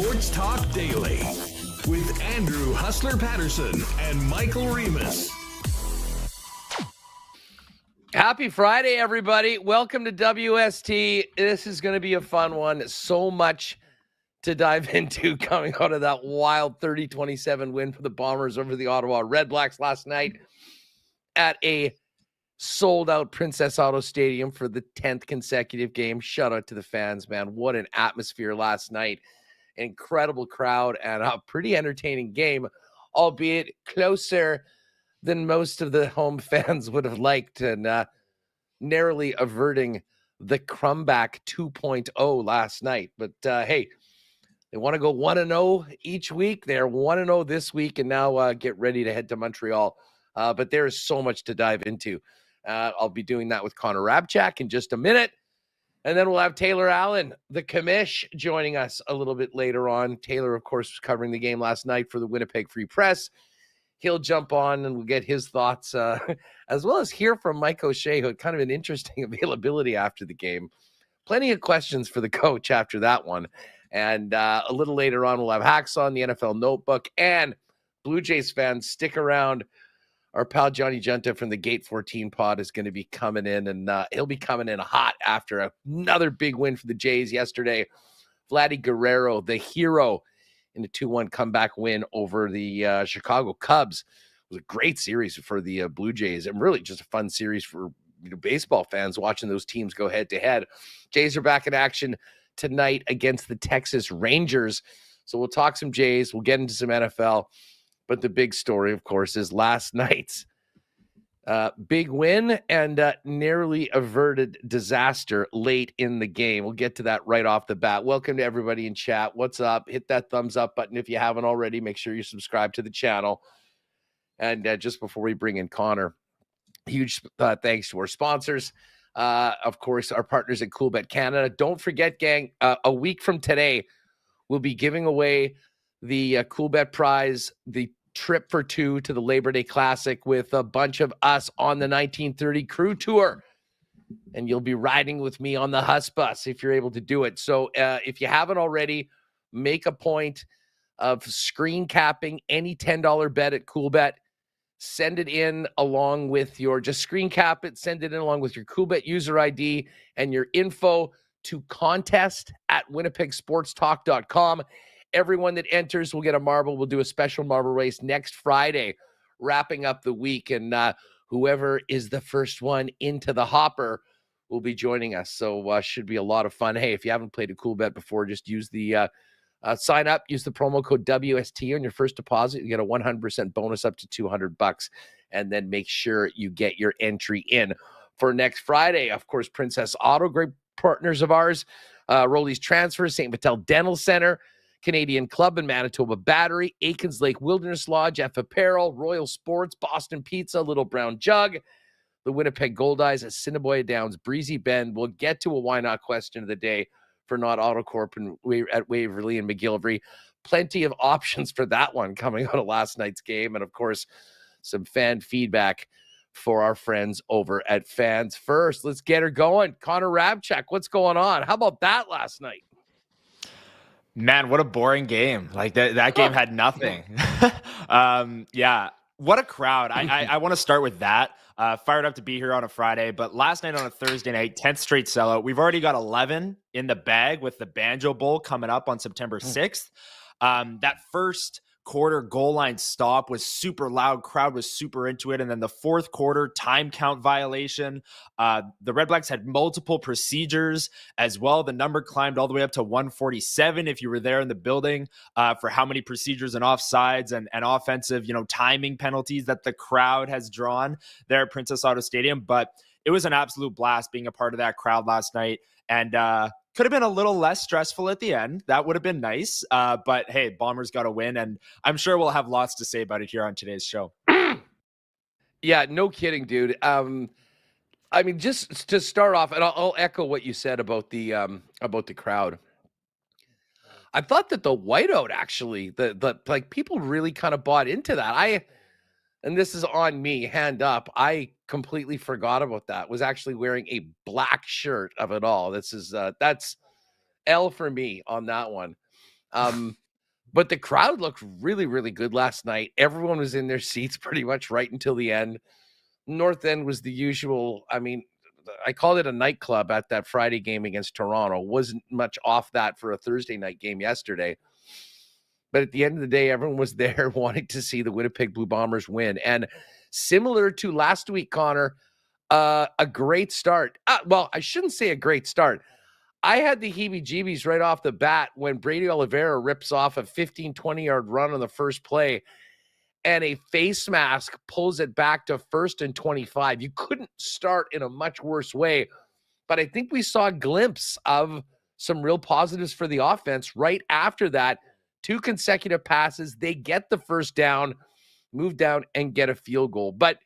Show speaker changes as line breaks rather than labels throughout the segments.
Sports Talk Daily with Andrew Hustler Paterson and Michael Remus.
Happy Friday, everybody. Welcome to WST. This is going to be a fun one. So much to dive into coming out of that wild 30-27 win for the Bombers over the Ottawa Redblacks last night at a sold-out Princess Auto Stadium for the 10th consecutive game. Shout out to the fans, man. What an atmosphere last night. Incredible crowd and a pretty entertaining game, albeit closer than most of the home fans would have liked, and narrowly averting the comeback 2.0 last night. But hey, they want to go 1-0 each week. They're 1-0 this week, and now get ready to head to Montreal. But there is so much to dive into. I'll be doing that with Connor Hrabchak in just a minute. And then we'll have Taylor Allen, the commish, joining us a little bit later on. Taylor, of course, was covering the game last night for the Winnipeg Free Press. He'll jump on and we'll get his thoughts, as well as hear from Mike O'Shea, who had kind of an interesting availability after the game. Plenty of questions for the coach after that one. And a little later on, we'll have Hacksaw on the NFL Notebook. And Blue Jays fans, stick around. Our pal Johnny Giunta from the Gate 14 pod is going to be coming in, and he'll be coming in hot after another big win for the Jays yesterday. Vladdy Guerrero, the hero, in a 2-1 comeback win over the Chicago Cubs. It was a great series for the Blue Jays, and really just a fun series for baseball fans watching those teams go head-to-head. Jays are back in action tonight against the Texas Rangers. So we'll talk some Jays. We'll get into some NFL. But the big story, of course, is last night's big win and narrowly averted disaster late in the game. We'll get to that right off the bat. Welcome to everybody in chat. What's up? Hit that thumbs up button if you haven't already. Make sure you subscribe to the channel. And just before we bring in Connor, huge thanks to our sponsors. Of course, our partners at CoolBet Canada. Don't forget, gang, a week from today, we'll be giving away the CoolBet prize, the trip for two to the Labor Day Classic with a bunch of us on the 1930 crew tour. And you'll be riding with me on the Huss bus if you're able to do it. So if you haven't already, make a point of screen capping any $10 bet at CoolBet. Send it in along with your, just screen cap it, send it in along with your CoolBet user ID and your info to contest@winnipegsportstalk.com. Everyone that enters will get a marble. We'll do a special marble race next Friday, wrapping up the week. And whoever is the first one into the hopper will be joining us. So should be a lot of fun. Hey, if you haven't played a cool bet before, just use the sign up, use the promo code WST on your first deposit. You get a 100% bonus up to $200. And then make sure you get your entry in for next Friday. Of course, Princess Auto, great partners of ours. Rolly's Transfer, St. Vital Dental Center, Canadian Club and Manitoba Battery, Aikens Lake Wilderness Lodge, F Apparel, Royal Sports, Boston Pizza, Little Brown Jug, the Winnipeg Goldeyes, Assiniboia Downs, Breezy Bend. We'll get to a why not question of the day for Not Autocorp and at Waverly and McGillivray. Plenty of options for that one coming out of last night's game. And of course, some fan feedback for our friends over at Fans First. Let's get her going. Connor Hrabchak, what's going on? How about that last night?
Man, what a boring game. Like that game had nothing. Yeah, what a crowd. I want to start with that. Fired up to be here on a Friday, but last night on a Thursday night, 10th straight sellout. We've already got 11 in the bag with the Banjo Bowl coming up on September 6th. That first quarter goal line stop was super loud. Crowd was super into it. And then the fourth quarter time count violation. The Redblacks had multiple procedures as well. The number climbed all the way up to 147 if you were there in the building for how many procedures and offsides and offensive, timing penalties that the crowd has drawn there at Princess Auto Stadium. But it was an absolute blast being a part of that crowd last night. And could have been a little less stressful at the end. That would have been nice. But hey, Bombers got a win, and I'm sure we'll have lots to say about it here on today's show.
Yeah, no kidding, dude. I mean, just to start off, and I'll echo what you said about the crowd. I thought that the whiteout actually, the like people really kind of bought into that. And this is on me, hand up. I completely forgot about that. Was actually wearing a black shirt of it all. This is that's L for me on that one. But the crowd looked really, really good last night. Everyone was in their seats pretty much right until the end. North End was the usual. I mean, I called it a nightclub at that Friday game against Toronto. Wasn't much off that for a Thursday night game yesterday. But at the end of the day, everyone was there wanting to see the Winnipeg Blue Bombers win. And similar to last week, Connor, a great start. Well, I shouldn't say a great start. I had the heebie-jeebies right off the bat when Brady Oliveira rips off a 15, 20-yard run on the first play, and a face mask pulls it back to 1st and 25. You couldn't start in a much worse way, but I think we saw a glimpse of some real positives for the offense right after that. 2 consecutive passes, they get the first down, move down, and get a field goal. But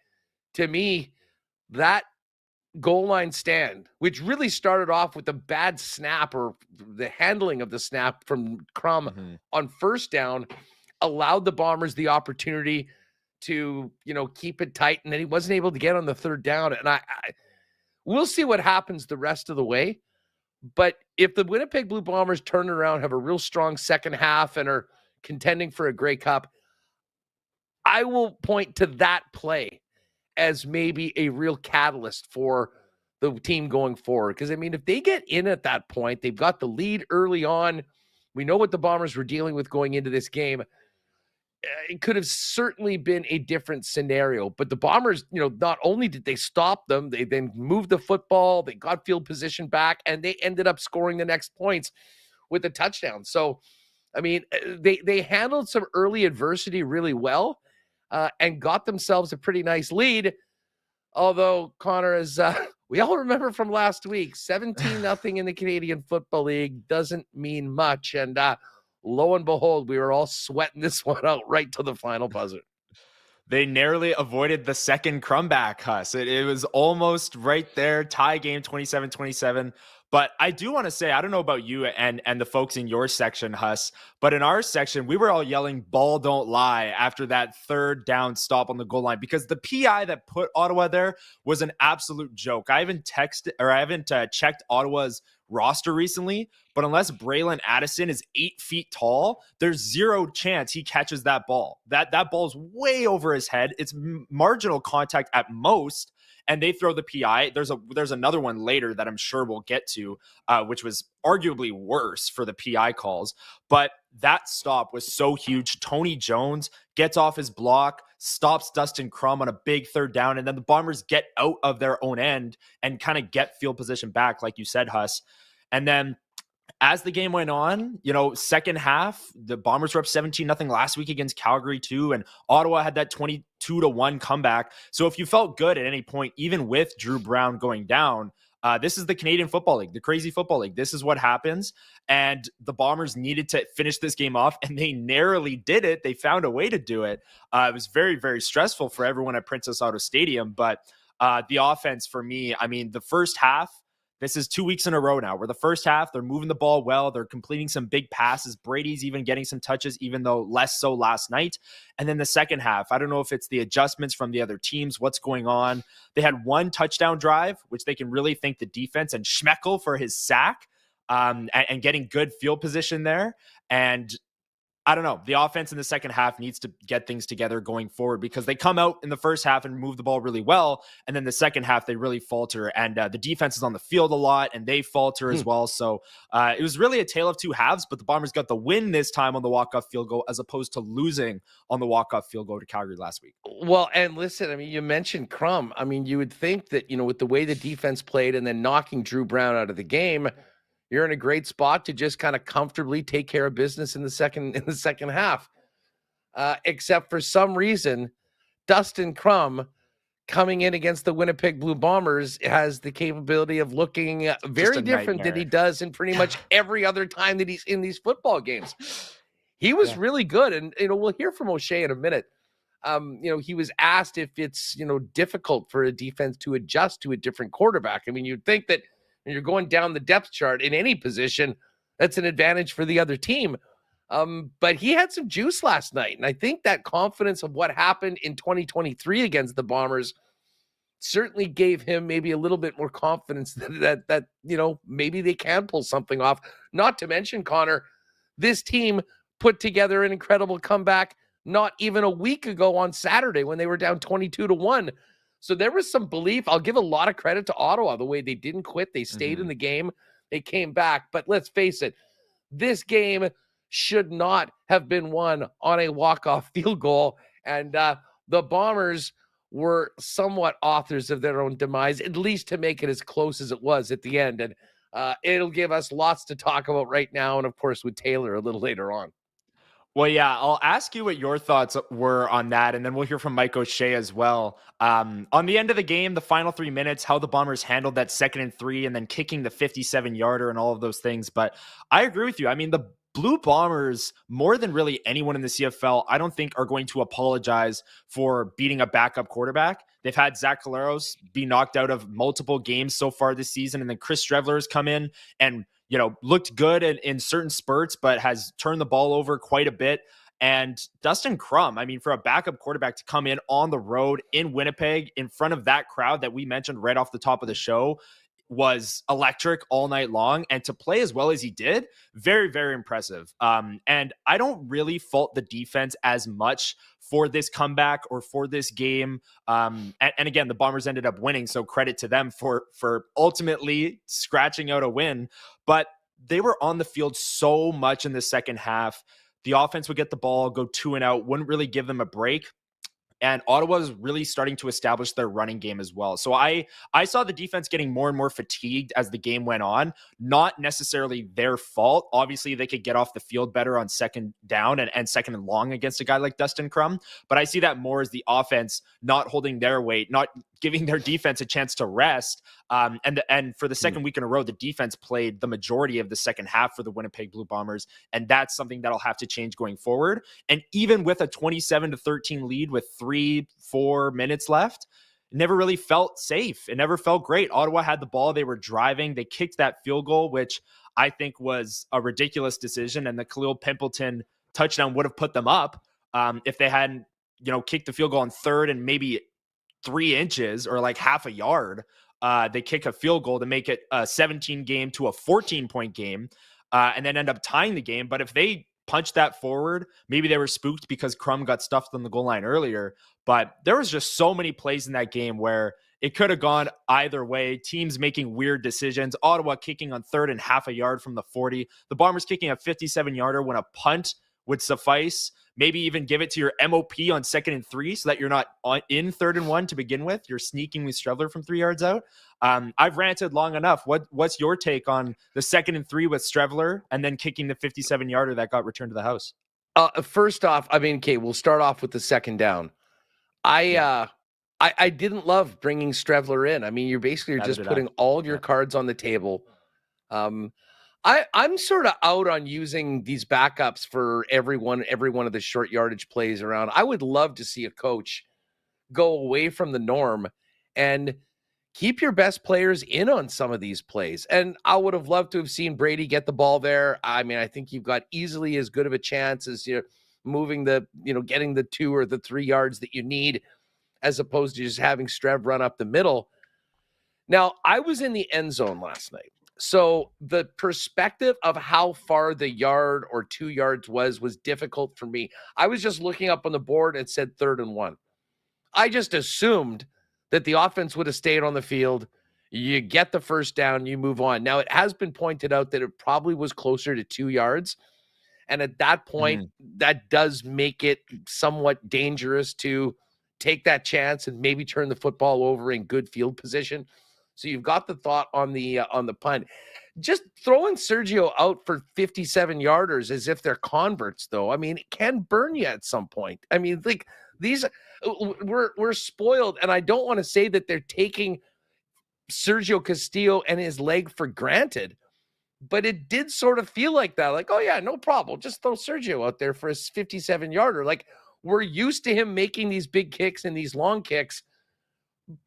to me, that goal line stand, which really started off with a bad snap or the handling of the snap from Crum on first down, allowed the Bombers the opportunity to, keep it tight. And then he wasn't able to get on the third down. And we'll see what happens the rest of the way. But if the Winnipeg Blue Bombers turn around, have a real strong second half, and are contending for a Grey Cup, I will point to that play as maybe a real catalyst for the team going forward. Because, if they get in at that point, they've got the lead early on. We know what the Bombers were dealing with going into this game. It could have certainly been a different scenario. But the Bombers, not only did they stop them, they then moved the football, they got field position back, and they ended up scoring the next points with a touchdown. So, they handled some early adversity really well. And got themselves a pretty nice lead. Although, Connor, as we all remember from last week, 17-0 in the Canadian Football League doesn't mean much. And lo and behold, we were all sweating this one out right to the final buzzer.
They narrowly avoided the second comeback, Huss. It was almost right there, tie game 27-27. But I do want to say, I don't know about you and the folks in your section, Huss, but in our section, we were all yelling, "Ball don't lie," after that third down stop on the goal line, because the PI that put Ottawa there was an absolute joke. I haven't checked Ottawa's roster recently, but unless Braylon Addison is 8 feet tall, there's zero chance he catches that ball. That ball is way over his head. It's marginal contact at most. And they throw the PI. There's another one later that I'm sure we'll get to, which was arguably worse for the PI calls. But that stop was so huge. Tony Jones gets off his block, stops Dustin Crum on a big third down, and then the Bombers get out of their own end and kind of get field position back, like you said, Huss. And then as the game went on, second half, the Bombers were up 17-0 last week against Calgary too, and Ottawa had that 22-1 comeback. So if you felt good at any point, even with Drew Brown going down, this is the Canadian Football League, the crazy football league. This is what happens, and the Bombers needed to finish this game off, and they narrowly did it. They found a way to do it. It was very, very stressful for everyone at Princess Auto Stadium, but the offense for me, the first half, this is 2 weeks in a row now where the first half, they're moving the ball well. They're completing some big passes. Brady's even getting some touches, even though less so last night. And then the second half, I don't know if it's the adjustments from the other teams, what's going on. They had one touchdown drive, which they can really thank the defense and Schmeckel for his sack and getting good field position there. And I don't know. The offense in the second half needs to get things together going forward, because they come out in the first half and move the ball really well. And then the second half, they really falter. And the defense is on the field a lot and they falter as well. So it was really a tale of two halves, but the Bombers got the win this time on the walk-off field goal, as opposed to losing on the walk-off field goal to Calgary last week.
Well, and listen, you mentioned Crum. You would think that, with the way the defense played and then knocking Drew Brown out of the game, you're in a great spot to just kind of comfortably take care of business in the second half. Except for some reason, Dustin Crum coming in against the Winnipeg Blue Bombers has the capability of looking very different than he does in pretty much every other time that he's in these football games. He was really good. And, we'll hear from O'Shea in a minute. He was asked if it's, difficult for a defense to adjust to a different quarterback. You'd think that when you're going down the depth chart in any position, that's an advantage for the other team. But he had some juice last night. And I think that confidence of what happened in 2023 against the Bombers certainly gave him maybe a little bit more confidence that maybe they can pull something off. Not to mention, Connor, This team put together an incredible comeback not even a week ago on Saturday when they were down 22-1. So there was some belief. I'll give a lot of credit to Ottawa, the way they didn't quit. They stayed in the game. They came back. But let's face it, this game should not have been won on a walk-off field goal. And the Bombers were somewhat authors of their own demise, at least to make it as close as it was at the end. And it'll give us lots to talk about right now. And, of course, with Taylor a little later on.
Well, yeah, I'll ask you what your thoughts were on that, and then we'll hear from Mike O'Shea as well. On the end of the game, the final 3 minutes, how the Bombers handled that 2nd and 3 and then kicking the 57-yarder and all of those things. But I agree with you. I mean, the Blue Bombers, more than really anyone in the CFL, I don't think are going to apologize for beating a backup quarterback. They've had Zach Collaros be knocked out of multiple games so far this season, and then Chris Strevler has come in and looked good in certain spurts, but has turned the ball over quite a bit. And Dustin Crum, I mean, for a backup quarterback to come in on the road in Winnipeg in front of that crowd that we mentioned right off the top of the show was electric all night long. And to play as well as he did, very, very impressive. And I don't really fault the defense as much for this comeback or for this game. And again, the Bombers ended up winning, so credit to them for ultimately scratching out a win. But they were on the field so much in the second half. The offense would get the ball, go 2 and out, wouldn't really give them a break. And Ottawa was really starting to establish their running game as well. So I saw the defense getting more and more fatigued as the game went on. Not necessarily their fault. Obviously, they could get off the field better on second down and second and long against a guy like Dustin Crum. But I see that more as the offense not holding their weight, not giving their defense a chance to rest. And for the second week in a row, the defense played the majority of the second half for the Winnipeg Blue Bombers. And that's something that'll have to change going forward. And even with a 27-13 lead with 3-4 minutes left, it never really felt safe. It never felt great. Ottawa had the ball. They were driving. They kicked that field goal, which I think was a ridiculous decision. And the Khalil Pimpleton touchdown would have put them up if they hadn't, kicked the field goal on third and maybe 3 inches or like half a yard. They kick a field goal to make it a 17 game to a 14-point game and then end up tying the game. But if they punched that forward, maybe they were spooked because Crum got stuffed on the goal line earlier. But there was just so many plays in that game where it could have gone either way. Teams making weird decisions. Ottawa kicking on third and half a yard from the 40. The Bombers kicking a 57-yarder when a punt would suffice. Maybe even give it to your MOP on 2nd and 3 so that you're not in 3rd and 1 to begin with. You're sneaking with Strevler from 3 yards out. I've ranted long enough. What's your take on the 2nd and 3 with Strevler and then kicking the 57-yarder that got returned to the house?
First off, I mean, okay, we'll start off with the second down. I didn't love bringing Strevler in. I mean, you're just putting all your cards on the table. I'm sort of out on using these backups for every one of the short yardage plays around. I would love to see a coach go away from the norm and keep your best players in on some of these plays. And I would have loved to have seen Brady get the ball there. I mean, I think you've got easily as good of a chance as moving getting the 2 or the 3 yards that you need, as opposed to just having Strev run up the middle. Now, I was in the end zone last night. So the perspective of how far the yard or 2 yards was difficult for me. I was just looking up on the board and said 3rd and 1. I just assumed that the offense would have stayed on the field. You get the first down, you move on. Now, it has been pointed out that it probably was closer to 2 yards. And at that point, that does make it somewhat dangerous to take that chance and maybe turn the football over in good field position. So you've got the thought on the punt. Just throwing Sergio out for 57-yarders as if they're converts, though. I mean, it can burn you at some point. I mean, like these, we're spoiled, and I don't want to say that they're taking Sergio Castillo and his leg for granted, but it did sort of feel like that. Like, oh yeah, no problem. Just throw Sergio out there for a 57-yarder. Like, we're used to him making these big kicks and these long kicks.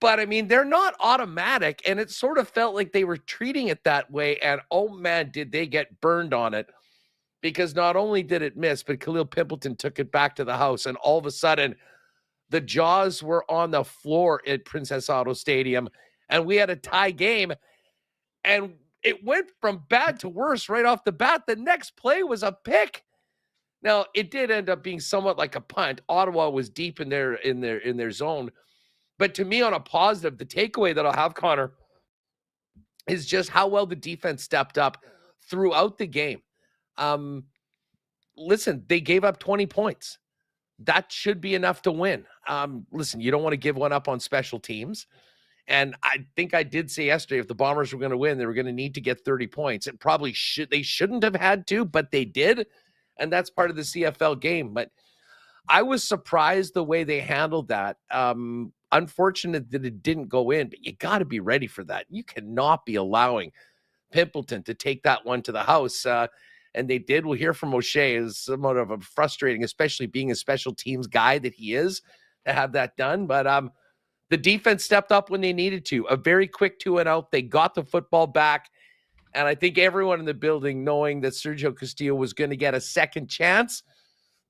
But, I mean, they're not automatic, and it sort of felt like they were treating it that way, and, oh, man, did they get burned on it, because not only did it miss, but Khalil Pimpleton took it back to the house, and all of a sudden, the jaws were on the floor at Princess Auto Stadium, and we had a tie game, and it went from bad to worse right off the bat. The next play was a pick. Now, it did end up being somewhat like a punt. Ottawa was deep in their zone. But to me, on a positive, the takeaway that I'll have, Connor, is just how well the defense stepped up throughout the game. Listen, they gave up 20 points. That should be enough to win. Listen, you don't want to give one up on special teams. And I think I did say yesterday, if the Bombers were going to win, they were going to need to get 30 points. It probably they shouldn't have had to, but they did. And that's part of the CFL game. But I was surprised the way they handled that. Unfortunate that it didn't go in, but you got to be ready for that. You cannot be allowing Pimpleton to take that one to the house. And they did. We'll hear from O'Shea. Is somewhat of a frustrating, especially being a special teams guy that he is, to have that done. But the defense stepped up when they needed to. A very quick 2-and-out. They got the football back. And I think everyone in the building, knowing that Sergio Castillo was going to get a second chance,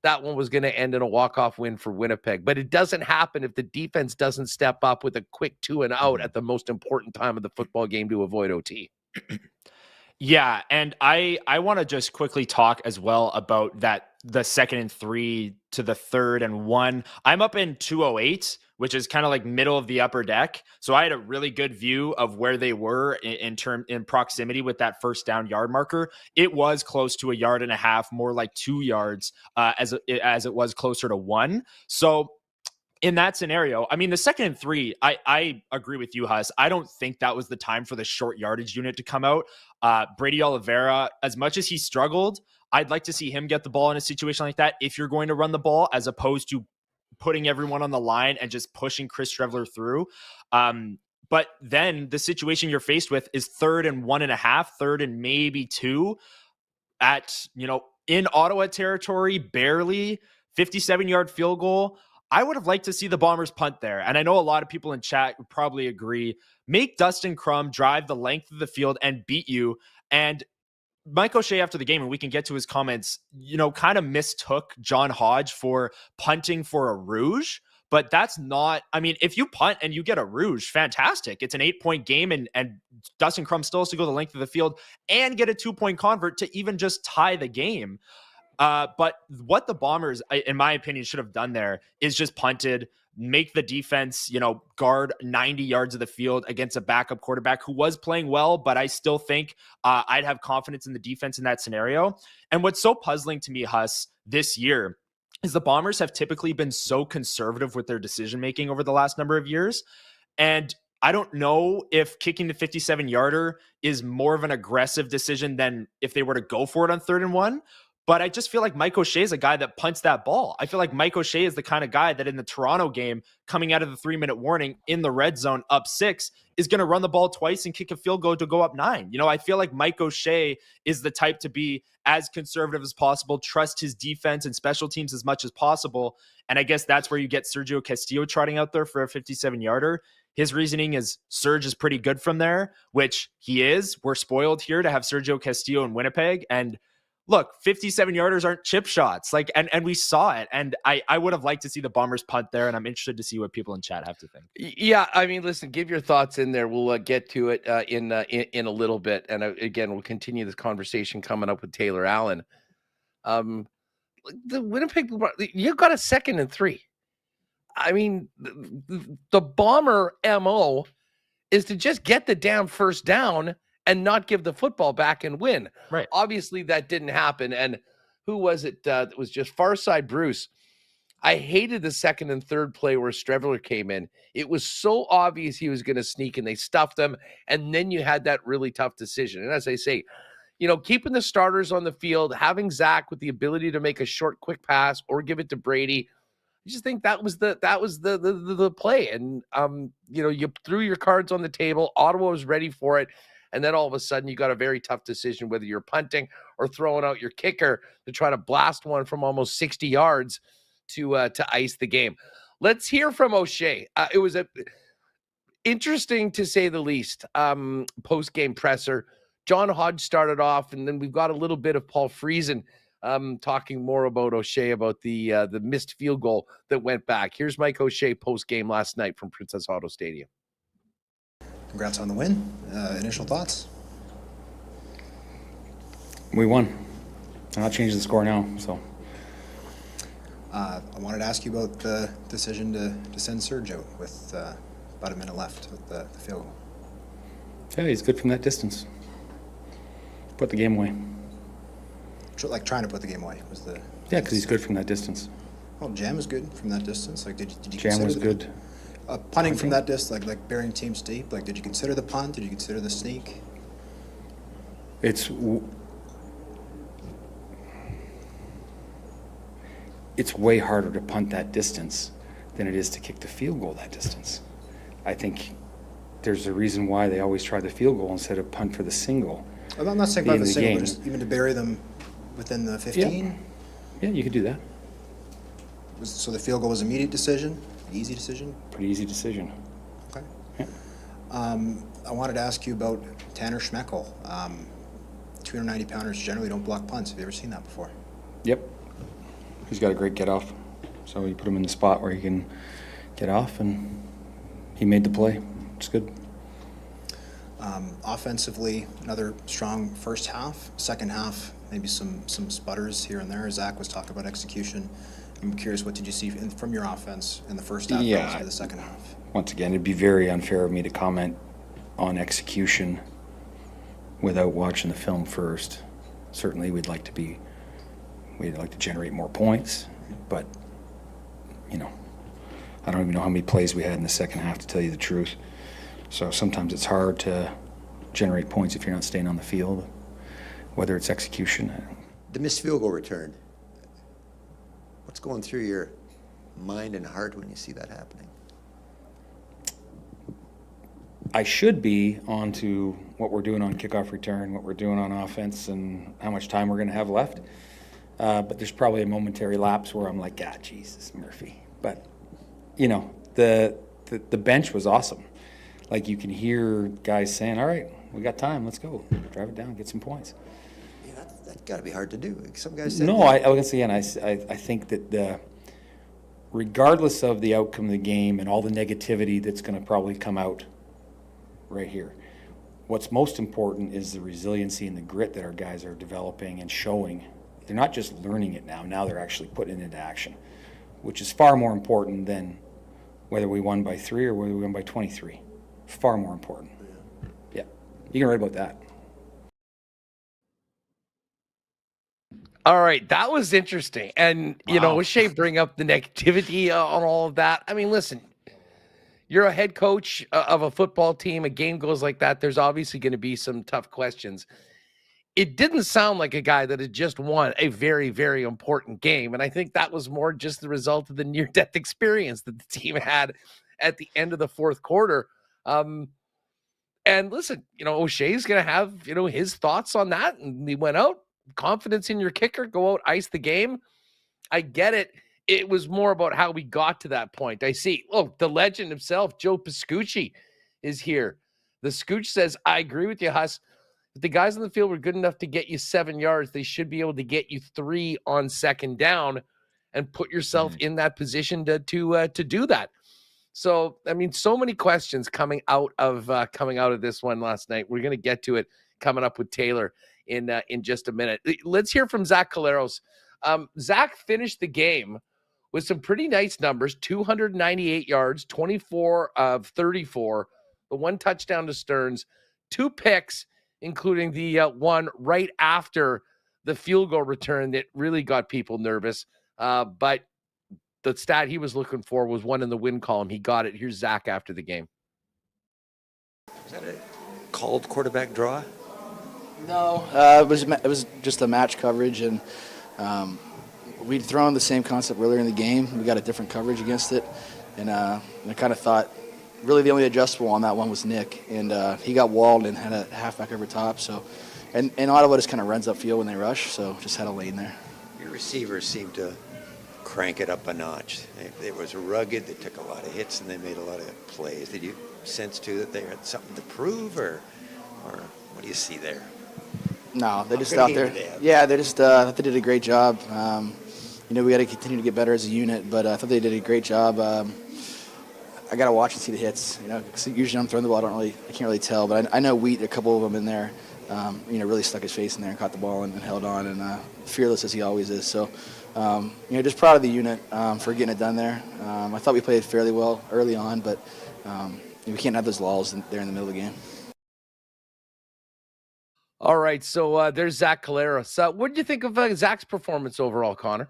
that one was going to end in a walk-off win for Winnipeg. But it doesn't happen if the defense doesn't step up with a quick 2-and-out at the most important time of the football game to avoid OT.
Yeah, and I want to just quickly talk as well about the 2nd and 3 to the 3rd and 1. I'm up in 208, which is kind of like middle of the upper deck. So I had a really good view of where they were in proximity with that first down yard marker. It was close to 1.5 yards, more like 2 yards, as it was closer to 1. So in that scenario, I mean, the 2nd and 3, I agree with you, Huss. I don't think that was the time for the short yardage unit to come out. Brady Oliveira, as much as he struggled, I'd like to see him get the ball in a situation like that if you're going to run the ball, as opposed to putting everyone on the line and just pushing Chris Streveler through. But then the situation you're faced with is 3rd and 1.5, 3rd and maybe 2 at, in Ottawa territory, barely 57-yard field goal. I would have liked to see the Bombers punt there. And I know a lot of people in chat would probably agree. Make Dustin Crum drive the length of the field and beat you. And Mike O'Shea, after the game, and we can get to his comments, kind of mistook John Hodge for punting for a rouge. But that's not, I mean, if you punt and you get a rouge, fantastic. It's an 8-point game, and Dustin Crum still has to go the length of the field and get a 2-point convert to even just tie the game. But what the Bombers, in my opinion, should have done there is just punted, make the defense, guard 90 yards of the field against a backup quarterback who was playing well, but I still think I'd have confidence in the defense in that scenario. And what's so puzzling to me, Huss, this year is the Bombers have typically been so conservative with their decision-making over the last number of years. And I don't know if kicking the 57-yarder is more of an aggressive decision than if they were to go for it on 3rd and 1. But I just feel like Mike O'Shea is a guy that punts that ball. I feel like Mike O'Shea is the kind of guy that in the Toronto game, coming out of the 3-minute warning in the red zone up 6, is going to run the ball twice and kick a field goal to go up 9. I feel like Mike O'Shea is the type to be as conservative as possible, trust his defense and special teams as much as possible. And I guess that's where you get Sergio Castillo trotting out there for a 57-yarder. His reasoning is Serge is pretty good from there, which he is. We're spoiled here to have Sergio Castillo in Winnipeg. And look, 57-yarders aren't chip shots. And we saw it. And I would have liked to see the Bombers punt there, and I'm interested to see what people in chat have to think.
Yeah, I mean, listen, give your thoughts in there. We'll get to it in a little bit. And again, we'll continue this conversation coming up with Taylor Allen. The Winnipeg, you got a 2nd and 3. I mean, the Bomber MO is to just get the damn first down and not give the football back and win.
Right.
Obviously, that didn't happen. And who was it? It was just Farside Bruce. I hated the 2nd and 3rd play where Streveler came in. It was so obvious he was going to sneak, and they stuffed him. And then you had that really tough decision. And as I say, keeping the starters on the field, having Zach with the ability to make a short, quick pass or give it to Brady, I just think that was the play. And you threw your cards on the table. Ottawa was ready for it. And then all of a sudden you got a very tough decision, whether you're punting or throwing out your kicker to try to blast one from almost 60 yards to ice the game. Let's hear from O'Shea. It was interesting to say the least. Post-game presser. John Hodge started off, and then we've got a little bit of Paul Friesen talking more about O'Shea, about the missed field goal that went back. Here's Mike O'Shea post-game last night from Princess Auto Stadium.
Congrats on the win. Initial thoughts? We won. I'm not changing the score now, so.
I wanted to ask you about the decision to send Serge out with about a minute left with the field goal.
Yeah, he's good from that distance. Put the game away.
Like trying to put the game away was the.
Yeah, because he's good from that distance.
Well, Jam is good from that distance. Like, did you
Jam
consider
was good.
Punting from that distance, like burying teams deep. Like, did you consider the punt? Did you consider the sneak?
It's way harder to punt that distance than it is to kick the field goal that distance. I think there's a reason why they always try the field goal instead of punt for the single.
I'm not saying about the single, but just even to bury them within the 15.
Yeah, you could do that.
So the field goal was an immediate decision, easy decision.
Pretty easy decision.
Okay.
Yeah.
I wanted to ask you about Tanner Schmeckel. 290-pounders generally don't block punts. Have you ever seen that before?
Yep. He's got a great get off. So you put him in the spot where he can get off, and he made the play. It's good.
Offensively, another strong first half. Second half, maybe some sputters here and there. Zach was talking about execution. I'm curious, what did you see from your offense in the first half versus the second half?
Once again, it'd be very unfair of me to comment on execution without watching the film first. Certainly, we'd like to generate more points, but I don't even know how many plays we had in the second half, to tell you the truth. So sometimes it's hard to generate points if you're not staying on the field, whether it's execution.
The missed field goal return. What's going through your mind and heart when you see that happening?
I should be on to what we're doing on kickoff return, what we're doing on offense, and how much time we're going to have left. But there's probably a momentary lapse where I'm like, Jesus, Murphy. But, the bench was awesome. Like, you can hear guys saying, all right, we got time, let's go. Drive it down, get some points.
Yeah, that's got to be hard to do. Some guys said
No, I think that regardless of the outcome of the game and all the negativity that's going to probably come out right here, what's most important is the resiliency and the grit that our guys are developing and showing. They're not just learning it now they're actually putting it into action, which is far more important than whether we won by 3 or whether we won by 23. Far more important. Yeah. You can write about that.
All right, that was interesting. And, O'Shea bring up the negativity on all of that. I mean, listen, you're a head coach of a football team. A game goes like that, there's obviously going to be some tough questions. It didn't sound like a guy that had just won a very, very important game. And I think that was more just the result of the near-death experience that the team had at the end of the fourth quarter. And listen, O'Shea's going to have, his thoughts on that. And he went out, confidence in your kicker, go out, ice the game. I get it. It was more about how we got to that point. I see. Oh, the legend himself, Joe Piscucci, is here. The Scooch says, I agree with you, Huss. If the guys on the field were good enough to get you 7 yards, they should be able to get you 3 on second down and put yourself in that position to do that. So, I mean, so many questions coming out of this one last night. We're going to get to it coming up with Taylor in just a minute. Let's hear from Zach Collaros. Zach finished the game with some pretty nice numbers: 298 yards, 24 of 34, the 1 touchdown to Stearns, 2 picks, including the one right after the field goal return that really got people nervous. But the stat he was looking for was 1 in the win column. He got it. Here's Zach after the game.
Is that a called quarterback draw?
No, it was just a match coverage, and we'd thrown the same concept earlier in the game. We got a different coverage against it, and I kind of thought really the only adjustable on that one was Nick, and he got walled and had a halfback over top. So, and Ottawa just kind of runs upfield when they rush, so just had a lane there.
Your receivers seemed to crank it up a notch. It was rugged. They took a lot of hits and they made a lot of plays. Did you sense too that they had something to prove, or what do you see there?
No, they're just out there. Yeah, they just they did a great job. We got to continue to get better as a unit, but I thought they did a great job. I got to watch and see the hits. 'Cause usually I'm throwing the ball. I can't really tell, but I know Wheat, a couple of them in there, really stuck his face in there and caught the ball and held on, and fearless as he always is. So, just proud of the unit for getting it done there. I thought we played fairly well early on, but we can't have those lulls there in the middle of the game.
All right, so there's Zach Collaros. What did you think of Zach's performance overall, Connor?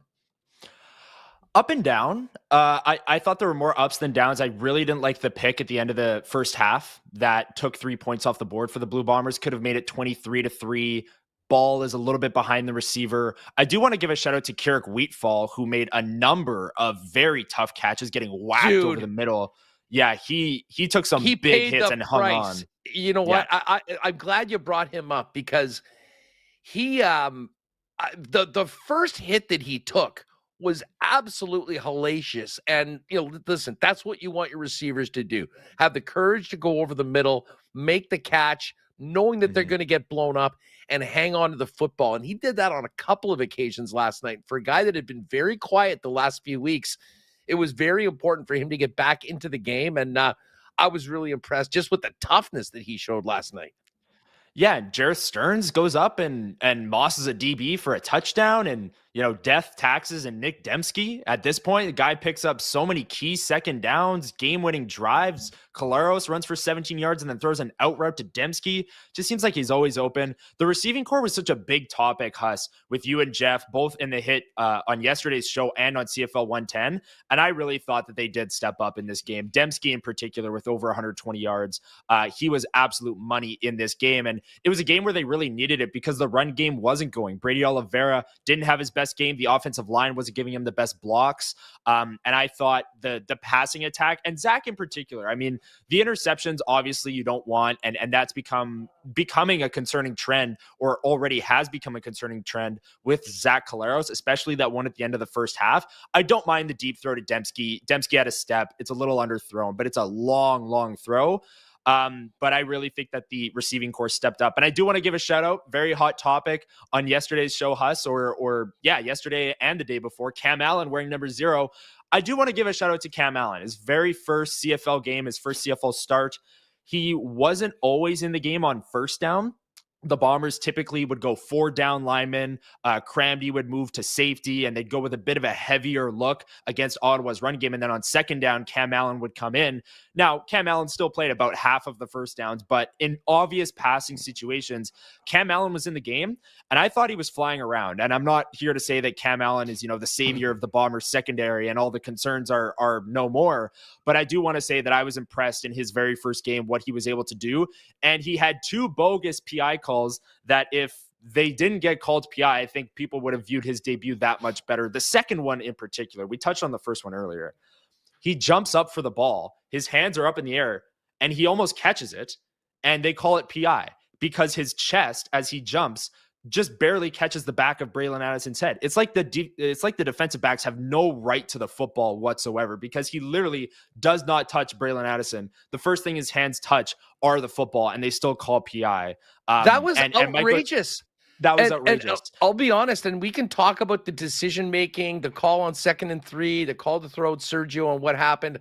Up and down. I thought there were more ups than downs. I really didn't like the pick at the end of the first half that took 3 points off the board for the Blue Bombers. Could have made it 23-3. Ball is a little bit behind the receiver. I do want to give a shout out to Keurig Wheatfall, who made a number of very tough catches, getting whacked over the middle. Yeah, he took some big hits and hung on.
You know what? I'm glad you brought him up, because he the first hit that he took was absolutely hellacious. And, listen, that's what you want your receivers to do. Have the courage to go over the middle, make the catch, knowing that they're going to get blown up, and hang on to the football. And he did that on a couple of occasions last night. For a guy that had been very quiet the last few weeks, it was very important for him to get back into the game. And I was really impressed just with the toughness that he showed last night.
Yeah, Jareth Stearns goes up and mosses a DB for a touchdown, and Death, Taxes, and Nick Dembski. At this point, the guy picks up so many key second downs, game-winning drives. Collaros runs for 17 yards and then throws an out route to Dembski. Just seems like he's always open. The receiving core was such a big topic, Huss, with you and Jeff, both in the hit on yesterday's show and on CFL 110. And I really thought that they did step up in this game. Dembski in particular, with over 120 yards. He was absolute money in this game. And it was a game where they really needed it because the run game wasn't going. Brady Oliveira didn't have his best game. The offensive line wasn't giving him the best blocks. And I thought the passing attack, and Zach in particular, I mean, the interceptions, obviously you don't want, and that's becoming a concerning trend, or already has become a concerning trend with Zach Collaros, especially that one at the end of the first half. I don't mind the deep throw to Dembski. Dembski had a step. It's a little underthrown, but it's a long, long throw. But I really think that the receiving core stepped up. And I do want to give a shout out, very hot topic on yesterday's show, Huss, yesterday and the day before, Cam Allen wearing number 0. I do want to give a shout out to Cam Allen. His very first CFL game, his first CFL start. He wasn't always in the game on first down. The Bombers typically would go 4 down linemen. Cramdy would move to safety, and they'd go with a bit of a heavier look against Ottawa's run game. And then on second down, Cam Allen would come in. Now, Cam Allen still played about half of the first downs, but in obvious passing situations, Cam Allen was in the game, and I thought he was flying around. And I'm not here to say that Cam Allen is, the savior of the Bombers secondary and all the concerns are no more. But I do want to say that I was impressed in his very first game, what he was able to do. And he had 2 bogus PI calls that, if they didn't get called PI, I think people would have viewed his debut that much better. The second one in particular, we touched on the first one earlier. He jumps up for the ball. His hands are up in the air, and he almost catches it, and they call it PI because his chest, as he jumps, just barely catches the back of Braylon Addison's head. It's like the defensive backs have no right to the football whatsoever, because he literally does not touch Braylon Addison. The first thing his hands touch are the football, and they still call PI.
That was outrageous.
That was outrageous.
And I'll be honest, and we can talk about the decision-making, the call on 2nd and 3, the call to throw out Sergio and what happened.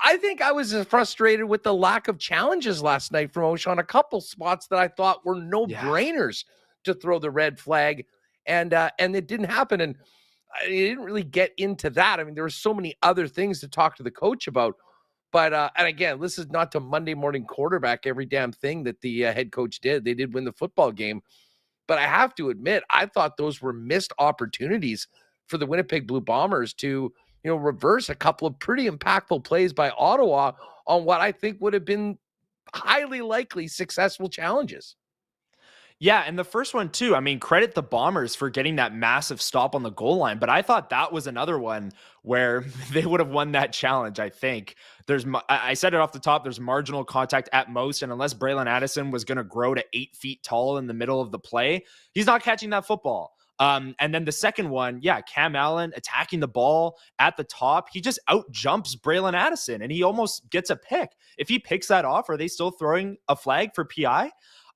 I think I was frustrated with the lack of challenges last night from Osha on a couple spots that I thought were no-brainers to throw the red flag, and it didn't happen. And I didn't really get into that. I mean, there were so many other things to talk to the coach about. But, and again, this is not to Monday morning quarterback every damn thing that the head coach did. They did win the football game. But I have to admit, I thought those were missed opportunities for the Winnipeg Blue Bombers to, reverse a couple of pretty impactful plays by Ottawa on what I think would have been highly likely successful challenges.
Yeah, and the first one too, I mean, credit the Bombers for getting that massive stop on the goal line, but I thought that was another one where they would have won that challenge, I think. I said it off the top, there's marginal contact at most, and unless Braylon Addison was going to grow to 8 feet tall in the middle of the play, he's not catching that football. And then the second one, Cam Allen attacking the ball at the top. He just out jumps Braylon Addison, and he almost gets a pick. If he picks that off, are they still throwing a flag for PI?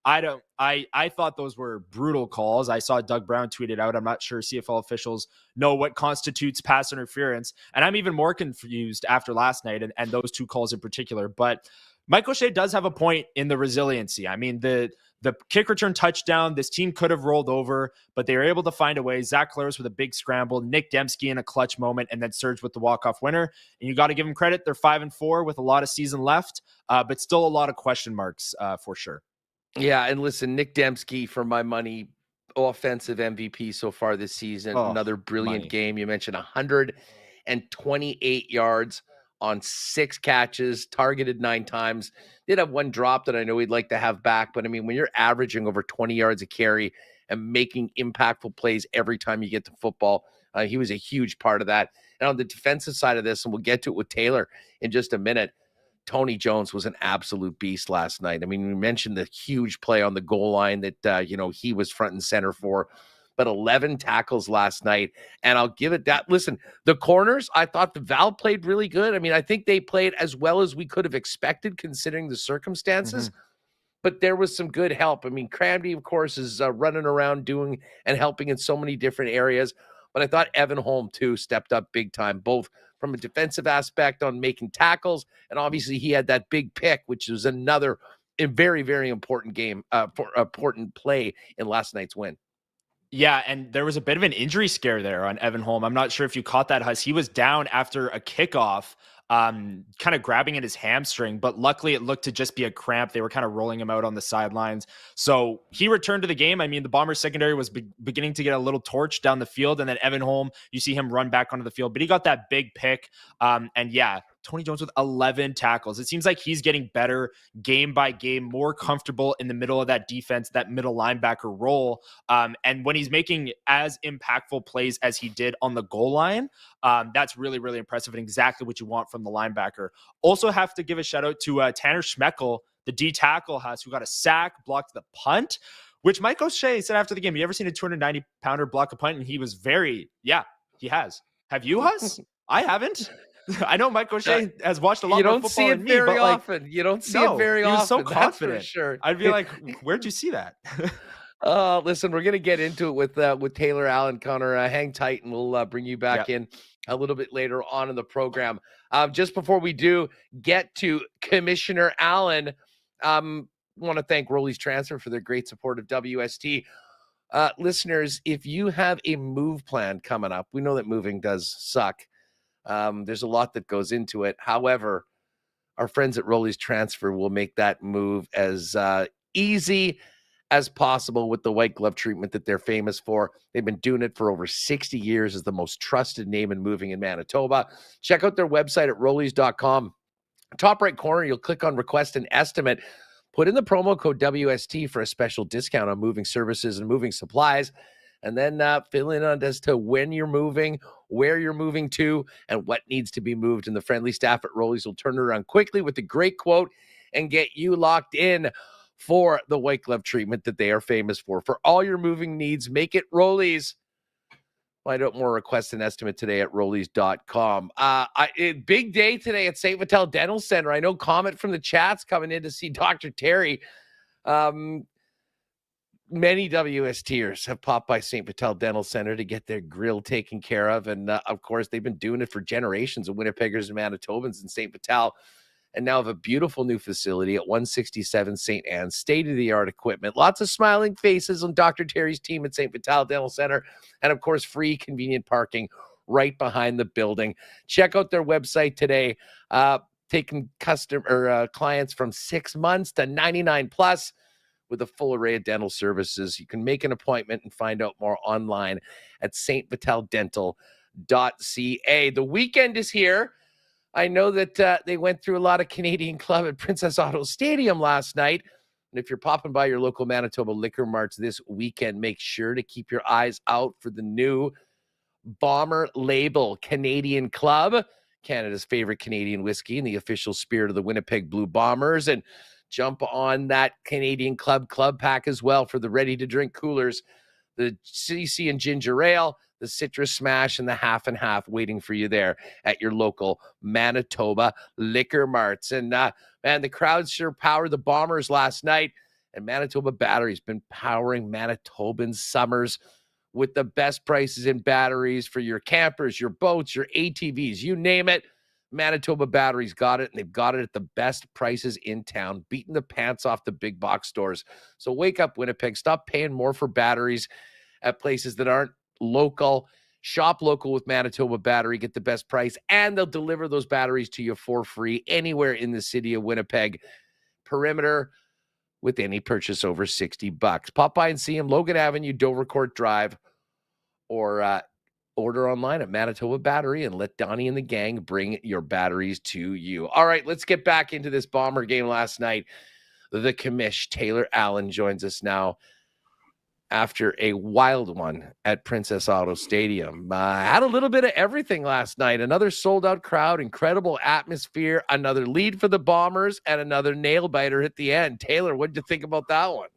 I thought those were brutal calls. I saw Doug Brown tweet it out. I'm not sure CFL officials know what constitutes pass interference. And I'm even more confused after last night and those 2 calls in particular. But Mike O'Shea does have a point in the resiliency. I mean, the the kick return touchdown, this team could have rolled over, but they were able to find a way. Zach Collaros with a big scramble, Nick Dembski in a clutch moment, and then Serge with the walk-off winner. And you got to give them credit. They're 5-4 with a lot of season left, but still a lot of question marks for sure.
Yeah, and listen, Nick Dembski, for my money, offensive MVP so far this season. Another brilliant game. You mentioned 128 yards on 6 catches, targeted 9 times. Did have one drop that I know he'd like to have back, but I mean, when you're averaging over 20 yards a carry and making impactful plays every time you get the football, he was a huge part of that. And on the defensive side of this, and we'll get to it with Taylor in just a minute, Tony Jones was an absolute beast last night. I mean, we mentioned the huge play on the goal line that, he was front and center for, but 11 tackles last night. And I'll give it that. Listen, the corners, I thought the Val played really good. I mean, I think they played as well as we could have expected considering the circumstances, but there was some good help. I mean, Cramdy, of course, is running around doing and helping in so many different areas, but I thought Evan Holm, too, stepped up big time, both from a defensive aspect on making tackles, and obviously he had that big pick, which was another very, very important important play in last night's win.
Yeah, and there was a bit of an injury scare there on Evan Holm. I'm not sure if you caught that, Huss. He was down after a kickoff, kind of grabbing at his hamstring, but luckily it looked to just be a cramp. They were kind of rolling him out on the sidelines. So he returned to the game. I mean, the Bombers secondary was beginning to get a little torch down the field, and then Evan Holm, you see him run back onto the field, but he got that big pick. And yeah, Tony Jones with 11 tackles. It seems like he's getting better game by game, more comfortable in the middle of that defense, that middle linebacker role. And when he's making as impactful plays as he did on the goal line, that's really, really impressive and exactly what you want from the linebacker. Also have to give a shout out to Tanner Schmeckel, the D tackle, who got a sack, blocked the punt, which Mike O'Shea said after the game, you ever seen a 290-pounder block a punt? And he was he has. Have you, Huss? I haven't. I know Mike O'Shea has watched a lot more football than me. You don't see it very
often. You don't see it very often.
He was so confident.
For sure.
I'd be like, where'd you see that?
Listen, we're going to get into it with Taylor Allen. Connor, hang tight, and we'll bring you back in a little bit later on in the program. Just before we do get to Commissioner Allen, want to thank Rolly's Transfer for their great support of WST. Listeners, if you have a move plan coming up, we know that moving does suck. There's a lot that goes into it. However, our friends at Rolly's Transfer will make that move as easy as possible with the white glove treatment that they're famous for. They've been doing it for over 60 years as the most trusted name in moving in Manitoba. Check out their website at rollies.com. Top right corner, you'll click on Request an Estimate. Put in the promo code WST for a special discount on moving services and moving supplies. And then fill in on as to when you're moving, where you're moving to, and what needs to be moved. And the friendly staff at Rollies will turn it around quickly with a great quote and get you locked in for the white glove treatment that they are famous for. For all your moving needs, make it Rollies. Find out more, Request an Estimate today at rollies.com. Big day today at St. Vital Dental Center. I know Comet from the chat's coming in to see Dr. Terry. Many WSTers have popped by St. Vital Dental Center to get their grill taken care of. And of course, they've been doing it for generations of Winnipeggers and Manitobans in St. Vital, and now have a beautiful new facility at 167 St. Anne's, state-of-the-art equipment. Lots of smiling faces on Dr. Terry's team at St. Vital Dental Center. And of course, free convenient parking right behind the building. Check out their website today. Taking clients from 6 months to 99 plus. With a full array of dental services. You can make an appointment and find out more online at stvitaldental.ca. The weekend is here. I know that they went through a lot of Canadian Club at Princess Auto Stadium last night. And if you're popping by your local Manitoba liquor marts this weekend, make sure to keep your eyes out for the new Bomber Label Canadian Club, Canada's favorite Canadian whiskey and the official spirit of the Winnipeg Blue Bombers. And jump on that Canadian Club pack as well for the ready-to-drink coolers, the CC and ginger ale, the citrus smash, and the half and half waiting for you there at your local Manitoba liquor marts. And man, the crowd sure powered the Bombers last night, and Manitoba Battery's been powering Manitoban summers with the best prices in batteries for your campers, your boats, your ATVs, you name it. Manitoba Battery's got it, and they've got it at the best prices in town, beating the pants off the big box stores. So wake up, Winnipeg. Stop paying more for batteries at places that aren't local. Shop local with Manitoba Battery. Get the best price, and they'll deliver those batteries to you for free anywhere in the city of Winnipeg perimeter with any purchase over $60. Pop by and see them, Logan Avenue, Dovercourt Drive, or order online at Manitoba Battery and let Donnie and the gang bring your batteries to you. All right, let's get back into this Bomber game last night. The commish, Taylor Allen, joins us now after a wild one at Princess Auto Stadium. Had a little bit of everything last night. Another sold-out crowd, incredible atmosphere, another lead for the Bombers, and another nail-biter at the end. Taylor, what did you think about that one?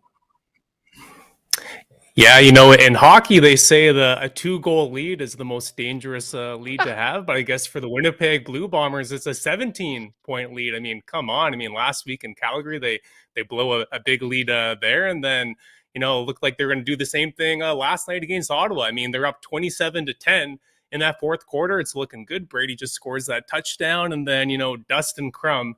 Yeah, you know, in hockey, they say a 2-goal lead is the most dangerous lead to have. But I guess for the Winnipeg Blue Bombers, it's a 17-point lead. I mean, come on. I mean, last week in Calgary, they blow a big lead there. And then, you know, it looked like they're going to do the same thing last night against Ottawa. I mean, they're up 27-10 in that fourth quarter. It's looking good. Brady just scores that touchdown. And then, you know, Dustin Crum,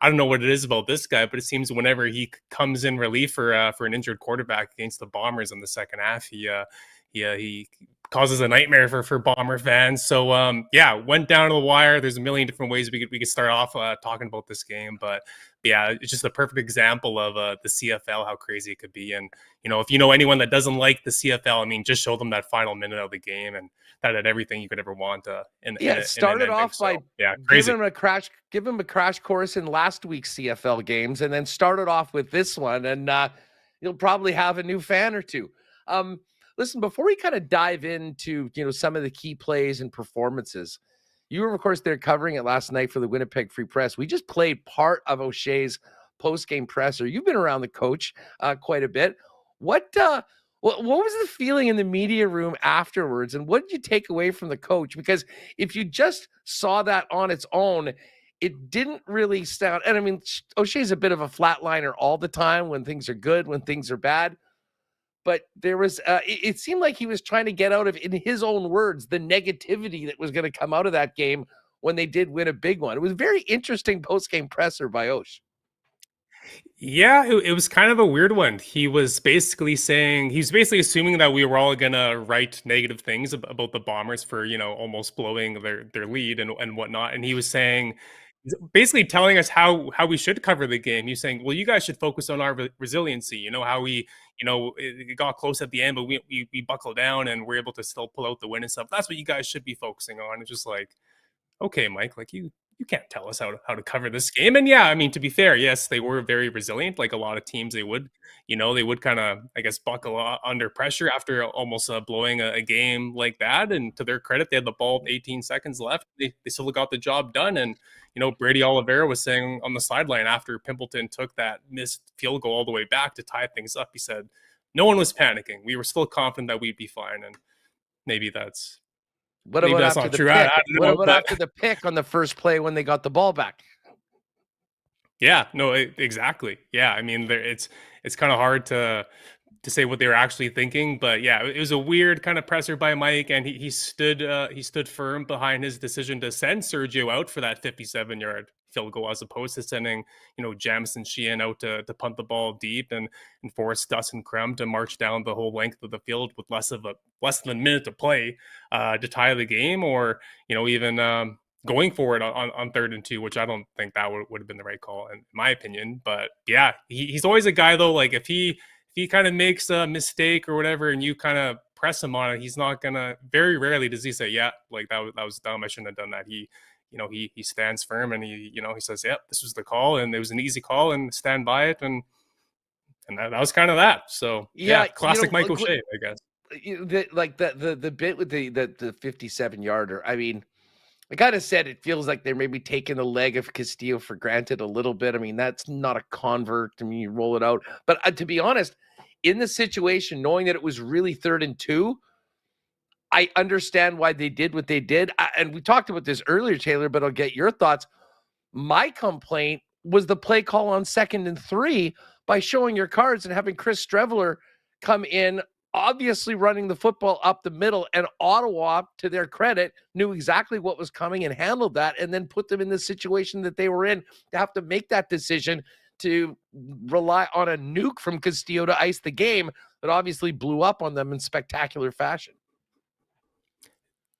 I don't know what it is about this guy, but it seems whenever he comes in relief for an injured quarterback against the Bombers in the second half, he causes a nightmare for Bomber fans. So yeah, went down to the wire. There's a million different ways we could start off talking about this game, but yeah, it's just a perfect example of the CFL, how crazy it could be. And you know, if you know anyone that doesn't like the CFL, I mean, just show them that final minute of the game, and that had everything you could ever want.
It started off by giving him a crash course in last week's CFL games, and then started off with this one, and you'll probably have a new fan or two. Listen, before we kind of dive into some of the key plays and performances, you were of course there covering it last night for the Winnipeg Free Press. We just played part of O'Shea's post-game presser. You've been around the coach quite a bit. What was the feeling in the media room afterwards, and what did you take away from the coach? Because if you just saw that on its own, it didn't really sound, and I mean, O'Shea's a bit of a flatliner all the time when things are good, when things are bad. But there was, it seemed like he was trying to get out of, in his own words, the negativity that was going to come out of that game when they did win a big one. It was a very interesting post-game presser by Osh.
Yeah, it was kind of a weird one. He was basically assuming that we were all going to write negative things about the Bombers for, almost blowing their lead and whatnot. And he was basically telling us how we should cover the game. He's saying, well, you guys should focus on our resiliency. How we, it got close at the end, but we buckled down and we're able to still pull out the win and stuff. That's what you guys should be focusing on. It's just like, okay, Mike, like you can't tell us how to cover this game. And yeah, I mean, to be fair, yes, they were very resilient. Like a lot of teams, they would kind of, I guess, buckle under pressure after almost blowing a game like that. And to their credit, they had the ball with 18 seconds left. They still got the job done. And, Brady Oliveira was saying on the sideline after Pimpleton took that missed field goal all the way back to tie things up, he said, no one was panicking. We were still confident that we'd be fine. And maybe that's
What about after the pick? What about after the pick on the first play when they got the ball back?
Yeah, no, exactly. Yeah, I mean, it's kind of hard to say what they were actually thinking, but yeah, it was a weird kind of presser by Mike, and he stood firm behind his decision to send Sergio out for that 57-yard field goal as opposed to sending Jamison Sheehan out to punt the ball deep and force Dustin Crum to march down the whole length of the field with less than a minute to play to tie the game, or even going for it on 3rd and 2, which I don't think that would have been the right call in my opinion. But yeah, he's always a guy though, like if he kind of makes a mistake or whatever and you kind of press him on it, he's not gonna, very rarely does he say, yeah, like that was dumb, I shouldn't have done that. He stands firm and he says, yep, this was the call and it was an easy call and stand by it. And that was kind of that. So yeah, classic Mike O'Shea, I guess.
The bit with the 57-yarder, I mean, I kind of said it feels like they're maybe taking the leg of Castillo for granted a little bit. I mean, that's not a convert. I mean, you roll it out. But to be honest, in the situation, knowing that it was really 3rd and 2, I understand why they did what they did. And we talked about this earlier, Taylor, but I'll get your thoughts. My complaint was the play call on 2nd and 3 by showing your cards and having Chris Streveler come in obviously running the football up the middle, and Ottawa, to their credit, knew exactly what was coming and handled that, and then put them in the situation that they were in to have to make that decision to rely on a nuke from Castillo to ice the game that obviously blew up on them in spectacular fashion.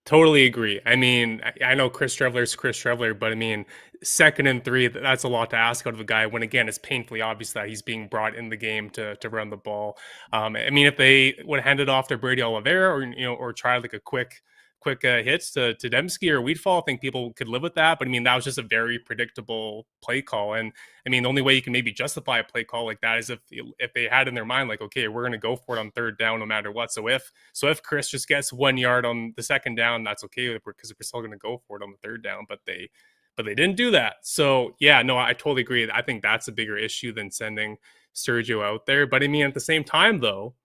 Totally agree. I mean, I know Chris Trevler's Chris Trevler, but I mean, 2nd and 3, that's a lot to ask out of a guy when, again, it's painfully obvious that he's being brought in the game to run the ball. I mean, if they would have handed off to Brady Oliveira or try like a quick hits to Dembski or Wheatfall, I think people could live with that. But I mean, that was just a very predictable play call. And I mean, the only way you can maybe justify a play call like that is if they had in their mind, like, okay, we're going to go for it on 3rd down no matter what. So if Chris just gets 1 yard on the 2nd down, that's okay because we're still going to go for it on the 3rd down. But they didn't do that. So yeah, no, I totally agree. I think that's a bigger issue than sending Sergio out there. But I mean, at the same time, though,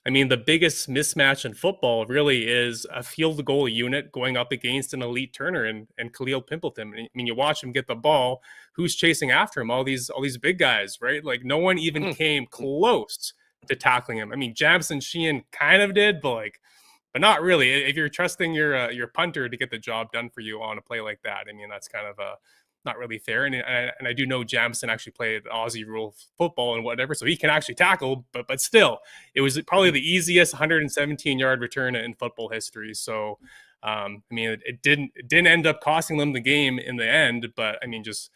I mean, the biggest mismatch in football really is a field goal unit going up against an elite Turner and Khalil Pimpleton. I mean, you watch him get the ball, who's chasing after him? All these big guys, right? Like no one even came close to tackling him. I mean, Jamison Sheehan kind of did, but not really. If you're trusting your punter to get the job done for you on a play like that, I mean, that's kind of not really fair. And I do know Jamison actually played Aussie rule football and whatever, so he can actually tackle, but still, it was probably the easiest 117-yard return in football history. So, I mean, it didn't end up costing them the game in the end, but I mean, just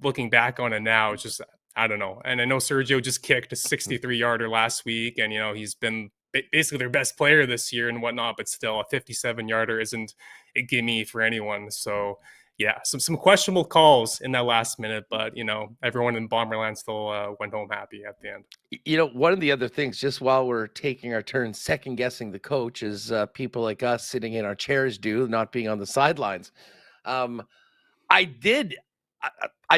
looking back on it now, it's just, I don't know. And I know Sergio just kicked a 63-yarder last week, and, he's been basically their best player this year and whatnot, but still a 57-yarder isn't a gimme for anyone. So, yeah, some questionable calls in that last minute, but, everyone in Bomberland still went home happy at the end.
One of the other things, just while we're taking our turn second-guessing the coach, is people like us sitting in our chairs do, not being on the sidelines. I did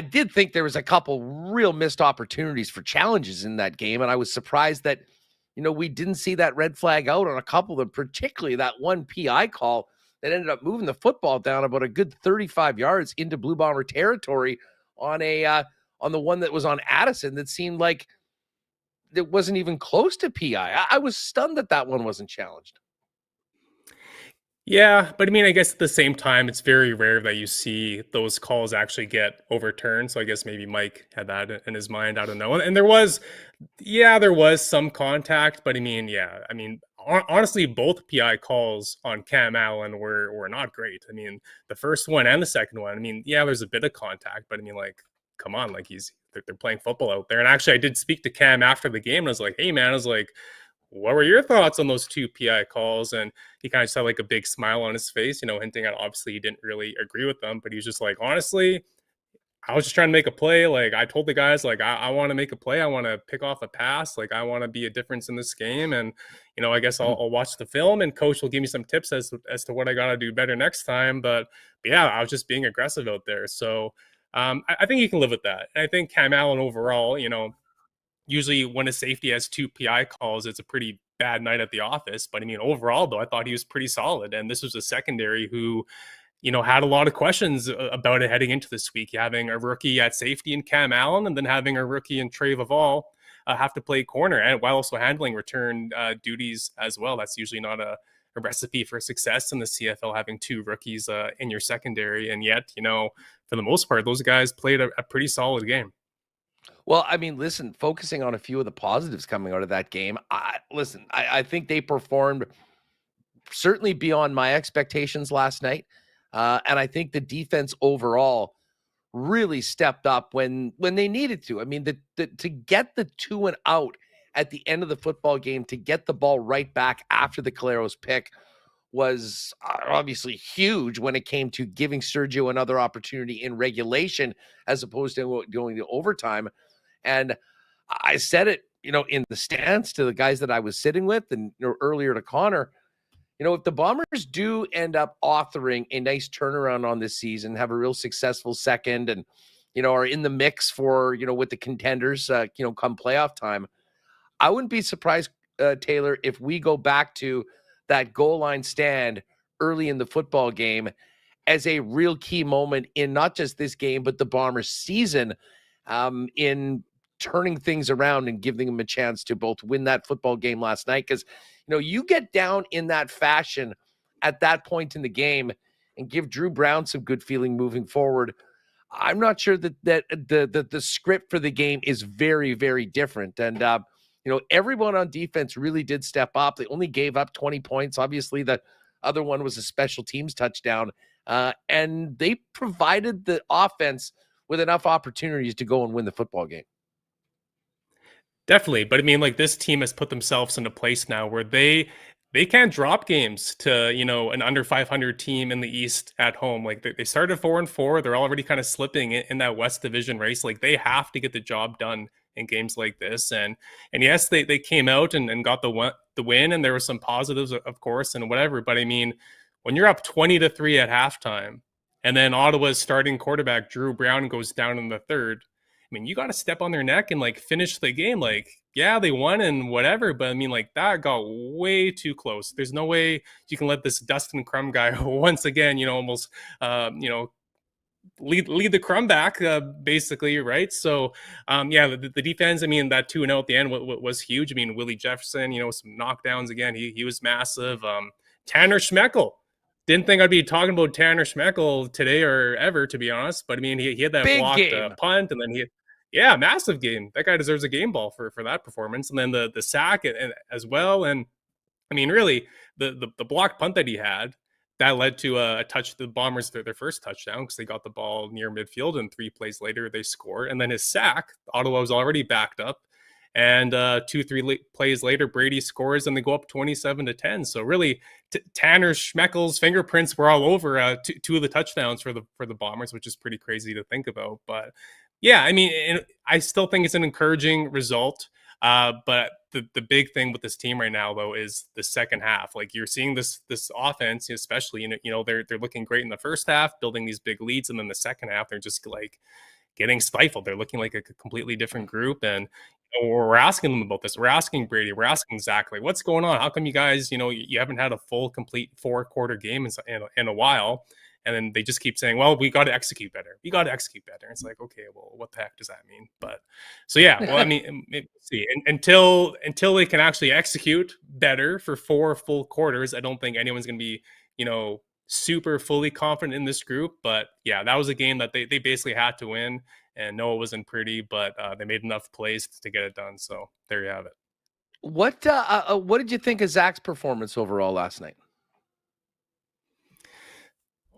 think there was a couple real missed opportunities for challenges in that game, and I was surprised that, we didn't see that red flag out on a couple of them, particularly that one PI call that ended up moving the football down about a good 35 yards into Blue Bomber territory on the one that was on Addison that seemed like it wasn't even close to PI. I was stunned that one wasn't challenged.
Yeah, but I mean, I guess at the same time, it's very rare that you see those calls actually get overturned. So I guess maybe Mike had that in his mind. I don't know. And there was some contact, but I mean, honestly, both PI calls on Cam Allen were not great. I mean, the first one and the second one, I mean, yeah, there's a bit of contact, but I mean, like, come on, like they're playing football out there. And actually, I did speak to Cam after the game, and I was like, hey, man, what were your thoughts on those 2 PI calls? And he kind of just had like a big smile on his face, hinting at obviously he didn't really agree with them, but he was just like, honestly, I was just trying to make a play. Like, I told the guys, like, I want to make a play. I want to pick off a pass. Like, I want to be a difference in this game. And, I guess I'll watch the film and coach will give me some tips as to what I got to do better next time. But yeah, I was just being aggressive out there. So I think you can live with that. And I think Cam Allen overall, usually when a safety has 2 PI calls, it's a pretty bad night at the office. But I mean, overall, though, I thought he was pretty solid. And this was a secondary who, had a lot of questions about it heading into this week. Having a rookie at safety in Cam Allen and then having a rookie in Trey Vaval have to play corner and while also handling return duties as well. That's usually not a recipe for success in the CFL, having 2 rookies in your secondary. And yet, for the most part, those guys played a pretty solid game.
Well, I mean, listen, focusing on a few of the positives coming out of that game, I think they performed certainly beyond my expectations last night. And I think the defense overall really stepped up when they needed to. I mean, to get the 2 and out at the end of the football game, to get the ball right back after the Caleros pick was obviously huge when it came to giving Sergio another opportunity in regulation as opposed to going to overtime. And I said it, in the stands to the guys that I was sitting with and earlier to Connor, if the Bombers do end up authoring a nice turnaround on this season, have a real successful second and, are in the mix for, with the contenders, come playoff time, I wouldn't be surprised, Taylor, if we go back to that goal line stand early in the football game as a real key moment in not just this game, but the Bombers season, in turning things around and giving them a chance to both win that football game last night. Because, you get down in that fashion at that point in the game and give Drew Brown some good feeling moving forward. I'm not sure that the script for the game is very, very different. And, everyone on defense really did step up. They only gave up 20 points. Obviously, the other one was a special teams touchdown. And they provided the offense with enough opportunities to go and win the football game.
Definitely. But I mean, like, this team has put themselves in a place now where they can't drop games to, an under 500 team in the East at home. Like, they started 4-4. They're already kind of slipping in that West Division race. Like, they have to get the job done in games like this. And yes, they came out and got the win, and there were some positives, of course, and whatever. But I mean, when you're up 20-3 at halftime, and then Ottawa's starting quarterback, Drew Brown, goes down in the third, I mean, you got to step on their neck and, like, finish the game. Like, yeah, they won and whatever, but I mean, like, that got way too close. There's no way you can let this Dustin Crum guy once again, almost, lead the Crum back, basically, right? So, the defense, I mean, that 2-0 at the end was huge. I mean, Willie Jefferson, some knockdowns again. He was massive. Tanner Schmeckel. Didn't think I'd be talking about Tanner Schmeckel today or ever, to be honest. But I mean, he had that
Big
blocked punt, and then massive game. That guy deserves a game ball for that performance. And then the sack and as well. And I mean, really, the blocked punt that he had, that led to a touch. The Bombers, their first touchdown, because they got the ball near midfield, and 3 plays later they score. And then his sack, Ottawa was already backed up. And 2-3 plays later, Brady scores, and they go up 27-10. So really, Tanner Schmeckel's fingerprints were all over 2 of the touchdowns for the Bombers, which is pretty crazy to think about. But yeah, I mean, I still think it's an encouraging result. But the big thing with this team right now, though, is the second half. Like, you're seeing this offense, especially, they're looking great in the first half, building these big leads, and then the second half, they're just like getting stifled. They're looking like a completely different group. And we're asking them about this. We're asking Brady. We're asking Zach, like, what's going on? How come you guys, you haven't had a full, complete 4-quarter game in a while? And then they just keep saying, well, we got to execute better. We got to execute better. It's like, okay, well, what the heck does that mean? But so, yeah, well, I mean, see, until they can actually execute better for 4 full quarters, I don't think anyone's going to be, super fully confident in this group. But yeah, that was a game that they basically had to win. And no, it wasn't pretty, but they made enough plays to get it done. So there you have it.
What did you think of Zach's performance overall last night?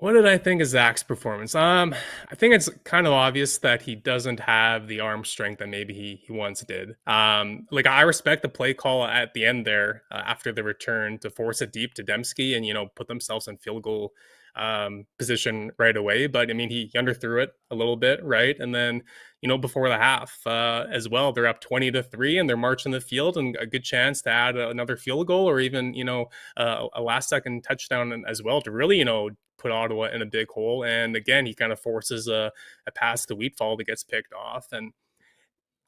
What did I think of Zach's performance? I think it's kind of obvious that he doesn't have the arm strength that maybe he once did. Like, I respect the play call at the end there after the return to force it deep to Dembski and, put themselves in field goal position right away. But I mean, he underthrew it a little bit, right? And then, before the half as well, they're up 20-3 and they're marching the field, and a good chance to add another field goal or even, a last second touchdown as well to really, put Ottawa in a big hole. And again, he kind of forces a pass to Wheatfall that gets picked off. And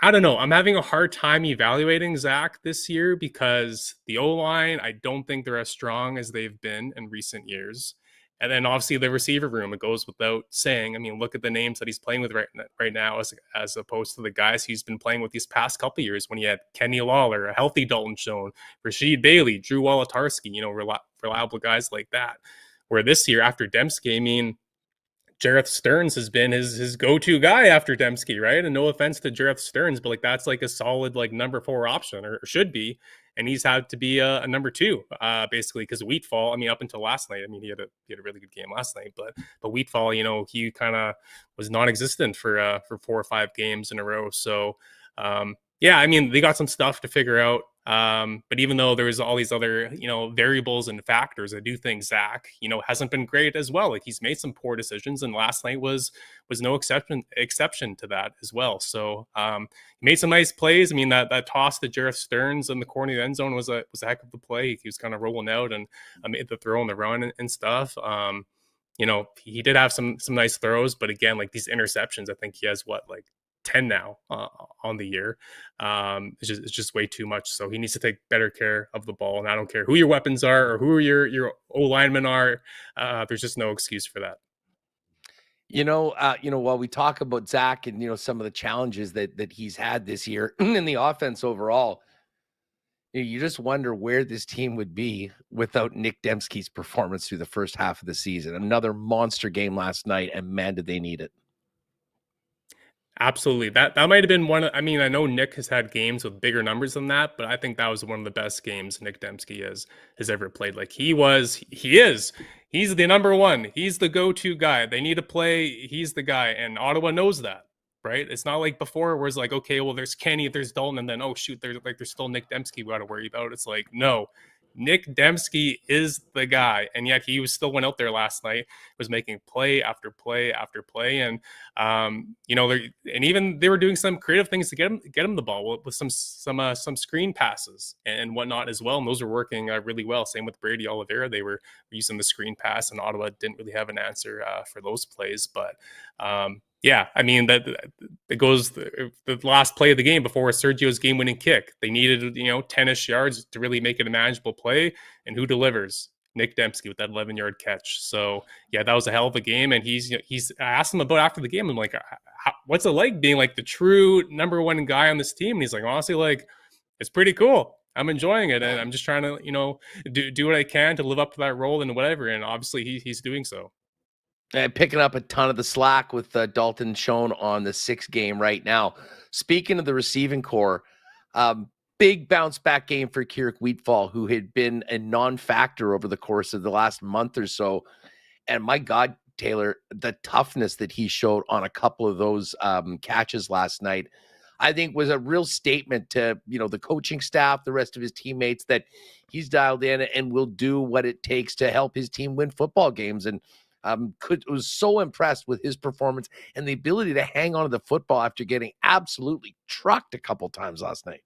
I don't know, I'm having a hard time evaluating Zach this year because the O-line, I don't think they're as strong as they've been in recent years. And then obviously the receiver room, it goes without saying. I mean, look at the names that he's playing with right now as opposed to the guys he's been playing with these past couple of years when he had Kenny Lawler, a healthy Dalton Schoen, Rashid Bailey, Drew Wolotarski, reliable guys like that. Where this year, after Dembski, I mean, Jareth Stearns has been his go-to guy after Dembski, right? And no offense to Jareth Stearns, but like that's like a solid like number 4 option, or should be. And he's had to be a number 2, basically, because Wheatfall. I mean, up until last night, I mean, he had a really good game last night, but Wheatfall, he kind of was non-existent for 4 or 5 games in a row. So yeah, I mean, they got some stuff to figure out. But even though there's all these other, variables and factors, I do think Zach, hasn't been great as well. Like, he's made some poor decisions, and last night was no exception to that as well. So he made some nice plays. I mean, that toss to Jareth Stearns in the corner of the end zone was a heck of a play. He was kind of rolling out and made the throw on the run and stuff. He did have some nice throws, but again, like these interceptions, I think he has 10 now on the year. It's just way too much. So he needs to take better care of the ball. And I don't care who your weapons are or who your O linemen are. There's just no excuse for that.
While we talk about Zach and some of the challenges that he's had this year in the offense overall, you just wonder where this team would be without Nick Dembski's performance through the first half of the season. Another monster game last night, and man, did they need it.
Absolutely. That might have been one. I know Nick has had games with bigger numbers than that, but I think that was one of the best games Nick Dembski has ever played. Like he's the number one. He's the go-to guy. They need to play. He's the guy. And Ottawa knows that, right? It's not like before where it's like, okay, well, there's Kenny, there's Dalton, and then, oh shoot, there's still Nick Dembski we got to worry about. It's like, no, Nick Dembski is the guy, and yet he still went out there last night, was making play after play after play, and even they were doing some creative things to get him the ball with some screen passes and whatnot as well, and those were working really well. Same with Brady Oliveira, they were using the screen pass, and Ottawa didn't really have an answer for those plays, but. That goes the last play of the game before Sergio's game-winning kick. They needed 10-ish yards to really make it a manageable play, and who delivers? Nick Dembski with that 11-yard catch. So yeah, that was a hell of a game. And he's I asked him about after the game. I'm like, what's it like being like the true number one guy on this team? And he's like, honestly, like it's pretty cool. I'm enjoying it, and I'm just trying to do what I can to live up to that role and whatever. And obviously he's doing so.
Picking up a ton of the slack with Dalton Schoen on the 6th game right now. Speaking of the receiving core, big bounce back game for Keurig Wheatfall, who had been a non-factor over the course of the last month or so. And my God, Taylor, the toughness that he showed on a couple of those catches last night, I think was a real statement to, the coaching staff, the rest of his teammates, that he's dialed in and will do what it takes to help his team win football games. And was so impressed with his performance and the ability to hang on to the football after getting absolutely trucked a couple times last night.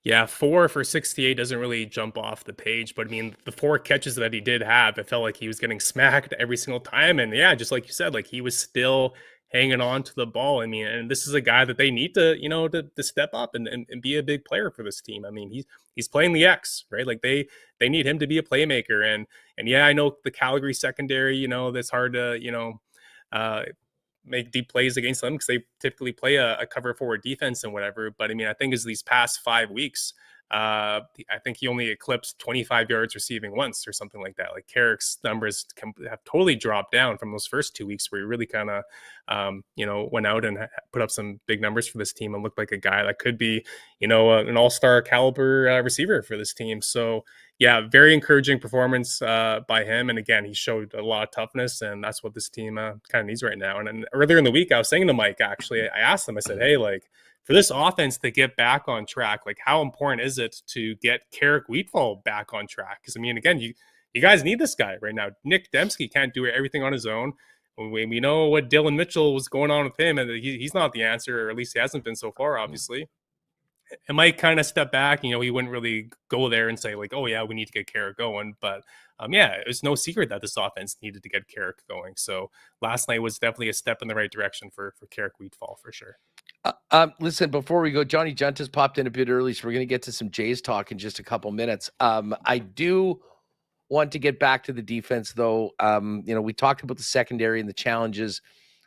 Yeah, 4 for 68 doesn't really jump off the page, but I mean, the 4 catches that he did have, it felt like he was getting smacked every single time. And yeah, just like you said, like he was still hanging on to the ball. I mean, and this is a guy that they need to, to step up and be a big player for this team. I mean, he's playing the X, right? Like they need him to be a playmaker. And yeah, I know the Calgary secondary, that's hard to, make deep plays against them because they typically play a cover forward defense and whatever. But I mean, I think as these past 5 weeks, I think he only eclipsed 25 yards receiving once or something like that. Like Carrick's numbers have totally dropped down from those first 2 weeks where he really kind of, went out and put up some big numbers for this team and looked like a guy that could be, an all-star caliber receiver for this team. So yeah, very encouraging performance by him. And again, he showed a lot of toughness, and that's what this team kind of needs right now. And then earlier in the week, I was saying to Mike, actually, I asked him, I said, hey, like, for this offense to get back on track, like how important is it to get Keurig Wheatfall back on track? Because I mean, again, you guys need this guy right now. Nick Dembski can't do everything on his own. We know what Dylan Mitchell was going on with him, and he's not the answer, or at least he hasn't been so far, obviously. It might kind of step back, he wouldn't really go there and say like, oh yeah, we need to get Keurig going. But yeah, it's no secret that this offense needed to get Keurig going. So last night was definitely a step in the right direction for Keurig Wheatfall for sure.
Listen, before we go, Johnny Giunta's popped in a bit early, so we're going to get to some Jays talk in just a couple minutes. I do want to get back to the defense, though. We talked about the secondary and the challenges.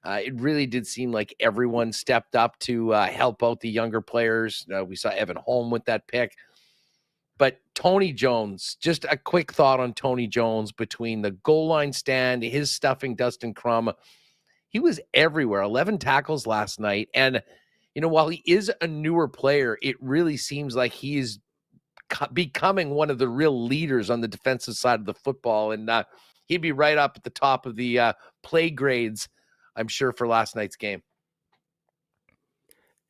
It really did seem like everyone stepped up to help out the younger players. We saw Evan Holm with that pick. But Tony Jones, just a quick thought on Tony Jones between the goal line stand, his stuffing Dustin Crum. He was everywhere, 11 tackles last night. And, while he is a newer player, it really seems like he's becoming one of the real leaders on the defensive side of the football. And he'd be right up at the top of the play grades, I'm sure, for last night's game.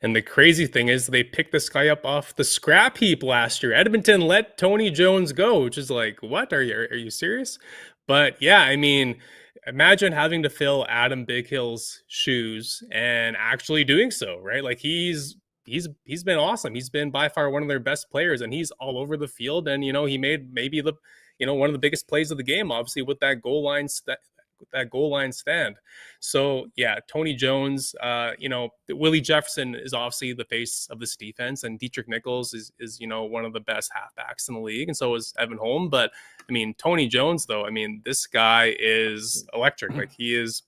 And the crazy thing is they picked this guy up off the scrap heap last year. Edmonton let Tony Jones go, which is like, what? Are you serious? But yeah, I mean, imagine having to fill Adam Bighill's shoes and actually doing so, right? Like he's been awesome. He's been by far one of their best players, and he's all over the field. And he made maybe the one of the biggest plays of the game, obviously with that goal that goal line stand. So yeah, Tony Jones, Willie Jefferson is obviously the face of this defense, and Dietrich Nichols is one of the best halfbacks in the league, and so is Evan Holm. But I mean, Tony Jones, though, I mean, this guy is electric. Like, he is,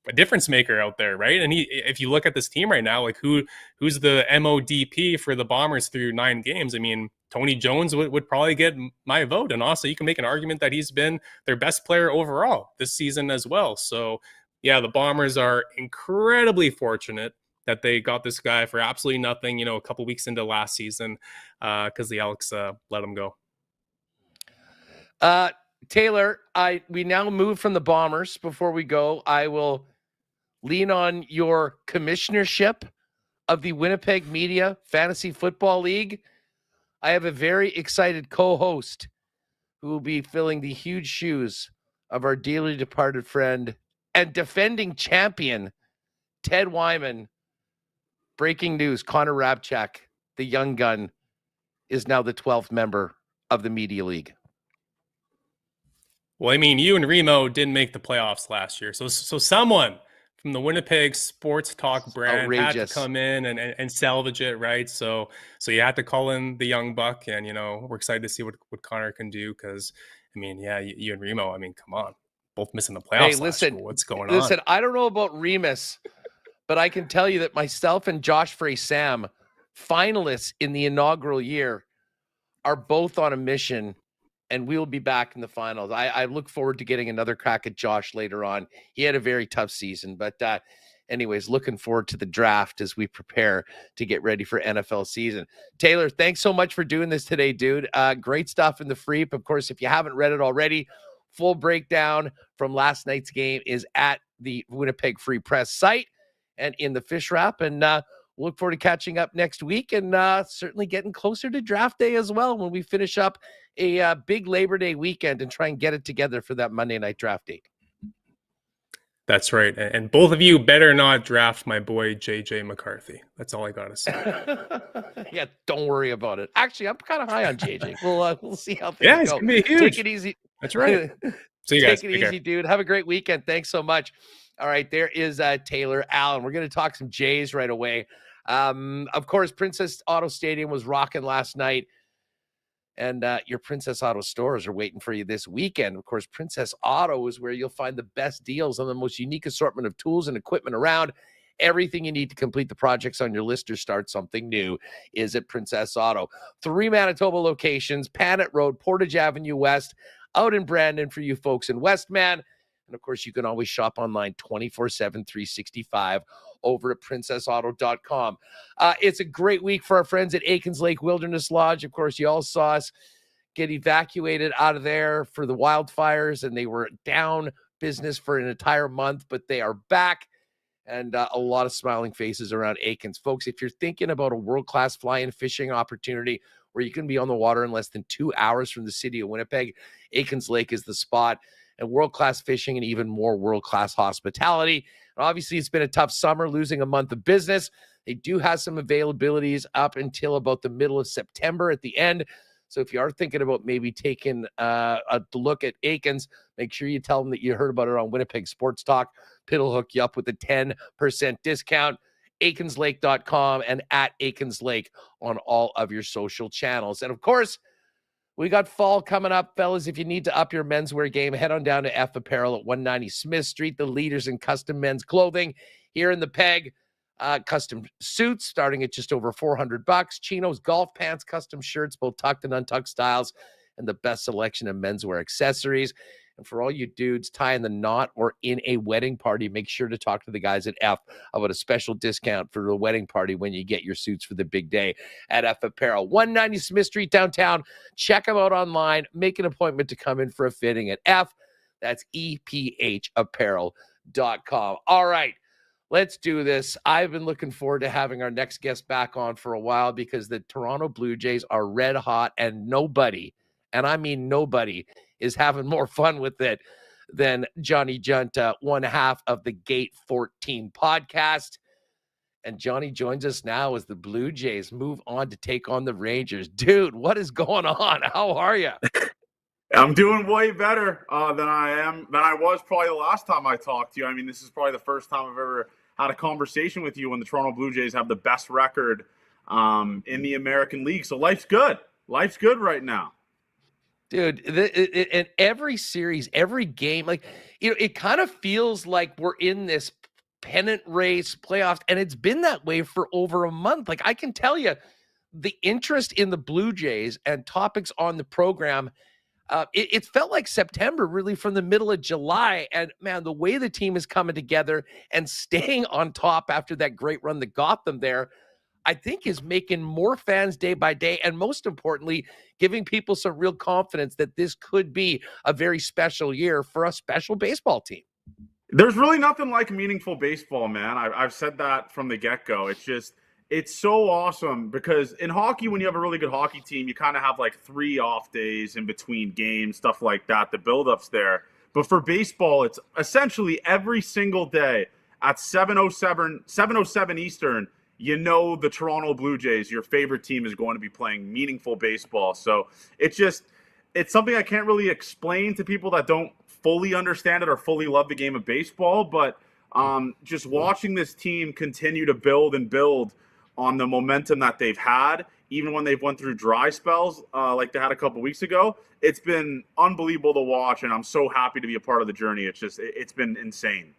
a difference maker out there, right? And if you look at this team right now, like who's the MODP for the Bombers through 9 games? I mean, Tony Jones would probably get my vote. And also, you can make an argument that he's been their best player overall this season as well. So yeah, the Bombers are incredibly fortunate that they got this guy for absolutely nothing, a couple weeks into last season, because the Elks let him go.
Taylor, we now move from the Bombers. Before we go, I will lean on your commissionership of the Winnipeg Media Fantasy Football League. I have a very excited co-host who will be filling the huge shoes of our dearly departed friend and defending champion, Ted Wyman. Breaking news, Connor Hrabchak, the young gun, is now the 12th member of the Media League.
Well, I mean, you and Remo didn't make the playoffs last year. So someone from the Winnipeg Sports Talk brand had to come in and salvage it, right? So you had to call in the young buck, and, we're excited to see what Connor can do, because, I mean, yeah, you and Remo, I mean, come on. Both missing the playoffs last year. What's going on?
Listen, I don't know about Remus, but I can tell you that myself and Josh Frey-Sam, finalists in the inaugural year, are both on a mission, and we'll be back in the finals. I look forward to getting another crack at Josh later on. He had a very tough season, but anyways, looking forward to the draft as we prepare to get ready for NFL season. Taylor, thanks so much for doing this today, dude. Great stuff in the Freep. Of course, if you haven't read it already, full breakdown from last night's game is at the Winnipeg Free Press site and in the Fish Wrap. And we'll look forward to catching up next week, and certainly getting closer to draft day as well, when we finish up a big Labor Day weekend and try and get it together for that Monday night draft date.
That's right. And both of you better not draft my boy, JJ McCarthy. That's all I got to say.
Yeah, don't worry about it. Actually, I'm kind of high on JJ. We'll see how things go.
It's going to be huge.
Take it easy.
That's right. See you guys.
Take it easy, dude. Have a great weekend. Thanks so much. All right, there is Taylor Allen. We're going to talk some Jays right away. Of course, Princess Auto Stadium was rocking last night, and your Princess Auto stores are waiting for you this weekend. Of course, Princess Auto is where you'll find the best deals on the most unique assortment of tools and equipment around. Everything you need to complete the projects on your list or start something new is at Princess Auto. 3 Manitoba locations: Panet Road, Portage Avenue West, out in Brandon for you folks in Westman. And, of course, you can always shop online 24/7, 365 over at princessauto.com. It's a great week for our friends at Aikens Lake Wilderness Lodge. Of course, you all saw us get evacuated out of there for the wildfires, and they were down business for an entire month, but they are back, and a lot of smiling faces around Aikens. Folks, if you're thinking about a world-class fly-in fishing opportunity where you can be on the water in less than 2 hours from the city of Winnipeg, Aikens Lake is the spot. And world-class fishing and even more world-class hospitality. And obviously, it's been a tough summer, losing a month of business. They do have some availabilities up until about the middle of September at the end. So if you are thinking about maybe taking a look at Aikens, make sure you tell them that you heard about it on Winnipeg Sports Talk. Pitt'll hook you up with a 10% discount. AikensLake.com and at Aikens Lake on all of your social channels. And, of course, we got fall coming up, fellas. If you need to up your menswear game, head on down to F Apparel at 190 Smith Street, the leaders in custom men's clothing here in the Peg. Custom suits starting at just over $400. Chinos, golf pants, custom shirts, both tucked and untucked styles, and the best selection of menswear accessories. And for all you dudes tying the knot or in a wedding party, make sure to talk to the guys at F about a special discount for the wedding party when you get your suits for the big day at F Apparel. 190 Smith Street downtown. Check them out online. Make an appointment to come in for a fitting at F. That's EPHapparel.com. All right, let's do this. I've been looking forward to having our next guest back on for a while, because the Toronto Blue Jays are red hot, and nobody, and I mean nobody, is having more fun with it than Johnny Giunta, one half of the Gate 14 podcast. And Johnny joins us now as the Blue Jays move on to take on the Rangers. Dude, what is going on? How are you?
I'm doing way better than I was probably the last time I talked to you. I mean, this is probably the first time I've ever had a conversation with you when the Toronto Blue Jays have the best record in the American League. So life's good. Life's good right now.
Dude, in every series, every game, like, it kind of feels like we're in this pennant race, playoffs, and it's been that way for over a month. Like, I can tell you, the interest in the Blue Jays and topics on the program, it felt like September, really, from the middle of July. And, man, the way the team is coming together and staying on top after that great run that got them there, I think is making more fans day by day, and most importantly, giving people some real confidence that this could be a very special year for a special baseball team.
There's really nothing like meaningful baseball, man. I've said that from the get-go. It's so awesome because in hockey, when you have a really good hockey team, you kind of have like 3 off days in between games, stuff like that, the build-up's there. But for baseball, it's essentially every single day at 7:07 Eastern, the Toronto Blue Jays, your favorite team, is going to be playing meaningful baseball. So it's something I can't really explain to people that don't fully understand it or fully love the game of baseball. But just watching this team continue to build and build on the momentum that they've had, even when they've went through dry spells like they had a couple weeks ago, it's been unbelievable to watch. And I'm so happy to be a part of the journey. It's been insane.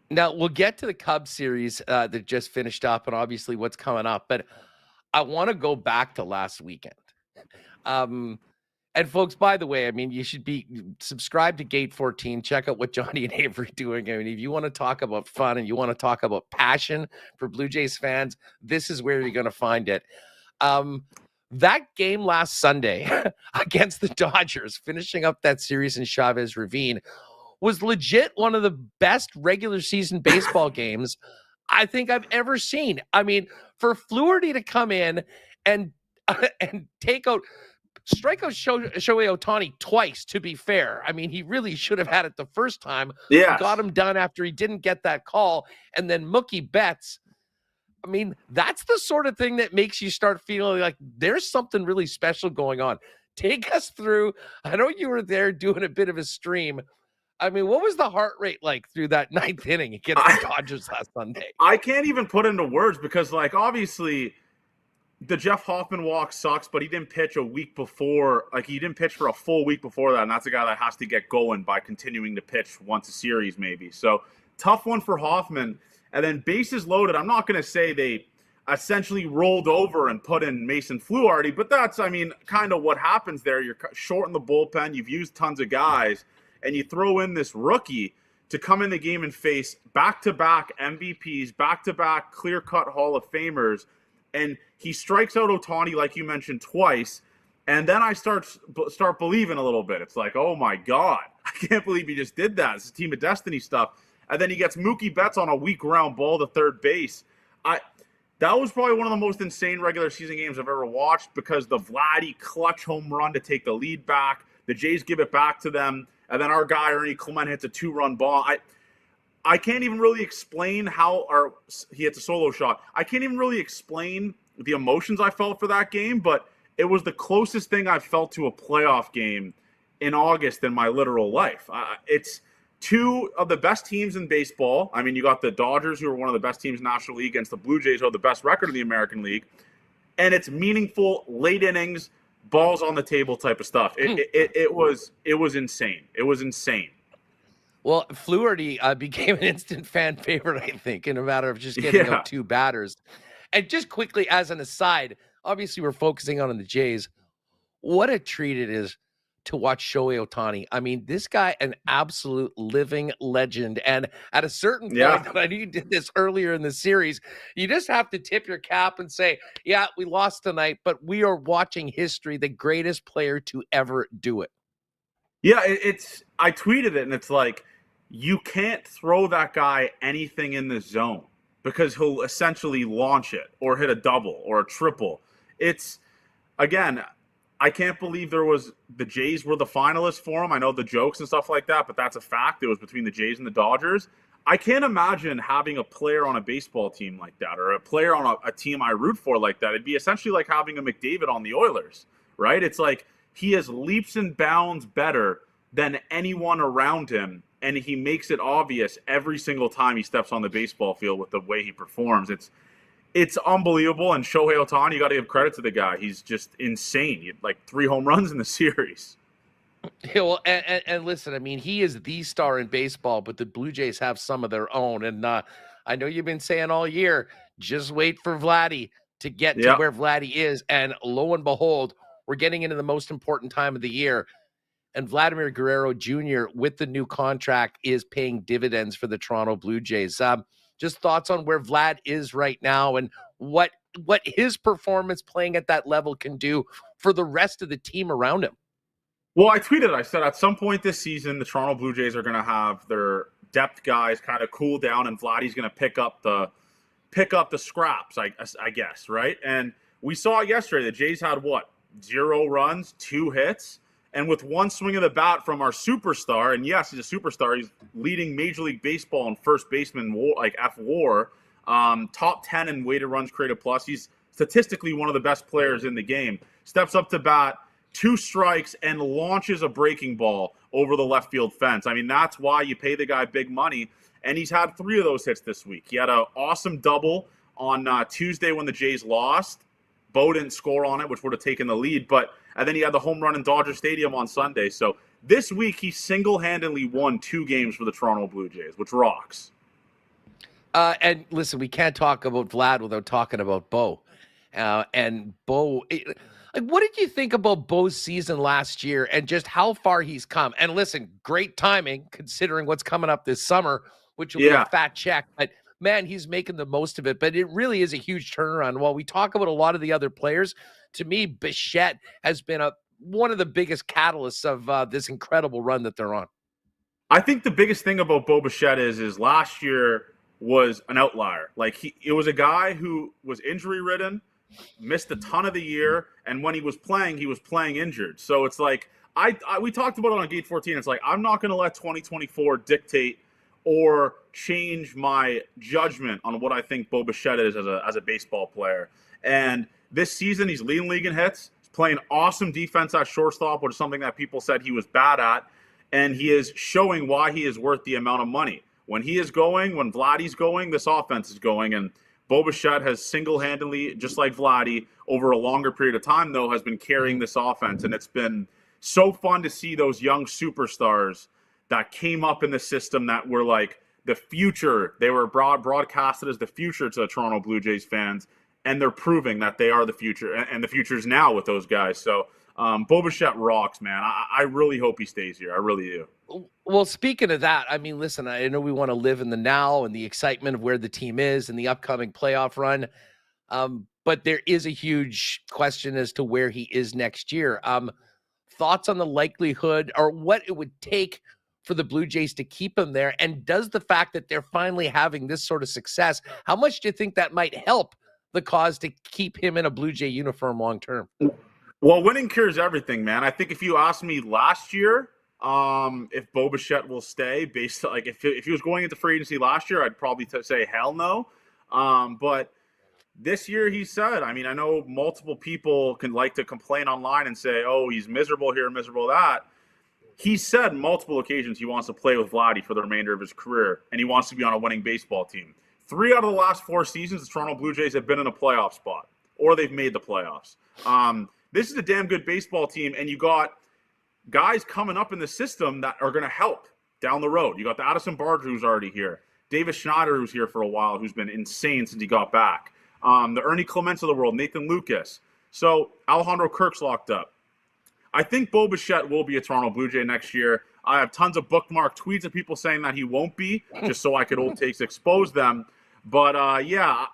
Now, we'll get to the Cubs series that just finished up and obviously what's coming up, but I want to go back to last weekend. And folks, by the way, I mean, you should be subscribed to Gate 14. Check out what Johnny and Avery are doing. I mean, if you want to talk about fun and you want to talk about passion for Blue Jays fans, this is where you're going to find it. That game last Sunday against the Dodgers, finishing up that series in Chavez Ravine, was legit one of the best regular season baseball games I think I've ever seen. I mean, for Fluharty to come in and strike out Shohei Ohtani twice, to be fair. I mean, he really should have had it the first time.
Yes.
Got him done after he didn't get that call. And then Mookie Betts. I mean, that's the sort of thing that makes you start feeling like there's something really special going on. Take us through. I know you were there doing a bit of a stream. I mean, what was the heart rate like through that 9th inning against the Dodgers last Sunday?
I can't even put into words because, like, obviously the Jeff Hoffman walk sucks, but he didn't pitch a week before. Like, he didn't pitch for a full week before that, and that's a guy that has to get going by continuing to pitch once a series maybe. So, tough one for Hoffman. And then bases loaded. I'm not going to say they essentially rolled over and put in Mason Fluharty, but that's, I mean, kind of what happens there. You're short in the bullpen. You've used tons of guys. And you throw in this rookie to come in the game and face back-to-back MVPs, back-to-back clear-cut Hall of Famers, and he strikes out Ohtani, like you mentioned, twice, and then I start believing a little bit. It's like, oh, my God, I can't believe he just did that. It's Team of Destiny stuff. And then he gets Mookie Betts on a weak ground ball to third base. That was probably one of the most insane regular season games I've ever watched because the Vladdy clutch home run to take the lead back, the Jays give it back to them, and then our guy, Ernie Clement, hits a 2-run ball. I can't even really explain he hits a solo shot. I can't even really explain the emotions I felt for that game, but it was the closest thing I've felt to a playoff game in August in my literal life. It's two of the best teams in baseball. I mean, you got the Dodgers, who are one of the best teams in the National League, against the Blue Jays, who have the best record in the American League. And it's meaningful, late innings, balls on the table type of stuff. It was insane. It was insane.
Well, Fluharty became an instant fan favorite, I think, in a matter of just getting out 2 batters. And just quickly, as an aside, obviously we're focusing on the Jays. What a treat it is to watch Shohei Ohtani. I mean, this guy, an absolute living legend. And at a certain point, and I knew you did this earlier in the series, you just have to tip your cap and say, yeah, we lost tonight, but we are watching history, the greatest player to ever do it.
Yeah, I tweeted it, and it's like, you can't throw that guy anything in the zone because he'll essentially launch it or hit a double or a triple. It's, again, I can't believe the Jays were the finalists for him. I know the jokes and stuff like that, but that's a fact. It was between the Jays and the Dodgers. I can't imagine having a player on a baseball team like that or a player on a team I root for like that. It'd be essentially like having a McDavid on the Oilers, right? It's like he is leaps and bounds better than anyone around him, and he makes it obvious every single time he steps on the baseball field with the way he performs. It's unbelievable, and Shohei Ohtani, you got to give credit to the guy. He's just insane. He had like 3 home runs in the series.
Yeah, well, and listen, I mean, he is the star in baseball, but the Blue Jays have some of their own. And I know you've been saying all year, just wait for Vladdy to get to where Vladdy is. And lo and behold, we're getting into the most important time of the year. And Vladimir Guerrero Jr., with the new contract, is paying dividends for the Toronto Blue Jays. Just thoughts on where Vlad is right now and what his performance playing at that level can do for the rest of the team around him.
Well, I tweeted, I said at some point this season, the Toronto Blue Jays are going to have their depth guys kind of cool down, and Vladdy's going to pick up the scraps, I guess, right? And we saw it yesterday. The Jays had, 0 runs, 2 hits, and with one swing of the bat from our superstar, and yes, he's a superstar. He's leading Major League Baseball in first baseman WAR, top 10 in weighted runs created plus. He's statistically one of the best players in the game. Steps up to bat, 2 strikes, and launches a breaking ball over the left field fence. I mean, that's why you pay the guy big money, and he's had 3 of those hits this week. He had an awesome double on Tuesday when the Jays lost. Bo didn't score on it, which would have taken the lead, and then he had the home run in Dodger Stadium on Sunday. So this week, he single-handedly won 2 games for the Toronto Blue Jays, which rocks.
And listen, we can't talk about Vlad without talking about Bo. And Bo... what did you think about Bo's season last year and just how far he's come? And listen, great timing considering what's coming up this summer, which will be a fat check. But, man, he's making the most of it. But it really is a huge turnaround. While we talk about a lot of the other players, to me, Bichette has been one of the biggest catalysts of this incredible run that they're on.
I think the biggest thing about Bo Bichette is last year was an outlier. It was a guy who was injury-ridden, missed a ton of the year, and when he was playing injured. So it's like we talked about it on Gate 14. It's like I'm not going to let 2024 dictate or change my judgment on what I think Bo Bichette is as a baseball player. And this season, he's leading league in hits. He's playing awesome defense at shortstop, which is something that people said he was bad at. And he is showing why he is worth the amount of money. When he is going, when Vladdy's going, this offense is going. And Bo Bichette has single-handedly, just like Vladdy, over a longer period of time, though, has been carrying this offense. And it's been so fun to see those young superstars that came up in the system that were like the future. They were broadcasted as the future to the Toronto Blue Jays fans, and they're proving that they are the future, and the future's now with those guys. So Bo Bichette rocks, man. I really hope he stays here. I really do.
Well, speaking of that, I mean, listen, I know we want to live in the now and the excitement of where the team is and the upcoming playoff run. But there is a huge question as to where he is next year. Thoughts on the likelihood or what it would take for the Blue Jays to keep him there? And does the fact that they're finally having this sort of success, how much do you think that might help the cause to keep him in a Blue Jay uniform long term?
Well, winning cures everything, man. I think if you asked me last year, if Bo Bichette will stay, based like if he was going into free agency last year, I'd probably say hell no. But this year he said, I mean, I know multiple people can like to complain online and say, oh, he's miserable here, miserable that. He said multiple occasions he wants to play with Vladdy for the remainder of his career, and he wants to be on a winning baseball team. 3 out of the last 4 seasons, the Toronto Blue Jays have been in a playoff spot, or they've made the playoffs. This is a damn good baseball team, and you got guys coming up in the system that are going to help down the road. You got the Addison Barger, who's already here. Davis Schneider, who's here for a while, who's been insane since he got back. The Ernie Clements of the world, Nathan Lucas. So Alejandro Kirk's locked up. I think Bo Bichette will be a Toronto Blue Jay next year. I have tons of bookmarked tweets of people saying that he won't be, just so I could old takes expose them. But, yeah,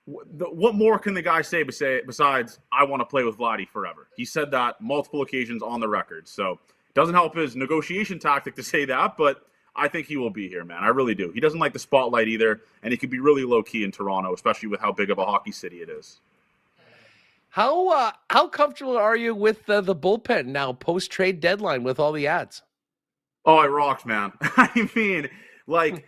what more can the guy say besides, I want to play with Vladdy forever? He said that multiple occasions on the record. So it doesn't help his negotiation tactic to say that, but I think he will be here, man. I really do. He doesn't like the spotlight either, and he could be really low-key in Toronto, especially with how big of a hockey city it is.
How comfortable are you with the bullpen now, post-trade deadline with all the ads?
Oh, it rocks, man. I mean, like,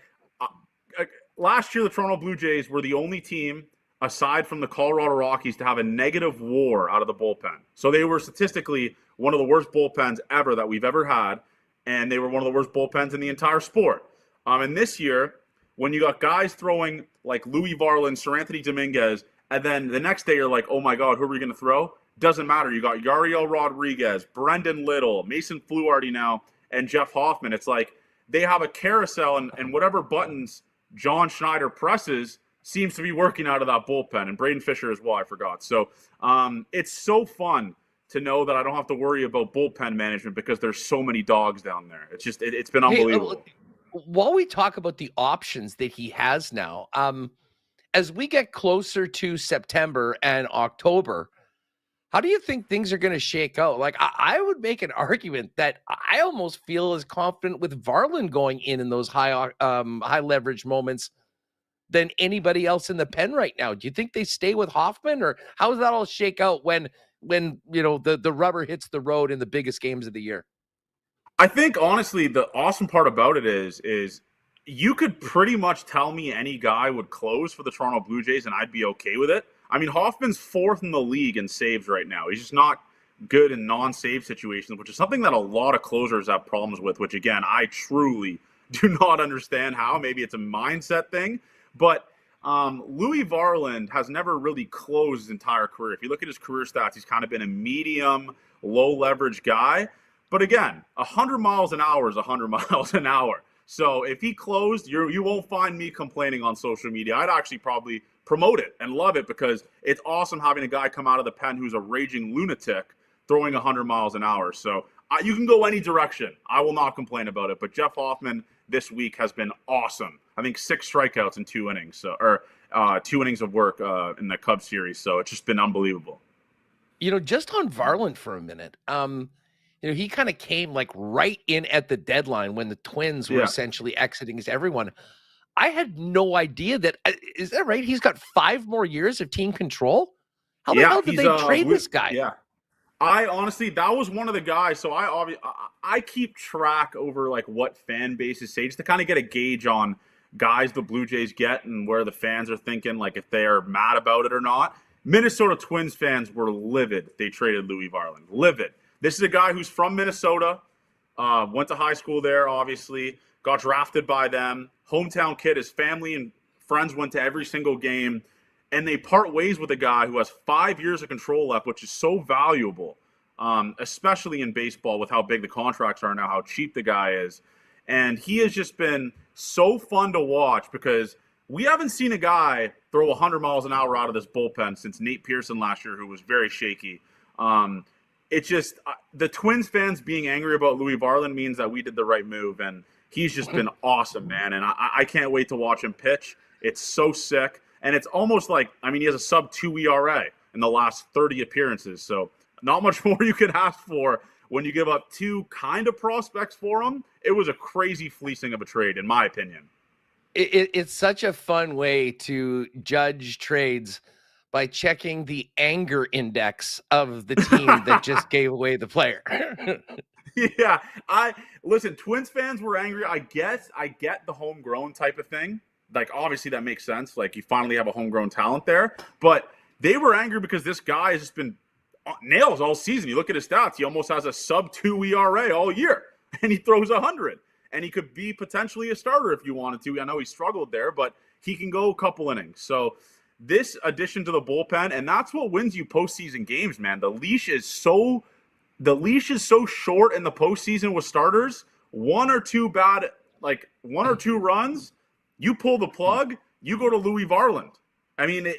last year the Toronto Blue Jays were the only team aside from the Colorado Rockies, to have a negative WAR out of the bullpen. So they were statistically one of the worst bullpens ever that we've ever had, and they were one of the worst bullpens in the entire sport. And this year, when you got guys throwing like Louis Varland, Seranthony Dominguez, and then the next day you're like, oh my God, who are we going to throw? Doesn't matter. You got Yariel Rodriguez, Brendan Little, Mason Fluharty now, and Jeff Hoffman. It's like they have a carousel, and whatever buttons John Schneider presses seems to be working out of that bullpen, and Braden Fisher as well, I forgot. So it's so fun to know that I don't have to worry about bullpen management because there's so many dogs down there. It's just, it's been unbelievable.
While we talk about the options that he has now, as we get closer to September and October, how do you think things are going to shake out? Like, I would make an argument that I almost feel as confident with Varland going in those high leverage moments than anybody else in the pen right now. Do you think they stay with Hoffman, or how does that all shake out when you know the rubber hits the road in the biggest games of the year?
I think honestly, the awesome part about it is you could pretty much tell me any guy would close for the Toronto Blue Jays and I'd be okay with it. I mean, Hoffman's 4th in the league in saves right now. He's just not good in non-save situations, which is something that a lot of closers have problems with, which again, I truly do not understand how. Maybe it's a mindset thing, but Louis Varland has never really closed his entire career. If you look at his career stats, he's kind of been a medium, low leverage guy. But again, 100 miles an hour is 100 miles an hour. So if he closed, you won't find me complaining on social media. I'd actually probably promote it and love it because it's awesome having a guy come out of the pen who's a raging lunatic throwing 100 miles an hour. So you can go any direction. I will not complain about it. But Jeff Hoffman this week has been awesome. I think 6 strikeouts in 2 innings, or 2 innings of work in the Cubs series. So it's just been unbelievable.
You know, just on Varland for a minute, you know, he kind of came like right in at the deadline when the Twins were essentially exiting as everyone. I had no idea that. Is that right? He's got 5 more years of team control. How the hell did they trade this guy?
Yeah, I honestly, that was one of the guys. So I keep track over like what fan bases say, just to kind of get a gauge on guys the Blue Jays get and where the fans are thinking, like if they are mad about it or not. Minnesota Twins fans were livid. They traded Louis Varland. Livid. This is a guy who's from Minnesota, went to high school there, obviously, got drafted by them. Hometown kid, his family and friends went to every single game, and they part ways with a guy who has 5 years of control left, which is so valuable, especially in baseball with how big the contracts are now, how cheap the guy is. And he has just been so fun to watch because we haven't seen a guy throw 100 miles an hour out of this bullpen since Nate Pearson last year, who was very shaky. It's just the Twins fans being angry about Louis Varland means that we did the right move, and he's just been awesome, man. And I can't wait to watch him pitch. It's so sick, and it's almost like, I mean, he has a sub-2 ERA in the last 30 appearances, so not much more you could ask for when you give up 2 kind of prospects for him. It was a crazy fleecing of a trade, in my opinion.
It's such a fun way to judge trades by checking the anger index of the team that just gave away the player.
Yeah, listen, Twins fans were angry. I get the homegrown type of thing. Like, obviously that makes sense. Like, you finally have a homegrown talent there. But they were angry because this guy has just been nails all season. You look at his stats, he almost has a sub-2 ERA all year, and he throws 100. And he could be potentially a starter if you wanted to. I know he struggled there, but he can go a couple innings. So this addition to the bullpen, and that's what wins you postseason games, man. The leash is so short in the postseason with starters. 1 or 2 runs, you pull the plug, you go to Louis Varland. I mean,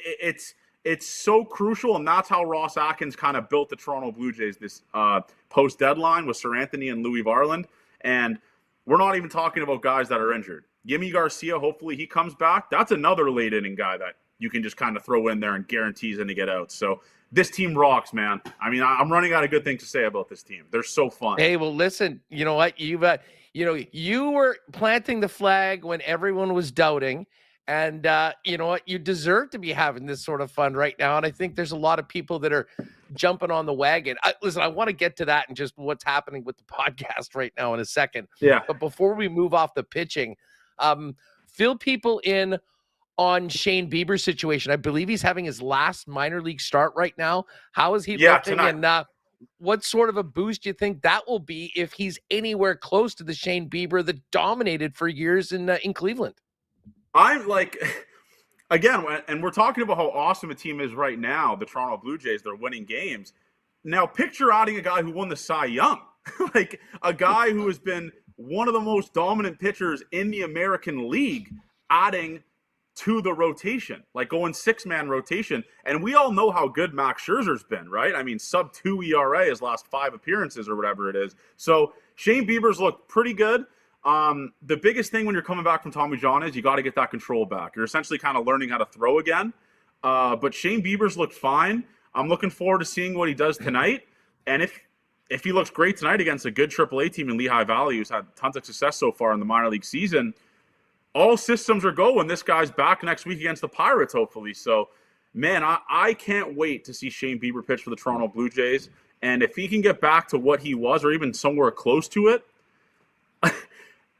it's so crucial, and that's how Ross Atkins kind of built the Toronto Blue Jays this post-deadline with Seranthony and Louis Varland. And we're not even talking about guys that are injured. Yimi Garcia, hopefully he comes back. That's another late-inning guy that you can just kind of throw in there and guarantees him to get out. So this team rocks, man. I mean, I'm running out of good things to say about this team. They're so fun.
Hey, well, listen, you know what? You were planting the flag when everyone was doubting. And you know what? You deserve to be having this sort of fun right now. And I think there's a lot of people that are jumping on the wagon. Listen, I want to get to that and just what's happening with the podcast right now in a second.
Yeah.
But before we move off the pitching, fill people in on Shane Bieber's situation? I believe he's having his last minor league start right now. How is he looking?
Tonight.
And what sort of a boost do you think that will be if he's anywhere close to the Shane Bieber that dominated for years in Cleveland?
I'm like, again, and we're talking about how awesome a team is right now, the Toronto Blue Jays. They're winning games. Now, picture adding a guy who won the Cy Young, like a guy who has been one of the most dominant pitchers in the American League, adding to the rotation, like going 6-man rotation. And we all know how good Max Scherzer's been, right? I mean, sub-2 ERA his last 5 appearances or whatever it is. So Shane Bieber's looked pretty good. The biggest thing when you're coming back from Tommy John is you got to get that control back. You're essentially kind of learning how to throw again. But Shane Bieber's looked fine. I'm looking forward to seeing what he does tonight. And if he looks great tonight against a good AAA team in Lehigh Valley who's had tons of success so far in the minor league season, all systems are go when this guy's back next week against the Pirates, hopefully. So, man, I can't wait to see Shane Bieber pitch for the Toronto Blue Jays. And if he can get back to what he was or even somewhere close to it,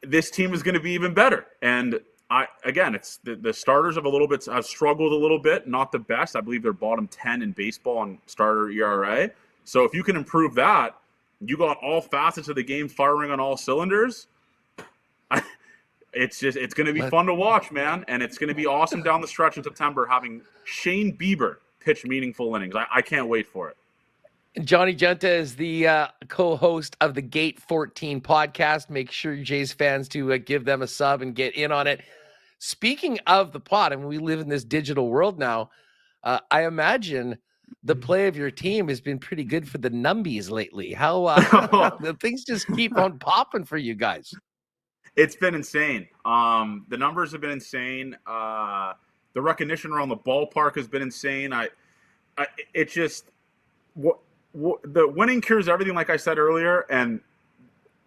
this team is going to be even better. And it's the starters have struggled a little bit, not the best. I believe they're bottom 10 in baseball on starter ERA. So if you can improve that, you got all facets of the game firing on all cylinders. It's going to be fun to watch, man. And it's going to be awesome down the stretch in September having Shane Bieber pitch meaningful innings. I can't wait for it.
Johnny Giunta is the co-host of the Gate 14 podcast. Make sure you Jays fans to give them a sub and get in on it. Speaking of the pod, and we live in this digital world now, I imagine the play of your team has been pretty good for the numbies lately. How the things just keep on popping for you guys.
It's been insane. The numbers have been insane. The recognition around the ballpark has been insane. The winning cures everything, like I said earlier, and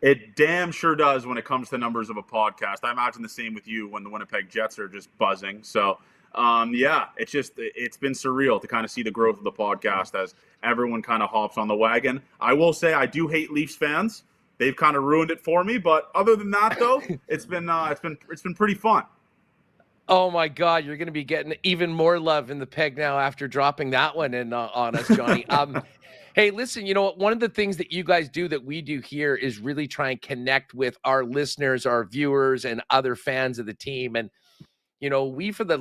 it damn sure does when it comes to numbers of a podcast. I imagine the same with you when the Winnipeg Jets are just buzzing. So, it's been surreal to kind of see the growth of the podcast as everyone kind of hops on the wagon. I will say I do hate Leafs fans. They've kind of ruined it for me, but other than that, though, it's been pretty fun.
Oh my God, you're going to be getting even more love in the peg now after dropping that one in on us, Johnny. Hey, listen, you know what? One of the things that you guys do that we do here is really try and connect with our listeners, our viewers, and other fans of the team. And, you know, we for the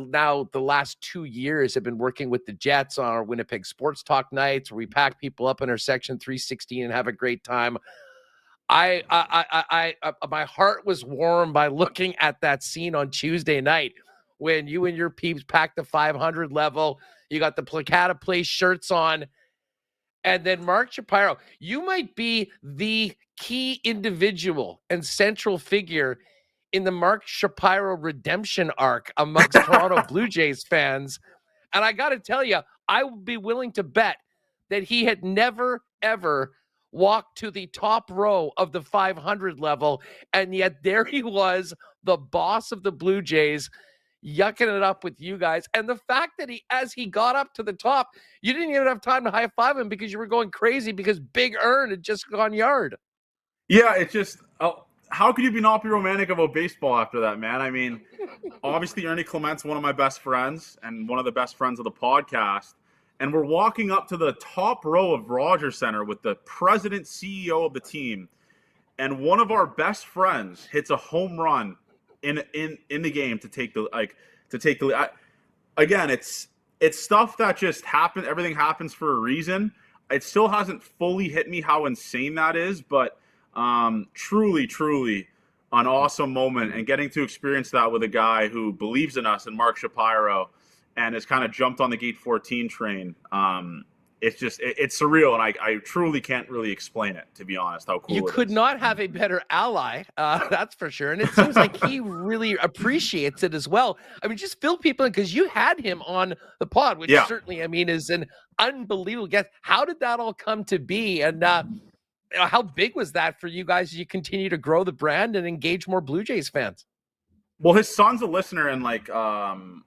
last 2 years have been working with the Jets on our Winnipeg Sports Talk nights where we pack people up in our section 316 and have a great time. My heart was warm by looking at that scene on Tuesday night when you and your peeps packed the 500 level. You got the Placata Place shirts on. And then Mark Shapiro, you might be the key individual and central figure in the Mark Shapiro redemption arc amongst Toronto Blue Jays fans. And I got to tell you, I would be willing to bet that he had never, ever walked to the top row of the 500 level. And yet there he was, the boss of the Blue Jays, yucking it up with you guys. And the fact that as he got up to the top, you didn't even have time to high five him because you were going crazy because Big Earn had just gone yard.
Yeah, it's just, how could you not be romantic about baseball after that, man? I mean, obviously Ernie Clement's one of my best friends and one of the best friends of the podcast. And we're walking up to the top row of Rogers Center with the president, CEO of the team. And one of our best friends hits a home run in the game to take the lead. Again, it's stuff that just happened. Everything happens for a reason. It still hasn't fully hit me how insane that is, but truly an awesome moment, and getting to experience that with a guy who believes in us and Mark Shapiro and has kind of jumped on the Gate 14 train. It's surreal, and I truly can't really explain it, to be honest, how cool
you could not have a better ally, that's for sure. And it seems like he really appreciates it as well. I mean, just fill people in, because you had him on the pod, which certainly, I mean, is an unbelievable guest. How did that all come to be? And how big was that for you guys as you continue to grow the brand and engage more Blue Jays fans?
Well, his son's a listener, and the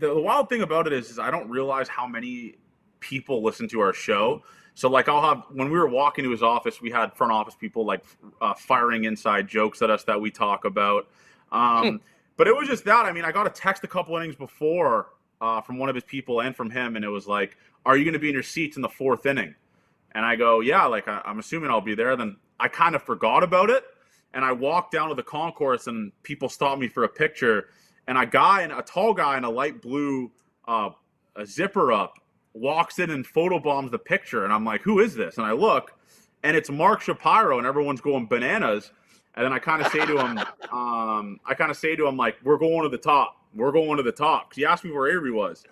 wild thing about it is I don't realize how many people listen to our show. So when we were walking to his office, we had front office people firing inside jokes at us that we talk about. But it was just that. I mean, I got a text a couple innings before from one of his people and from him, and it was like, "Are you going to be in your seats in the 4th inning?" And I go, "Yeah, like I'm assuming I'll be there." Then I kind of forgot about it, and I walked down to the concourse, and people stopped me for a picture. And a tall guy in a light blue a zipper up walks in and photobombs the picture, and I'm like, "Who is this?" And I look, and it's Mark Shapiro, and everyone's going bananas. And then I kind of say to him, like, "We're going to the top. We're going to the top." Because he asked me where Avery was.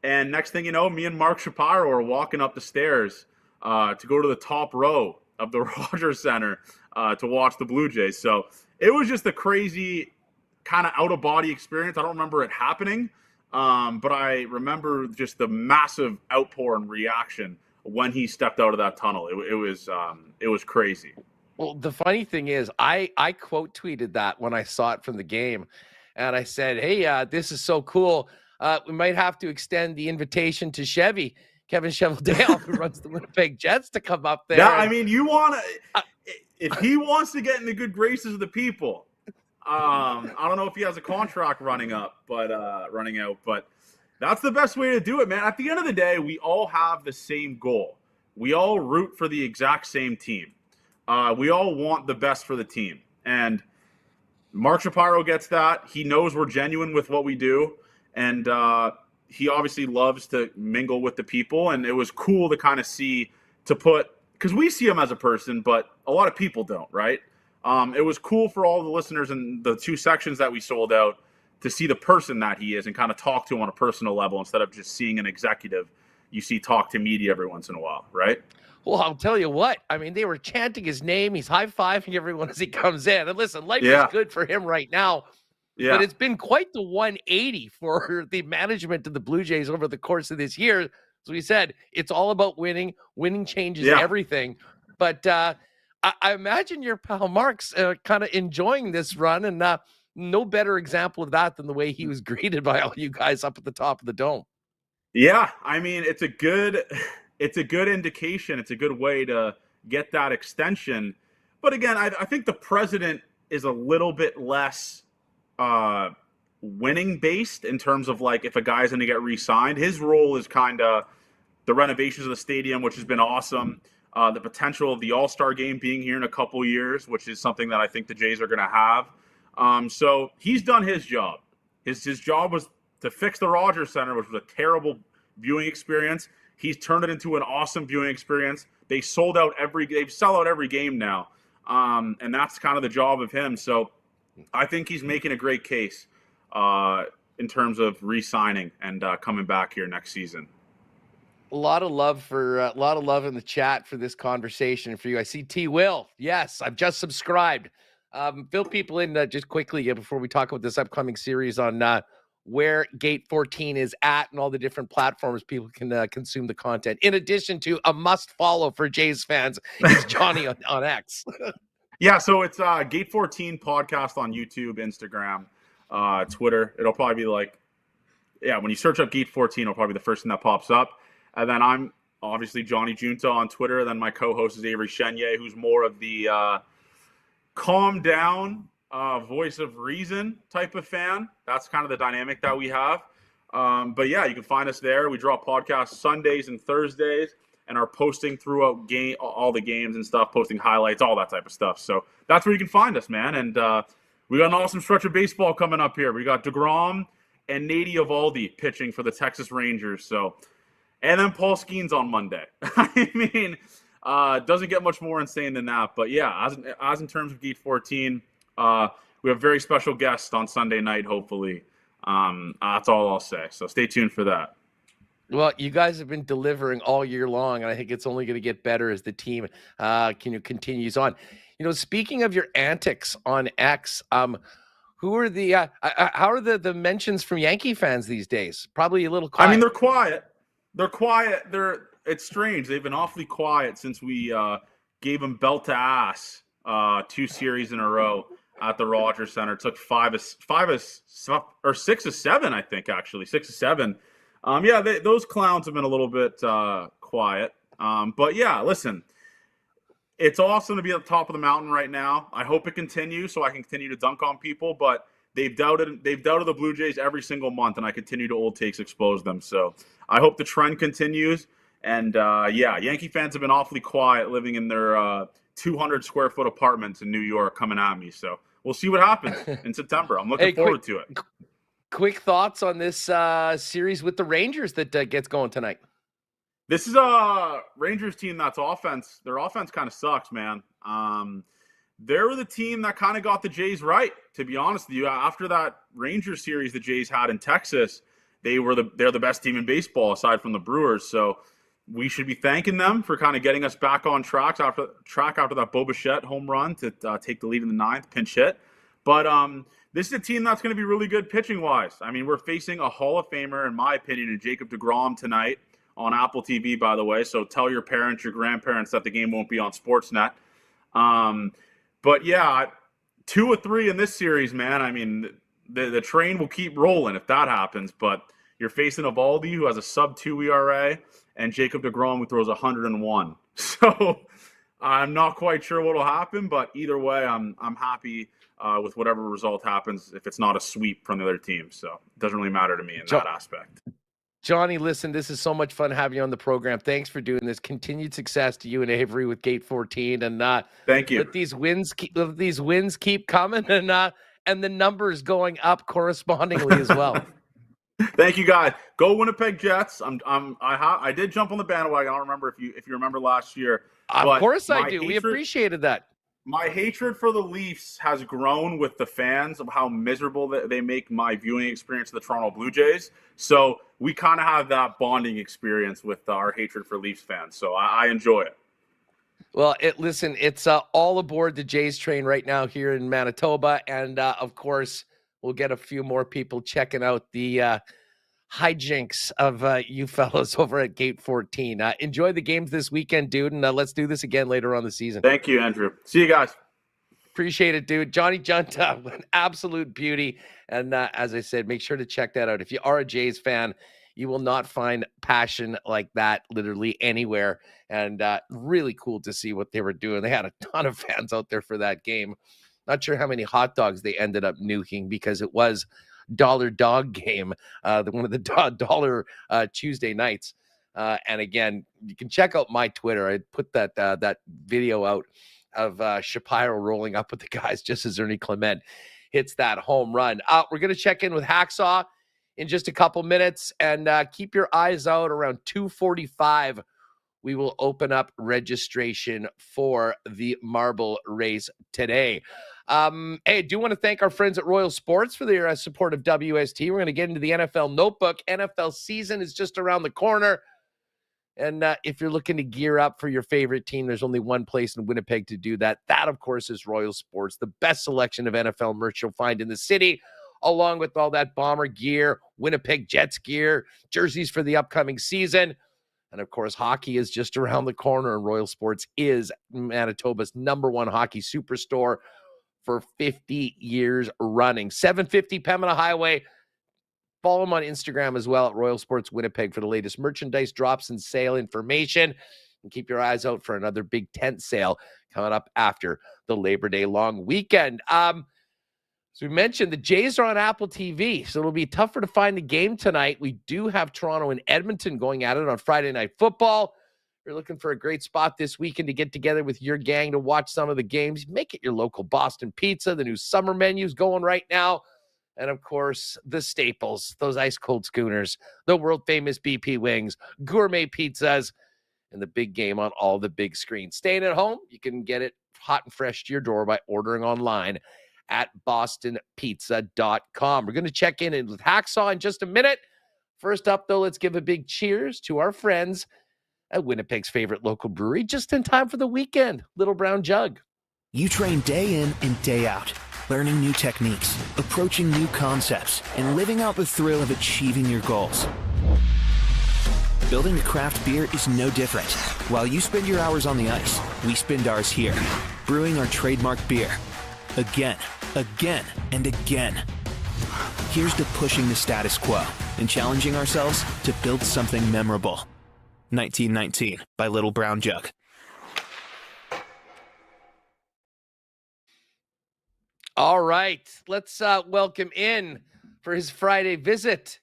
And next thing you know, me and Mark Shapiro are walking up the stairs to go to the top row of the Rogers Center to watch the Blue Jays. So it was just a crazy kind of out-of-body experience. I don't remember it happening, but I remember just the massive outpour and reaction when he stepped out of that tunnel. It was crazy.
Well, the funny thing is, I quote tweeted that when I saw it from the game, and I said, "Hey, this is so cool. We might have to extend the invitation to Kevin Cheveldale, who runs the Winnipeg Jets, to come up there."
Yeah, I mean, you want to if he wants to get in the good graces of the people. I don't know if he has a contract running out, but that's the best way to do it, man. At the end of the day, we all have the same goal. We all root for the exact same team. We all want the best for the team. And Mark Shapiro gets that. He knows we're genuine with what we do. And he obviously loves to mingle with the people. And it was cool to kind of see, because we see him as a person, but a lot of people don't, right? It was cool for all the listeners in the 2 sections that we sold out to see the person that he is and kind of talk to him on a personal level instead of just seeing an executive you see talk to media every once in a while, right?
Well, I'll tell you what. I mean, they were chanting his name. He's high-fiving everyone as he comes in. And listen, life is good for him right now. Yeah. But it's been quite the 180 for the management of the Blue Jays over the course of this year. As we said, it's all about winning. Winning changes everything. But I imagine your pal Mark's kind of enjoying this run, and no better example of that than the way he was greeted by all you guys up at the top of the dome.
Yeah, I mean, it's a good indication. It's a good way to get that extension. But again, I think the president is a little bit less winning based in terms of like if a guy's going to get re-signed. His role is kind of the renovations of the stadium, which has been awesome. The potential of the All-Star game being here in a couple years, which is something that I think the Jays are going to have. So he's done his job. His job was to fix the Rogers Center, which was a terrible viewing experience. He's turned it into an awesome viewing experience. They sell out every game now. And that's kind of the job of him. So I think he's making a great case in terms of re-signing and coming back here next season.
A lot of love in the chat for this conversation for you. I see T. Will. Yes, I've just subscribed. Fill people in just quickly before we talk about this upcoming series on where Gate 14 is at and all the different platforms people can consume the content. In addition to a must follow for Jays fans is Johnny on X.
Yeah, so it's Gate 14 podcast on YouTube, Instagram, Twitter. It'll probably be when you search up Gate 14, it'll probably be the first thing that pops up. And then I'm obviously Johnny Giunta on Twitter. And then my co-host is Avery Chenier, who's more of the calm down, voice of reason type of fan. That's kind of the dynamic that we have. But yeah, you can find us there. We drop podcasts Sundays and Thursdays and are posting throughout all the games and stuff, posting highlights, all that type of stuff. So that's where you can find us, man. And we got an awesome stretch of baseball coming up here. We got DeGrom and Nady Eovaldi pitching for the Texas Rangers. So, and then Paul Skeens on Monday. I mean, doesn't get much more insane than that. But yeah, as in terms of Gate 14, we have very special guests on Sunday night, hopefully. That's all I'll say. So stay tuned for that.
Well, you guys have been delivering all year long, and I think it's only going to get better as the team continues on. You know, speaking of your antics on X, who are the how are the mentions from Yankee fans these days? Probably a little quiet.
I mean, they're quiet. They're quiet. It's strange. They've been awfully quiet since we gave them belt to ass 2 series in a row at the Rogers Center. It took 6 of 7, I think, actually 6 of 7. Those clowns have been a little bit quiet. But yeah, listen, it's awesome to be at the top of the mountain right now. I hope it continues so I can continue to dunk on people. But they've doubted the Blue Jays every single month, and I continue to old takes expose them. So I hope the trend continues. And Yankee fans have been awfully quiet living in their 200 square foot apartments in New York coming at me. So we'll see what happens in September. I'm looking forward to it.
Quick thoughts on this series with the Rangers that gets going tonight.
This is a Rangers team that's offense. Their offense kind of sucks, man. They're the team that kind of got the Jays right, to be honest with you. After that Rangers series the Jays had in Texas, they're the best team in baseball aside from the Brewers. So we should be thanking them for kind of getting us back on track after that Bo Bichette home run to take the lead in the ninth, pinch hit. But this is a team that's going to be really good pitching-wise. I mean, we're facing a Hall of Famer, in my opinion, in Jacob deGrom tonight on Apple TV, by the way. So tell your parents, your grandparents that the game won't be on Sportsnet. But yeah, 2 or 3 in this series, man. I mean, the train will keep rolling if that happens. But you're facing Eovaldi, who has a sub-2 ERA, and Jacob deGrom, who throws 101. So I'm not quite sure what will happen, but either way, I'm happy with whatever result happens if it's not a sweep from the other team. So it doesn't really matter to me in that aspect.
Johnny, listen, this is so much fun having you on the program. Thanks for doing this. Continued success to you and Avery with Gate 14, and
thank you.
Let these wins keep coming, and the numbers going up correspondingly as well.
Thank you, guys. Go Winnipeg Jets. I did jump on the bandwagon. I don't remember if you remember last year.
Of course I do. We appreciated that.
My hatred for the Leafs has grown with the fans of how miserable they make my viewing experience of the Toronto Blue Jays. So we kind of have that bonding experience with our hatred for Leafs fans. So I enjoy it.
Well, it's all aboard the Jays train right now here in Manitoba. And, of course, we'll get a few more people checking out the hijinks of you fellas over at Gate 14. Enjoy the games this weekend, dude, and let's do this again later on the season.
Thank you, Andrew. See you guys.
Appreciate it, dude. Johnny Giunta, an absolute beauty. And as I said, make sure to check that out. If you are a Jays fan, you will not find passion like that literally anywhere. And really cool to see what they were doing. They had a ton of fans out there for that game. Not sure how many hot dogs they ended up nuking because it was dollar dog game, one of the dollar Tuesday nights. And again, you can check out my Twitter. I put that video out of Shapiro rolling up with the guys just as Ernie Clement hits that home run. We're going to check in with Hacksaw in just a couple minutes, and keep your eyes out around 2:45. We will open up registration for the marble race today. Hey, I do want to thank our friends at Royal Sports for their support of WST. We're going to get into the NFL notebook. NFL season is just around the corner. And if you're looking to gear up for your favorite team, there's only one place in Winnipeg to do that. That, of course, is Royal Sports, the best selection of NFL merch you'll find in the city, along with all that Bomber gear, Winnipeg Jets gear, jerseys for the upcoming season. And, of course, hockey is just around the corner, and Royal Sports is Manitoba's #1 hockey superstore for 50 years running. 750 Pembina Highway. Follow them on Instagram as well at Royal Sports Winnipeg for the latest merchandise drops and sale information. And keep your eyes out for another big tent sale coming up after the Labor Day long weekend. So we mentioned the Jays are on Apple TV, so it'll be tougher to find the game tonight. We do have Toronto and Edmonton going at it on Friday Night Football. If you're looking for a great spot this weekend to get together with your gang to watch some of the games, make it your local Boston Pizza. The new summer menu's going right now. And, of course, the staples, those ice-cold schooners, the world-famous BP wings, gourmet pizzas, and the big game on all the big screens. Staying at home, you can get it hot and fresh to your door by ordering online at bostonpizza.com. We're going to check in with Hacksaw in just a minute. First up, though, let's give a big cheers to our friends at Winnipeg's favorite local brewery, just in time for the weekend, Little Brown Jug.
You train day in and day out, learning new techniques, approaching new concepts, and living out the thrill of achieving your goals. Building a craft beer is no different. While you spend your hours on the ice, we spend ours here, brewing our trademark beer. Again, again, and again. Here's to pushing the status quo and challenging ourselves to build something memorable. 1919 by Little Brown Jug.
All right, let's welcome in for his Friday visit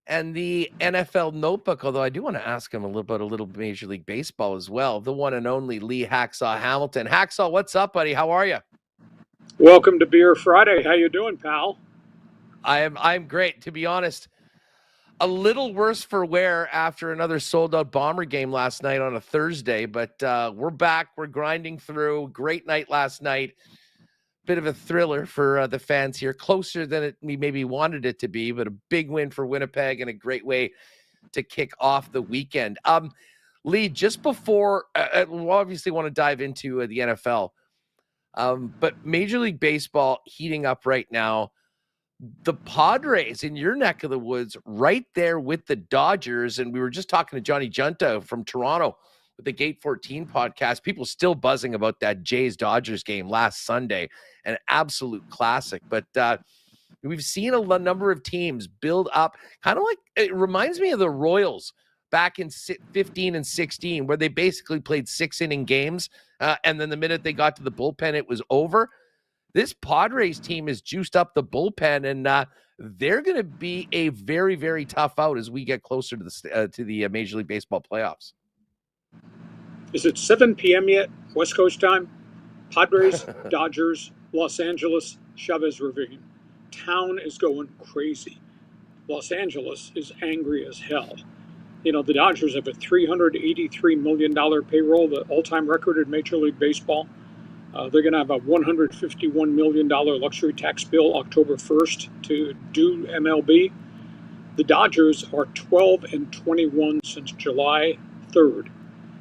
and the NFL notebook, although I do want to ask him a little Major League Baseball as well, the one and only Lee Hacksaw Hamilton. Hacksaw, what's up, buddy? How are you?
Welcome to Beer Friday. How you doing, pal?
I'm great, to be honest. A little worse for wear after another sold-out Bomber game last night on a Thursday, but we're back. We're grinding through. Great night last night. Bit of a thriller for the fans here, closer than we maybe wanted it to be, but a big win for Winnipeg and a great way to kick off the weekend. Lee, just before, we obviously want to dive into the NFL, but Major League Baseball heating up right now. The Padres in your neck of the woods, right there with the Dodgers, and we were just talking to Johnny Giunta from Toronto with the Gate 14 podcast. People still buzzing about that Jays-Dodgers game last Sunday, an absolute classic. But we've seen a number of teams build up, kind of like, it reminds me of the Royals back in 15 and 16, where they basically played 6-inning games, and then the minute they got to the bullpen, it was over. This Padres team has juiced up the bullpen, and they're going to be a very, very tough out as we get closer to the Major League Baseball playoffs.
Is it 7 p.m. yet, West Coast time? Padres, Dodgers, Los Angeles, Chavez Ravine. Town is going crazy. Los Angeles is angry as hell. You know, the Dodgers have a $383 million payroll, the all-time record in Major League Baseball. They're going to have a $151 million luxury tax bill October 1st to do MLB. The Dodgers are 12-21 since July 3rd.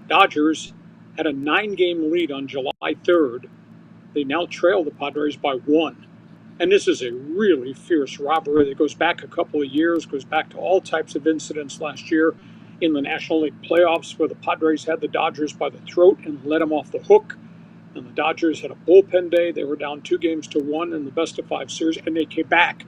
Dodgers had a 9-game lead on July 3rd. They now trail the Padres by 1. And this is a really fierce rivalry that goes back a couple of years, goes back to all types of incidents last year in the National League playoffs where the Padres had the Dodgers by the throat and let them off the hook. And the Dodgers had a bullpen day. They were down 2-1 in the best-of-5 series, and they came back.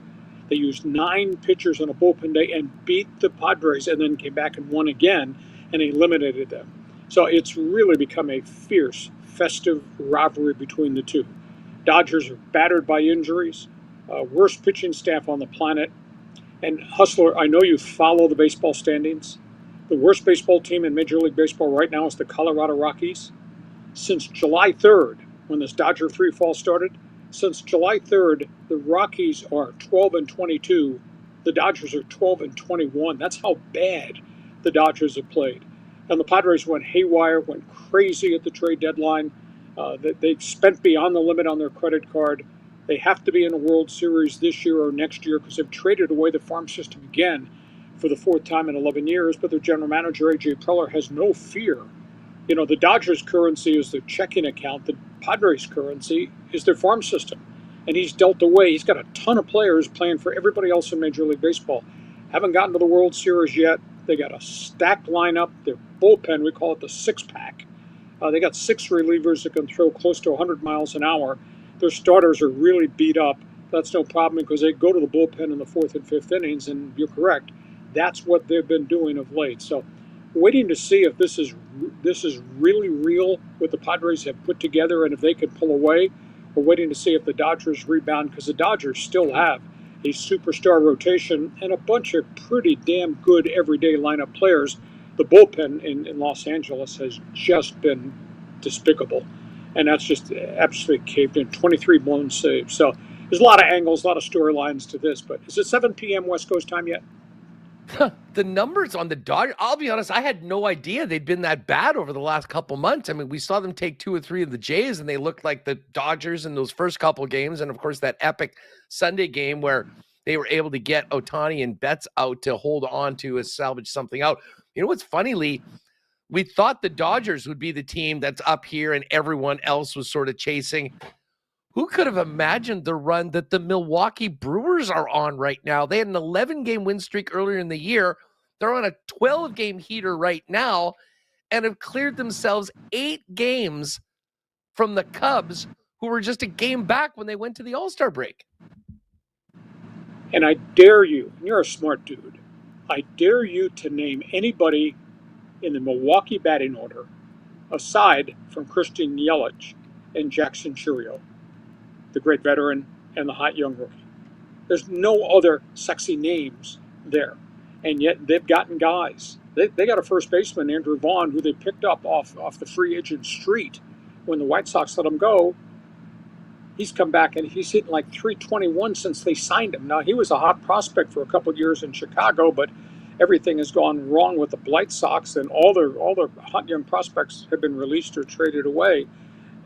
They used 9 pitchers on a bullpen day and beat the Padres, and then came back and won again and eliminated them. So it's really become a fierce, festive rivalry between the two. Dodgers are battered by injuries, worst pitching staff on the planet. And Hustler, I know you follow the baseball standings. The worst baseball team in Major League Baseball right now is the Colorado Rockies. Since July 3rd, when this Dodger free fall started, since July 3rd, the Rockies are 12-22. The Dodgers are 12-21. That's how bad the Dodgers have played. And the Padres went haywire, went crazy at the trade deadline. They spent beyond the limit on their credit card. They have to be in a World Series this year or next year because they've traded away the farm system again for the 4th time in 11 years. But their general manager, A.J. Preller, has no fear. You know, the Dodgers' currency is their checking account. The Padres' currency is their farm system. And he's dealt away. He's got a ton of players playing for everybody else in Major League Baseball. Haven't gotten to the World Series yet. They got a stacked lineup. Their bullpen, we call it the 6-pack. They got 6 relievers that can throw close to 100 miles an hour. Their starters are really beat up. That's no problem because they go to the bullpen in the 4th and 5th innings, and you're correct. That's what they've been doing of late. So waiting to see if this is really real, what the Padres have put together, and if they can pull away. We're waiting to see if the Dodgers rebound because the Dodgers still have a superstar rotation and a bunch of pretty damn good everyday lineup players. The bullpen in Los Angeles has just been despicable, and that's just absolutely caved in. 23 blown saves. So there's a lot of angles, a lot of storylines to this. But is it 7 p.m. West Coast time yet?
The numbers on the Dodgers, I'll be honest, I had no idea they'd been that bad over the last couple months. I mean, we saw them take 2 or 3 of the Jays, and they looked like the Dodgers in those first couple games. And, of course, that epic Sunday game where they were able to get Ohtani and Betts out to hold on to salvage something out. You know what's funny, Lee? We thought the Dodgers would be the team that's up here and everyone else was sort of chasing. Who could have imagined the run that the Milwaukee Brewers are on right now? They had an 11-game win streak earlier in the year. They're on a 12-game heater right now and have cleared themselves 8 games from the Cubs, who were just a game back when they went to the All-Star break.
And I dare you, and you're a smart dude, I dare you to name anybody in the Milwaukee batting order aside from Christian Yelich and Jackson Chourio, the great veteran and the hot young rookie. There's no other sexy names there. And yet they've gotten guys. They got a first baseman, Andrew Vaughn, who they picked up off the free agent street when the White Sox let him go. He's come back and he's hitting like .321 since they signed him. Now, he was a hot prospect for a couple of years in Chicago, but everything has gone wrong with the Blight Sox, and all their hot young prospects have been released or traded away.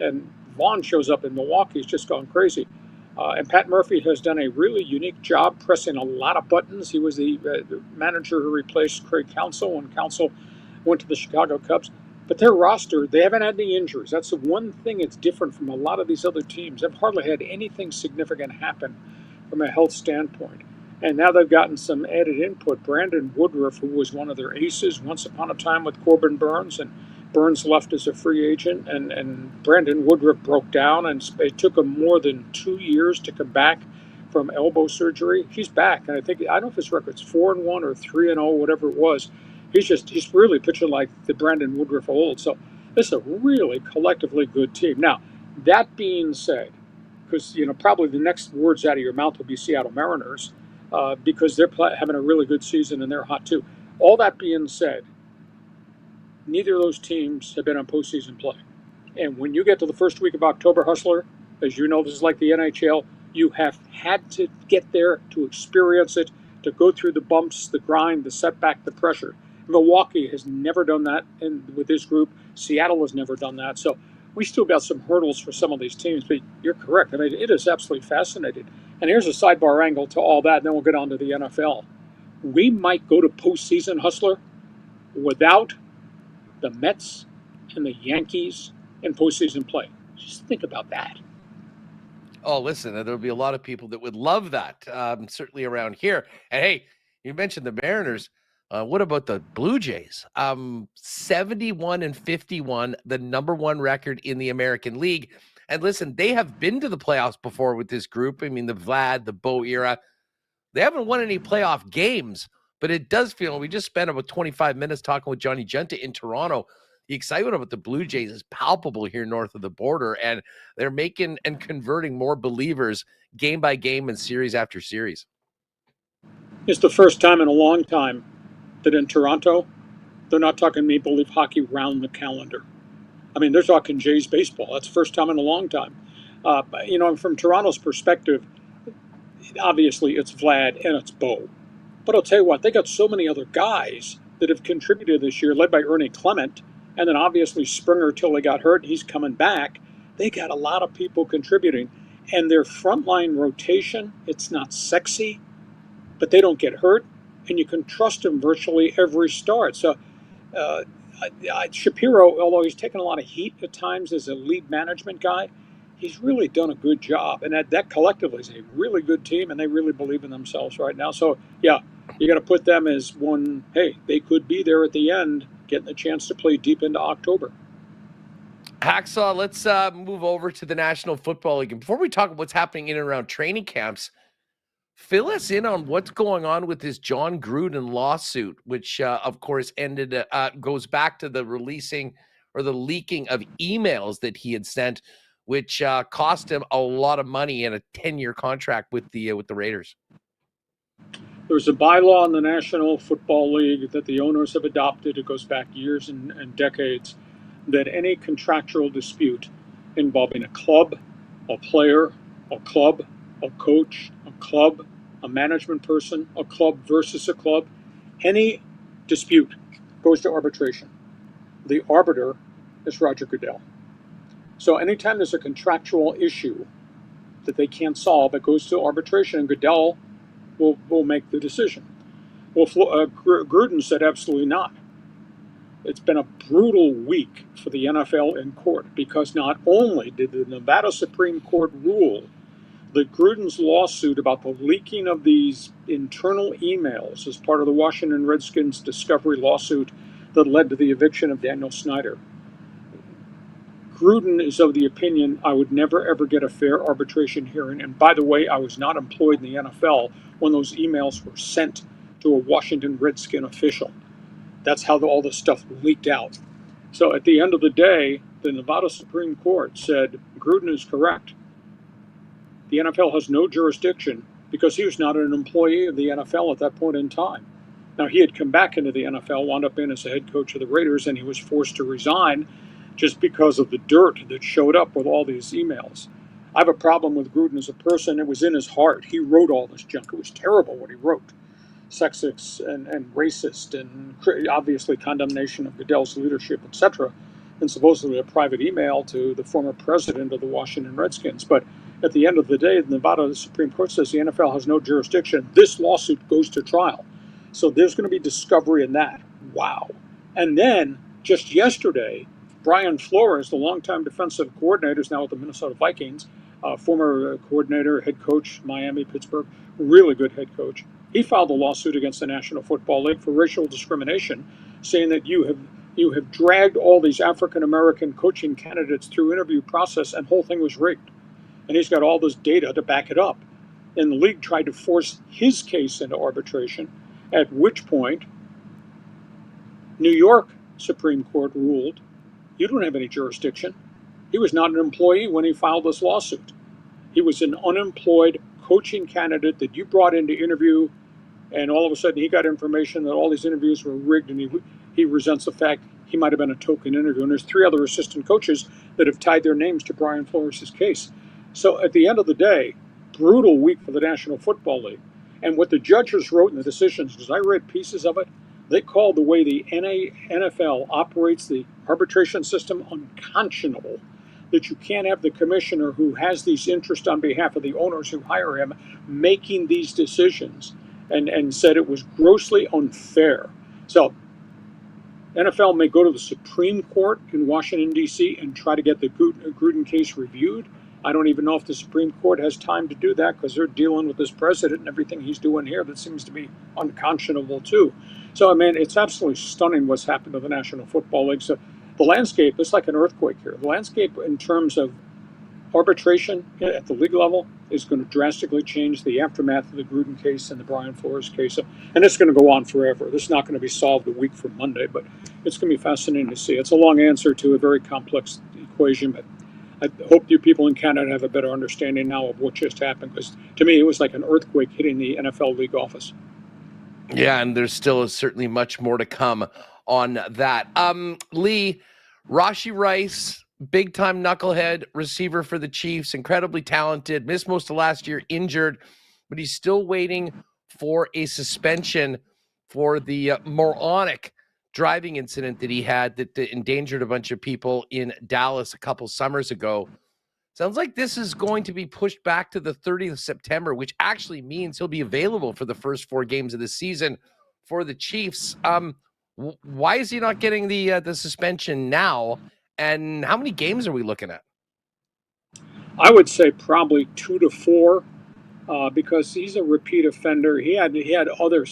And Vaughn shows up in Milwaukee. He's just gone crazy. And Pat Murphy has done a really unique job pressing a lot of buttons. He was the manager who replaced Craig Counsell when Counsell went to the Chicago Cubs. But their roster, they haven't had any injuries. That's the one thing that's different from a lot of these other teams. They've hardly had anything significant happen from a health standpoint. And now they've gotten some added input. Brandon Woodruff, who was one of their aces once upon a time with Corbin Burns, and Burns left as a free agent, and Brandon Woodruff broke down, and it took him more than 2 years to come back from elbow surgery. He's back, and I don't know if his record's 4-1 or 3-0, whatever it was. He's really pitching like the Brandon Woodruff of old. So this is a really collectively good team. Now, that being said, because probably the next words out of your mouth will be Seattle Mariners, because they're having a really good season and they're hot too. All that being said, neither of those teams have been on postseason play. And when you get to the first week of October, Hustler, as you know, this is like the NHL, you have had to get there to experience it, to go through the bumps, the grind, the setback, the pressure. Milwaukee has never done that with this group. Seattle has never done that. So we still got some hurdles for some of these teams, but you're correct. I mean, it is absolutely fascinating. And here's a sidebar angle to all that, and then we'll get on to the NFL. We might go to postseason, Hustler, without the Mets and the Yankees in postseason play. Just think about that.
Oh, listen, there'll be a lot of people that would love that, certainly around here. And hey, you mentioned the Mariners. What about the Blue Jays? 71-51, the number one record in the American League. And listen, they have been to the playoffs before with this group. I mean, the Vlad, the Bo era. They haven't won any playoff games, but it does feel, we just spent about 25 minutes talking with Johnny Giunta in Toronto. The excitement about the Blue Jays is palpable here north of the border, and they're making and converting more believers game by game and series after series.
It's the first time in a long time that in Toronto, they're not talking Maple Leaf hockey round the calendar. I mean, they're talking Jays baseball. That's the first time in a long time. From Toronto's perspective, obviously it's Vlad and it's Bo. But I'll tell you what, they got so many other guys that have contributed this year, led by Ernie Clement, and then obviously Springer till he got hurt. He's coming back. They got a lot of people contributing. And their frontline rotation, it's not sexy, but they don't get hurt. And you can trust him virtually every start. So Shapiro, although he's taken a lot of heat at times as a lead management guy, he's really done a good job. And that collectively is a really good team, and they really believe in themselves right now. So, yeah, you got to put them as one, hey, they could be there at the end, getting a chance to play deep into October.
Hacksaw, let's move over to the National Football League. And before we talk about what's happening in and around training camps, fill us in on what's going on with this John Gruden lawsuit, which, of course, goes back to the releasing or the leaking of emails that he had sent, which cost him a lot of money in a 10-year contract with the Raiders.
There's a bylaw in the National Football League that the owners have adopted. It goes back years and decades, that any contractual dispute involving a club, a player, a club, a coach, a club, a management person, a club versus a club, any dispute goes to arbitration. The arbiter is Roger Goodell. So anytime there's a contractual issue that they can't solve, it goes to arbitration, and Goodell will make the decision. Well, Gruden said absolutely not. It's been a brutal week for the NFL in court, because not only did the Nevada Supreme Court rule that Gruden's lawsuit about the leaking of these internal emails as part of the Washington Redskins discovery lawsuit that led to the eviction of Daniel Snyder, Gruden is of the opinion I would never, ever get a fair arbitration hearing. And by the way, I was not employed in the NFL when those emails were sent to a Washington Redskin official. That's how all this stuff leaked out. So at the end of the day, the Nevada Supreme Court said Gruden is correct. the NFL has no jurisdiction because he was not an employee of the NFL at that point in time. Now, he had come back into the NFL, wound up being as the head coach of the Raiders, and he was forced to resign just because of the dirt that showed up with all these emails. I have a problem with Gruden as a person. It was in his heart. He wrote all this junk. It was terrible what he wrote. Sexist and racist, and obviously condemnation of Goodell's leadership, etc., and supposedly a private email to the former president of the Washington Redskins. But at the end of the day, Nevada Supreme Court says the NFL has no jurisdiction. This lawsuit goes to trial. So there's going to be discovery in that. Wow. And then just yesterday, Brian Flores, the longtime defensive coordinator, is now with the Minnesota Vikings, former coordinator, head coach, Miami, Pittsburgh, really good head coach. He filed a lawsuit against the National Football League for racial discrimination, saying that you have dragged all these African-American coaching candidates through interview process and the whole thing was rigged. And he's got all this data to back it up. And the league tried to force his case into arbitration, at which point New York Supreme Court ruled, you don't have any jurisdiction. He was not an employee when he filed this lawsuit. He was an unemployed coaching candidate that you brought in to interview, and all of a sudden he got information that all these interviews were rigged, and he resents the fact he might have been a token interview. And there's 3 other assistant coaches that have tied their names to Brian Flores' case. So at the end of the day, brutal week for the National Football League. And what the judges wrote in the decisions, because I read pieces of it, they called the way the NFL operates the arbitration system unconscionable. That you can't have the commissioner who has these interests on behalf of the owners who hire him making these decisions, and said it was grossly unfair. So NFL may go to the Supreme Court in Washington, D.C. and try to get the Gruden case reviewed. I don't even know if the Supreme Court has time to do that because they're dealing with this president and everything he's doing here that seems to be unconscionable too. So, I mean, it's absolutely stunning what's happened to the National Football League. So the landscape, it's like an earthquake here. The landscape in terms of arbitration at the league level is going to drastically change the aftermath of the Gruden case and the Brian Flores case. And it's going to go on forever. This is not going to be solved a week from Monday, but it's going to be fascinating to see. It's a long answer to a very complex equation, but I hope you people in Canada have a better understanding now of what just happened, because to me, it was like an earthquake hitting the NFL league office.
Yeah, and there's still certainly much more to come on that. Lee, Rashee Rice, big-time knucklehead receiver for the Chiefs, incredibly talented, missed most of last year, injured, but he's still waiting for a suspension for the moronic driving incident that he had that endangered a bunch of people in Dallas a couple summers ago. Sounds like this is going to be pushed back to the 30th of September, which actually means he'll be available for the first 4 games of the season for the Chiefs. Why is he not getting the suspension now? And how many games are we looking at?
I would say probably 2 to 4. Because he's a repeat offender. He had other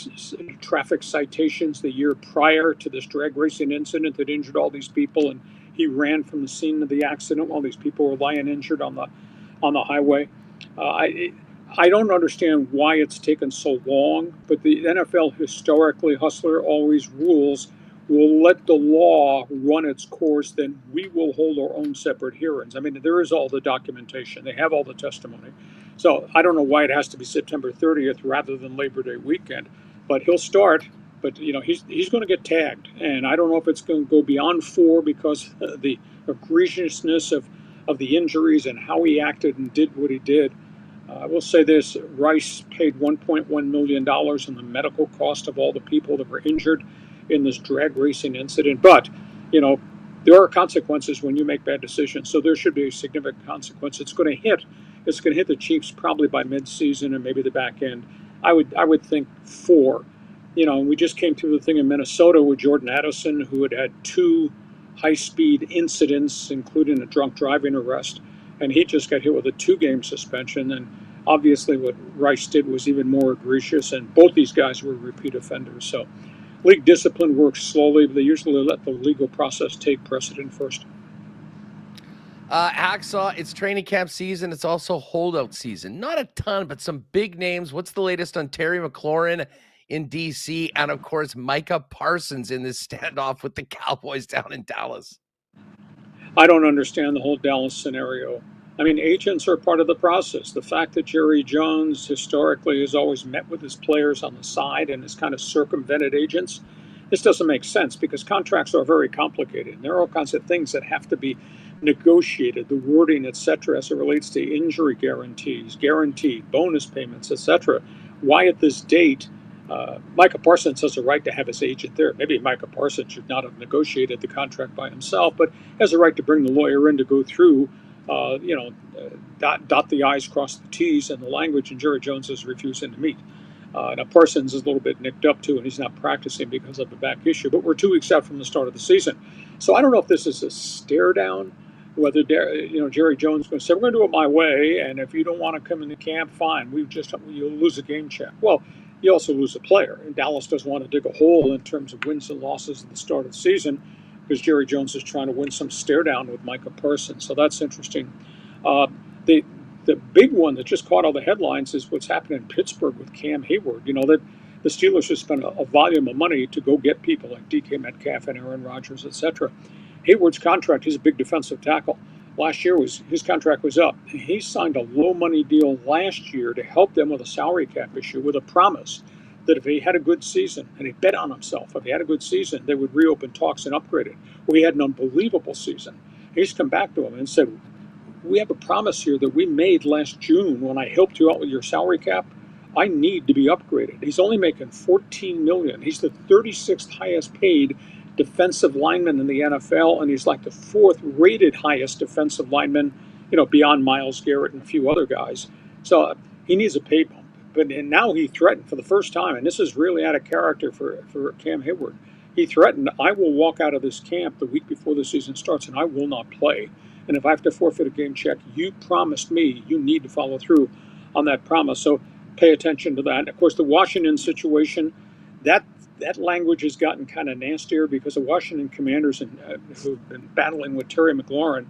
traffic citations the year prior to this drag racing incident that injured all these people, and he ran from the scene of the accident while these people were lying injured on the highway. I don't understand why it's taken so long, but the NFL historically, Hustler, always rules, we'll let the law run its course, then we will hold our own separate hearings. I mean, there is all the documentation. They have all the testimony. So I don't know why it has to be September 30th rather than Labor Day weekend, but he'll start. But, you know, he's going to get tagged. And I don't know if it's going to go beyond 4 because of the egregiousness of the injuries and how he acted and did what he did. I will say this, Rice paid $1.1 million in the medical cost of all the people that were injured in this drag racing incident. But, you know, there are consequences when you make bad decisions. So there should be a significant consequence. It's going to hit the Chiefs probably by midseason and maybe the back end. I would think 4. You know, we just came through the thing in Minnesota with Jordan Addison, who had 2 high-speed incidents, including a drunk driving arrest, and he just got hit with a 2-game suspension. And obviously what Rice did was even more egregious, and both these guys were repeat offenders. So league discipline works slowly, but they usually let the legal process take precedent first.
Hacksaw, it's training camp season. It's also holdout season. Not a ton, but some big names. What's the latest on Terry McLaurin in D.C. and, of course, Micah Parsons in this standoff with the Cowboys down in Dallas?
I don't understand the whole Dallas scenario. I mean, agents are part of the process. The fact that Jerry Jones historically has always met with his players on the side and has kind of circumvented agents, this doesn't make sense because contracts are very complicated. And there are all kinds of things that have to be negotiated, the wording, etc., as it relates to injury guarantees, guaranteed bonus payments, etc. Why at this date, Micah Parsons has a right to have his agent there. Maybe Micah Parsons should not have negotiated the contract by himself, but has a right to bring the lawyer in to go through, dot the I's, cross the T's, and the language, and Jerry Jones is refusing to meet. Now, Parsons is a little bit nicked up too, and he's not practicing because of a back issue, but we're 2 weeks out from the start of the season. So I don't know if this is a stare down, whether Jerry Jones is going to say, we're going to do it my way, and if you don't want to come into camp, fine. You'll lose a game check. Well, you also lose a player, and Dallas doesn't want to dig a hole in terms of wins and losses at the start of the season because Jerry Jones is trying to win some stare down with Micah Parsons. So that's interesting. The big one that just caught all the headlines is what's happening in Pittsburgh with Cam Hayward. That the Steelers have spent a volume of money to go get people like DK Metcalf and Aaron Rodgers, etc. Hayward's contract, he's a big defensive tackle. Last year his contract was up. He signed a low money deal last year to help them with a salary cap issue with a promise that if he had a good season, and he bet on himself, if he had a good season, they would reopen talks and upgrade it. Well, he had an unbelievable season. He's come back to him and said, we have a promise here that we made last June when I helped you out with your salary cap. I need to be upgraded. He's only making $14 million. He's the 36th highest paid defensive lineman in the NFL, and he's like the 4th rated highest defensive lineman, beyond Myles Garrett and a few other guys. So he needs a pay bump. And now he threatened for the first time, and this is really out of character for Cam Hayward. He threatened, I will walk out of this camp the week before the season starts, and I will not play. And if I have to forfeit a game check, you promised me you need to follow through on that promise. So pay attention to that. And of course, the Washington situation, that language has gotten kind of nastier because the Washington Commanders who've been battling with Terry McLaurin,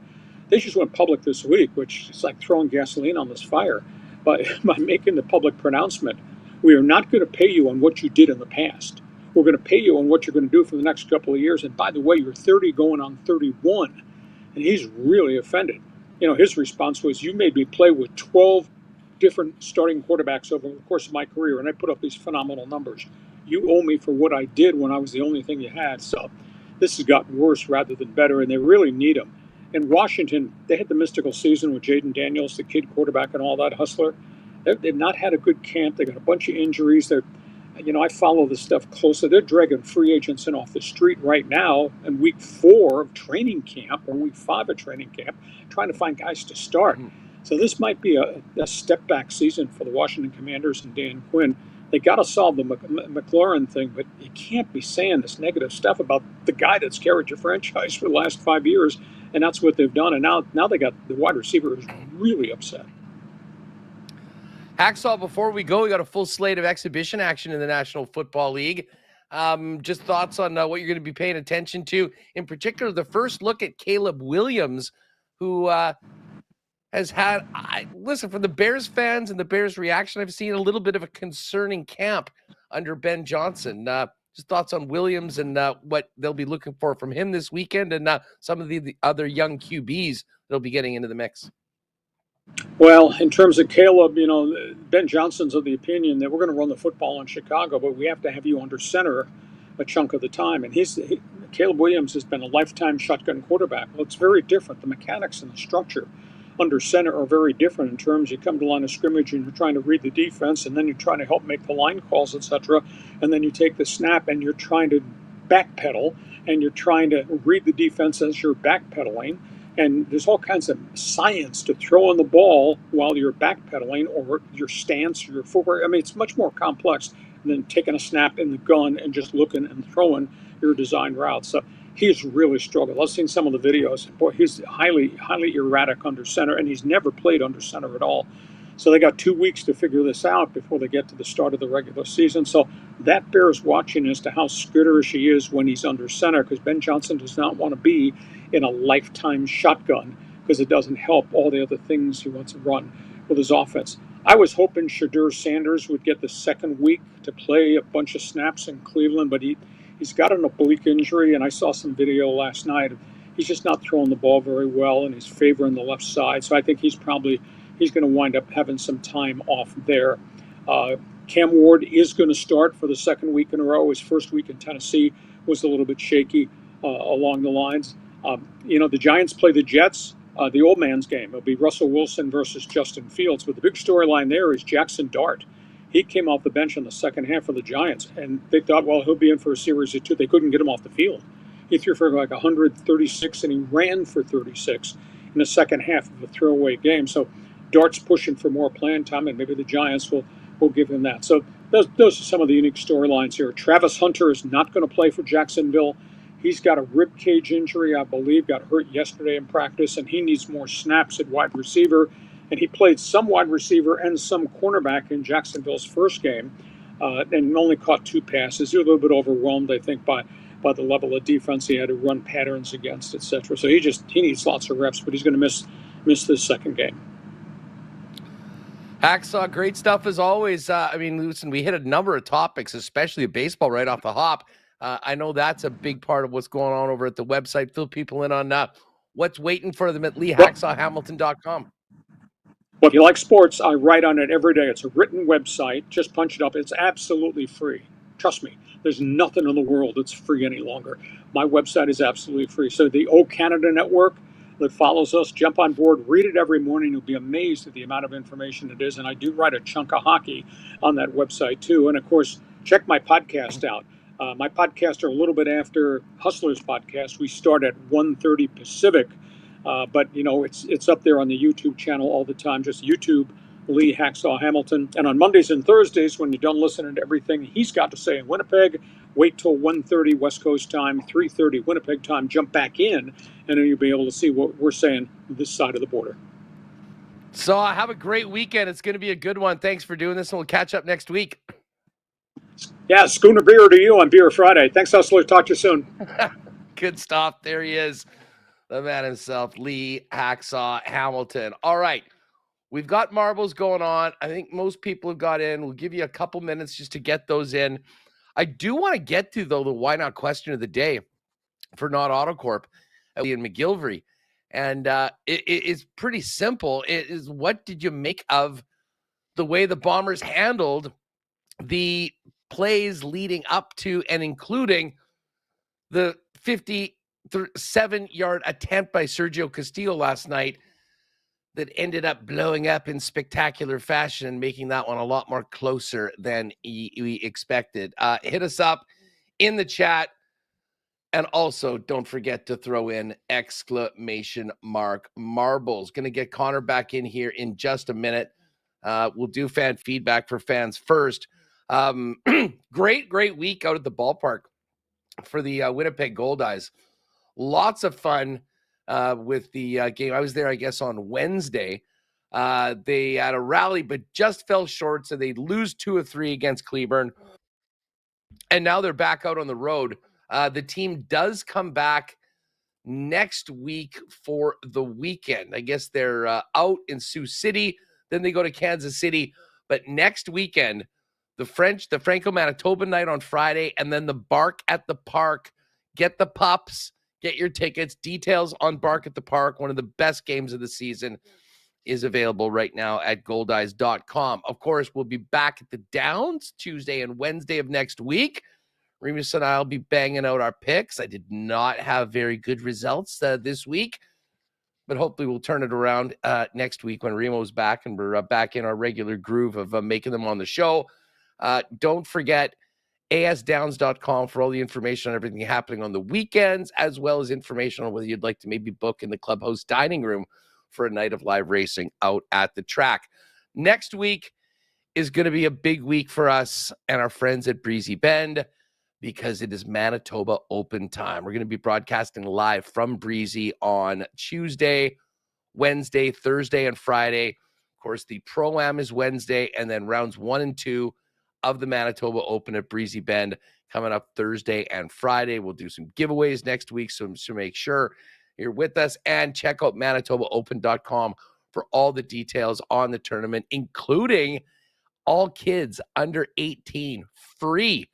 they just went public this week, which is like throwing gasoline on this fire. By making the public pronouncement, we are not going to pay you on what you did in the past. We're going to pay you on what you're going to do for the next couple of years. And by the way, you're 30 going on 31. And he's really offended. His response was, you made me play with 12 different starting quarterbacks over the course of my career, and I put up these phenomenal numbers. You owe me for what I did when I was the only thing you had. So this has gotten worse rather than better, and they really need him. In Washington, they had the mystical season with Jaden Daniels, the kid quarterback, and all that hustler. They've not had a good camp. They got a bunch of injuries. I follow this stuff closely. They're dragging free agents in off the street right now in week 4 of training camp or week 5 of training camp, trying to find guys to start. So this might be a step back season for the Washington Commanders and Dan Quinn. They got to solve the McLaurin thing, but you can't be saying this negative stuff about the guy that's carried your franchise for the last 5 years, and that's what they've done. And now they got the wide receiver who's really upset.
Hacksaw, before we go, we got a full slate of exhibition action in the National Football League. Just thoughts on what you're going to be paying attention to. In particular, the first look at Caleb Williams, who has had, listen, from the Bears fans and the Bears reaction, I've seen a little bit of a concerning camp under Ben Johnson. Just thoughts on Williams and what they'll be looking for from him this weekend and some of the other young QBs that'll be getting into the mix.
Well, in terms of Caleb, Ben Johnson's of the opinion that we're going to run the football in Chicago, but we have to have you under center a chunk of the time. And Caleb Williams has been a lifetime shotgun quarterback. Well, it's very different. The mechanics and the structure under center are very different in terms you come to line of scrimmage and you're trying to read the defense, and then you're trying to help make the line calls, etc. And then you take the snap and you're trying to backpedal, and you're trying to read the defense as you're backpedaling. And there's all kinds of science to throwing the ball while you're backpedaling, or your stance, or your footwork. I mean, it's much more complex than taking a snap in the gun and just looking and throwing your designed routes. So he's really struggled. I've seen some of the videos. Boy, he's highly, highly erratic under center, and he's never played under center at all. So they got 2 weeks to figure this out before they get to the start of the regular season. So that bears watching as to how skitterish he is when he's under center, because Ben Johnson does not want to be in a lifetime shotgun because it doesn't help all the other things he wants to run with his offense. I was hoping Shadur Sanders would get the second week to play a bunch of snaps in Cleveland, but he's got an oblique injury, and I saw some video last night of He's just not throwing the ball very well, and he's favoring the left side. So I think he's going to wind up having some time off there. Cam Ward is going to start for the second week in a row. His first week in Tennessee was a little bit shaky along the lines. The Giants play the Jets, the old man's game. It'll be Russell Wilson versus Justin Fields. But the big storyline there is Jackson Dart. He came off the bench in the second half for the Giants, and they thought, well, he'll be in for a series or two. They couldn't get him off the field. He threw for like 136, and he ran for 36 in the second half of a throwaway game. So Dart's pushing for more playing time, and maybe the Giants will give him that. So those are some of the unique storylines here. Travis Hunter is not going to play for Jacksonville. He's got a rib cage injury, I believe, got hurt yesterday in practice, and he needs more snaps at wide receiver. And he played some wide receiver and some cornerback in Jacksonville's first game, and only caught 2 passes. He was a little bit overwhelmed, I think, by the level of defense he had to run patterns against, etc. So he needs lots of reps, but he's going to miss this second game.
Hacksaw, great stuff as always. Listen, we hit a number of topics, especially baseball right off the hop. I know that's a big part of what's going on over at the website. Fill people in on what's waiting for them at LeeHacksawHamilton.com.
Well, if you like sports, I write on it every day. It's a written website. Just punch it up. It's absolutely free. Trust me, there's nothing in the world that's free any longer. My website is absolutely free. So the O Canada Network that follows us, jump on board, read it every morning. You'll be amazed at the amount of information it is. And I do write a chunk of hockey on that website too. And of course, check my podcast out. My podcasts are a little bit after Hustler's podcast. We start at 1:30 Pacific. But it's up there on the YouTube channel all the time. Just YouTube, Lee Hacksaw Hamilton. And on Mondays and Thursdays, when you're done listening to everything he's got to say in Winnipeg, wait till 1:30 West Coast time, 3:30 Winnipeg time, jump back in, and then you'll be able to see what we're saying this side of the border.
So have a great weekend. It's going to be a good one. Thanks for doing this, and we'll catch up next week.
Yeah, schooner beer to you on Beer Friday. Thanks, Hustler. Talk to you soon.
Good stuff. There he is. The man himself, Lee Hacksaw Hamilton. All right. We've got marbles going on. I think most people have got in. We'll give you a couple minutes just to get those in. I do want to get to, though, the why not question of the day for Not Autocorp in McGillivray. And it's pretty simple. It is, what did you make of the way the Bombers handled the plays leading up to and including the 57-yard attempt by Sergio Castillo last night that ended up blowing up in spectacular fashion and making that one a lot more closer than we expected. Hit us up in the chat. And also, don't forget to throw in exclamation mark marbles. Going to get Connor back in here in just a minute. We'll do fan feedback for fans first. Great week out at the ballpark for the Winnipeg Goldeyes. Lots of fun with the game. I was there, I guess, on Wednesday. They had a rally, but just fell short, so they lose 2 of 3 against Cleburne. And now they're back out on the road. The team does come back next week for the weekend. I guess they're out in Sioux City. Then they go to Kansas City. But next weekend, the Franco-Manitoba night on Friday, and then the Bark at the Park. Get the pups. Get your tickets. Details on Bark at the Park, one of the best games of the season, is available right now at goldeyes.com. Of course, we'll be back at the Downs Tuesday and Wednesday of next week. Remus and I will be banging out our picks. I did not have very good results this week, but hopefully we'll turn it around next week when Remo's back and we're back in our regular groove of making them on the show. Don't forget asdowns.com for all the information on everything happening on the weekends, as well as information on whether you'd like to maybe book in the clubhouse dining room for a night of live racing out at the track. Next week is going to be a big week for us and our friends at Breezy Bend, because it is Manitoba Open time. We're going to be broadcasting live from Breezy on Tuesday, Wednesday, Thursday, and Friday. Of course, the Pro-Am is Wednesday, and then rounds 1 and 2 of the Manitoba Open at Breezy Bend coming up Thursday and Friday. We'll do some giveaways next week, so make sure you're with us, and check out ManitobaOpen.com for all the details on the tournament, including all kids under 18 free.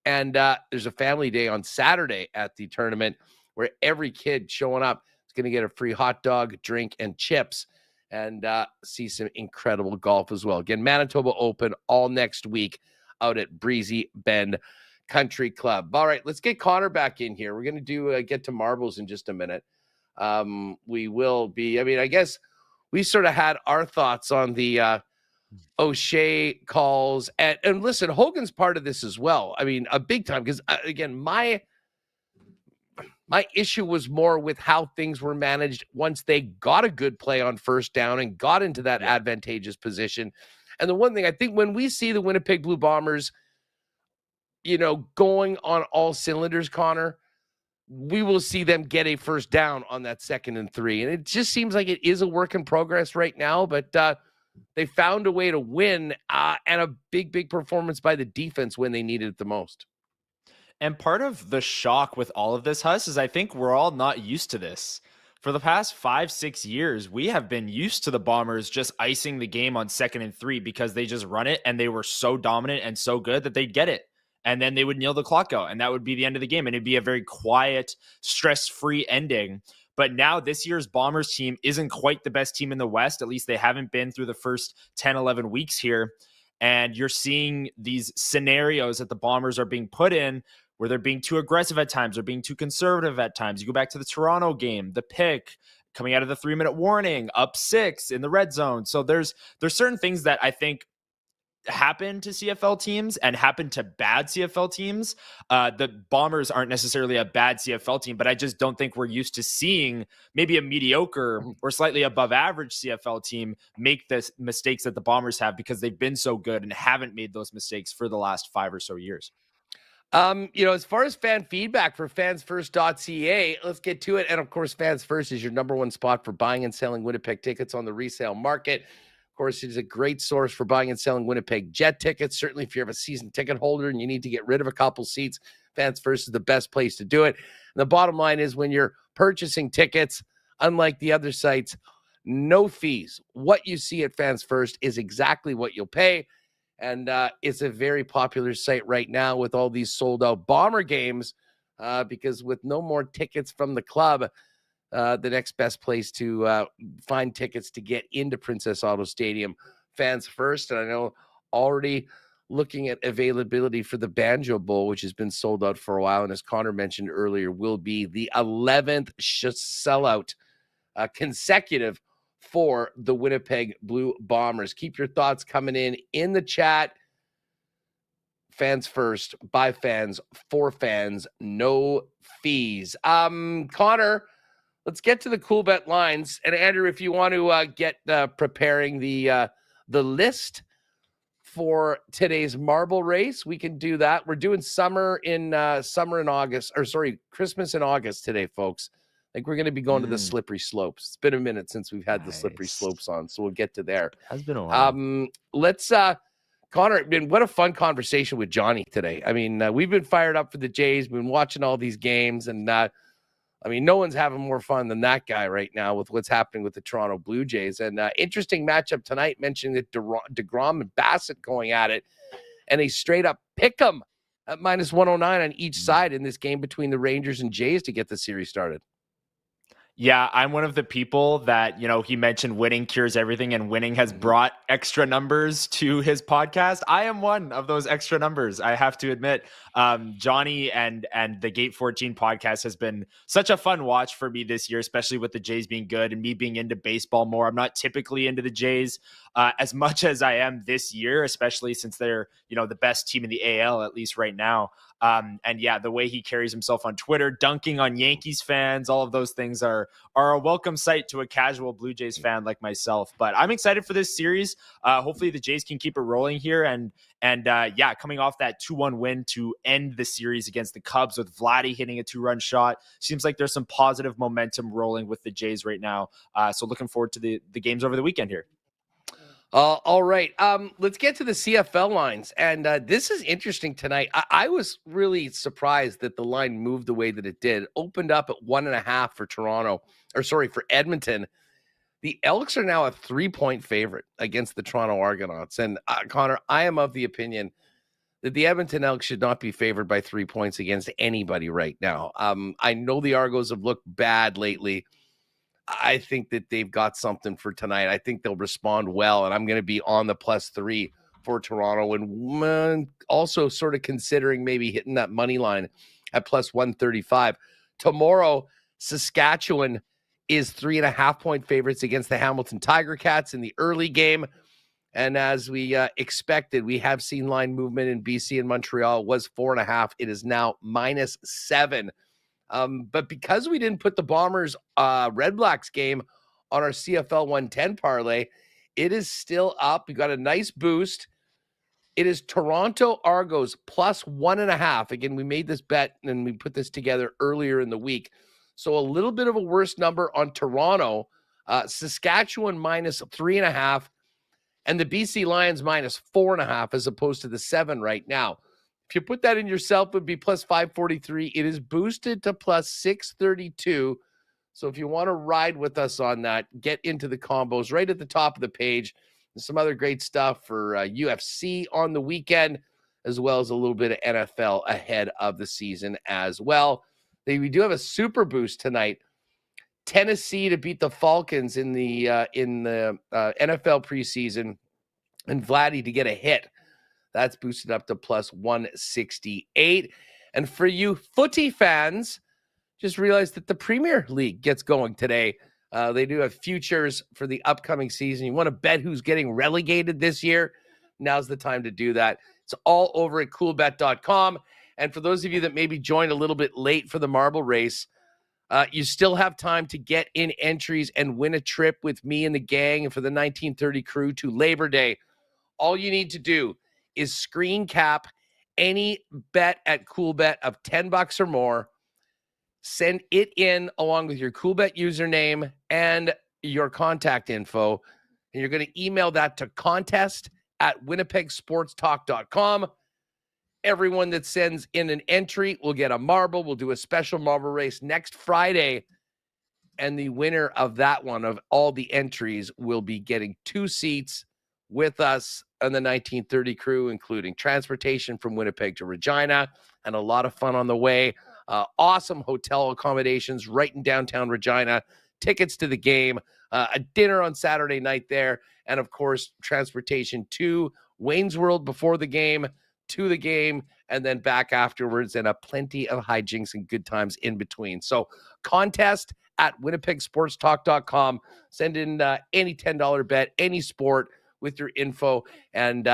And there's a family day on Saturday at the tournament where every kid showing up is going to get a free hot dog, drink, and chips, and see some incredible golf as well. Again, Manitoba Open all next week out at Breezy Bend Country Club. All right, let's get Connor back in here. We're going to do get to marbles in just a minute. We will be, I guess we sort of had our thoughts on the O'Shea calls. And listen, Hogan's part of this as well. I mean, a big time, because again, my issue was more with how things were managed once they got a good play on first down and got into that advantageous position. And the one thing I think when we see the Winnipeg Blue Bombers, going on all cylinders, Connor, we will see them get a first down on that 2nd and 3. And it just seems like it is a work in progress right now, but they found a way to win and a big performance by the defense when they needed it the most.
And part of the shock with all of this, Huss, is I think we're all not used to this. For the past 5-6 years, we have been used to the Bombers just icing the game on 2nd and 3 because they just run it and they were so dominant and so good that they'd get it. And then they would kneel the clock out, and that would be the end of the game. And it'd be a very quiet, stress-free ending. But now this year's Bombers team isn't quite the best team in the West. At least they haven't been through the first 10, 11 weeks here. And you're seeing these scenarios that the Bombers are being put in where they're being too aggressive at times or being too conservative at times. You go back to the Toronto game, the pick, coming out of the 3-minute warning, up 6 in the red zone. So there's certain things that I think happen to CFL teams and happen to bad CFL teams. The Bombers aren't necessarily a bad CFL team, but I just don't think we're used to seeing maybe a mediocre or slightly above average CFL team make the mistakes that the Bombers have because they've been so good and haven't made those mistakes for the last 5 or so years.
As far as fan feedback for fansfirst.ca, let's get to it. And of course, Fans First is your number one spot for buying and selling Winnipeg tickets on the resale market. Of course, it is a great source for buying and selling Winnipeg Jet tickets. Certainly, if you're a season ticket holder and you need to get rid of a couple seats, Fans First is the best place to do it. And the bottom line is when you're purchasing tickets, unlike the other sites, no fees. What you see at Fans First is exactly what you'll pay. And it's a very popular site right now with all these sold-out Bomber games because with no more tickets from the club, the next best place to find tickets to get into Princess Auto Stadium, Fans First. And I know already looking at availability for the Banjo Bowl, which has been sold out for a while. And as Connor mentioned earlier, will be the 11th sellout consecutive for the Winnipeg Blue Bombers. Keep your thoughts coming in the chat. Fans First, by fans, for fans, no fees. Connor, let's get to the cool bet lines. And Andrew, if you want to get preparing the list for today's marble race, we can do that. We're doing Christmas in August today, folks. I think we're going to be going to the slippery slopes. It's been a minute since we've had the slippery slopes on, so we'll get to there.
Has been a while.
Let's Connor, what a fun conversation with Johnny today. I mean, we've been fired up for the Jays. We've been watching all these games, and no one's having more fun than that guy right now with what's happening with the Toronto Blue Jays. And interesting matchup tonight, mentioning that DeGrom and Bassett going at it, and a straight-up pick 'em at -109 on each side in this game between the Rangers and Jays to get the series started.
Yeah, I'm one of the people that, he mentioned winning cures everything and winning has brought extra numbers to his podcast. I am one of those extra numbers, I have to admit. Johnny and the Gate 14 podcast has been such a fun watch for me this year, especially with the Jays being good and me being into baseball more. I'm not typically into the Jays as much as I am this year, especially since they're, the best team in the AL, at least right now. And yeah, the way he carries himself on Twitter, dunking on Yankees fans, all of those things are a welcome sight to a casual Blue Jays fan like myself. But I'm excited for this series. Hopefully the Jays can keep it rolling here. And coming off that 2-1 win to end the series against the Cubs with Vladdy hitting a 2-run shot, seems like there's some positive momentum rolling with the Jays right now. So looking forward to the games over the weekend here.
All right. Let's get to the CFL lines. And this is interesting tonight. I was really surprised that the line moved the way that it did. It opened up at 1.5 for Edmonton. The Elks are now a 3-point favorite against the Toronto Argonauts. And Connor, I am of the opinion that the Edmonton Elks should not be favored by 3 points against anybody right now. I know the Argos have looked bad lately. I think that they've got something for tonight. I think they'll respond well, and I'm going to be on the +3 for Toronto, and also sort of considering maybe hitting that money line at +135. Tomorrow, Saskatchewan is 3.5-point favorites against the Hamilton Tiger Cats in the early game. And as we expected, we have seen line movement in BC and Montreal. It was 4.5. It is now -7. But because we didn't put the Bombers Redblacks game on our CFL 110 parlay, it is still up. We got a nice boost. It is Toronto Argos +1.5. Again, we made this bet and we put this together earlier in the week. So a little bit of a worse number on Toronto. Saskatchewan -3.5. And the BC Lions -4.5 as opposed to the 7 right now. If you put that in yourself, it would be +543. It is boosted to +632. So if you want to ride with us on that, get into the combos right at the top of the page. There's some other great stuff for UFC on the weekend, as well as a little bit of NFL ahead of the season as well. We do have a super boost tonight. Tennessee to beat the Falcons in the NFL preseason, and Vladdy to get a hit. That's boosted up to +168. And for you footy fans, just realized that the Premier League gets going today. They do have futures for the upcoming season. You want to bet who's getting relegated this year? Now's the time to do that. It's all over at coolbet.com. And for those of you that maybe joined a little bit late for the marble race, you still have time to get in entries and win a trip with me and the gang for the 1930 crew to Labor Day. All you need to do is screen cap any bet at CoolBet of $10 or more. Send it in along with your CoolBet username and your contact info. And you're going to email that to contest@winnipegsportstalk.com. Everyone that sends in an entry will get a marble. We'll do a special marble race next Friday. And the winner of that one, of all the entries, will be getting 2 seats with us and the 1930 crew, including transportation from Winnipeg to Regina and a lot of fun on the way. Awesome hotel accommodations right in downtown Regina, tickets to the game, a dinner on Saturday night there, and of course, transportation to Wayne's World before the game, to the game, and then back afterwards, and a plenty of hijinks and good times in between. So contest@winnipegsportstalk.com. Send in any $10 bet, any sport with your info, and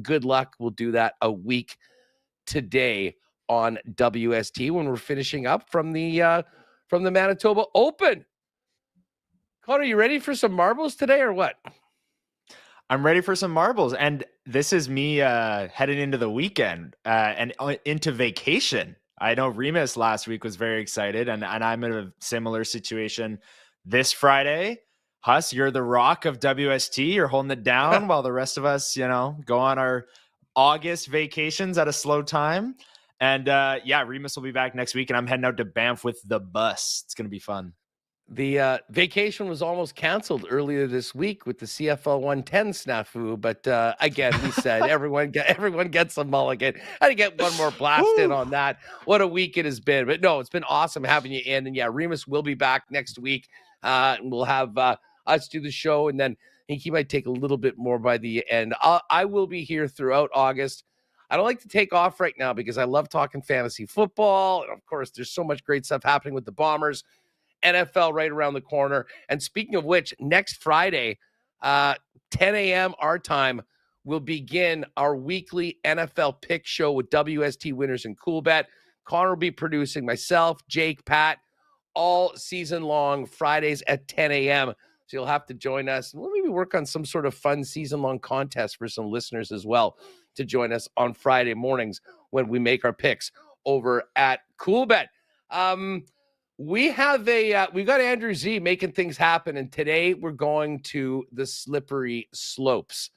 good luck. We'll do that a week today on WST when we're finishing up from the Manitoba Open. Connor, you ready for some marbles today or what?
I'm ready for some marbles, and this is me heading into the weekend and into vacation. I know Remus last week was very excited, and I'm in a similar situation this Friday. Huss, you're the rock of WST. You're holding it down while the rest of us, go on our August vacations at a slow time. And Remus will be back next week, and I'm heading out to Banff with the bus. It's going to be fun.
The vacation was almost canceled earlier this week with the CFL 110 snafu, but again, we said everyone gets a mulligan. I had to get one more blast in on that. What a week it has been. But no, it's been awesome having you in. And Remus will be back next week. And we'll have us do the show, and then I think he might take a little bit more by the end. I will be here throughout August. I don't like to take off right now because I love talking fantasy football. And of course, there's so much great stuff happening with the Bombers. NFL right around the corner. And speaking of which, next Friday, 10 a.m. our time, we'll begin our weekly NFL pick show with WST winners and CoolBet. Connor will be producing, myself, Jake, Pat, all season long, Fridays at 10 a.m. So you'll have to join us. We'll maybe work on some sort of fun season-long contest for some listeners as well to join us on Friday mornings when we make our picks over at CoolBet. We've got Andrew Z making things happen, and today we're going to the slippery slopes.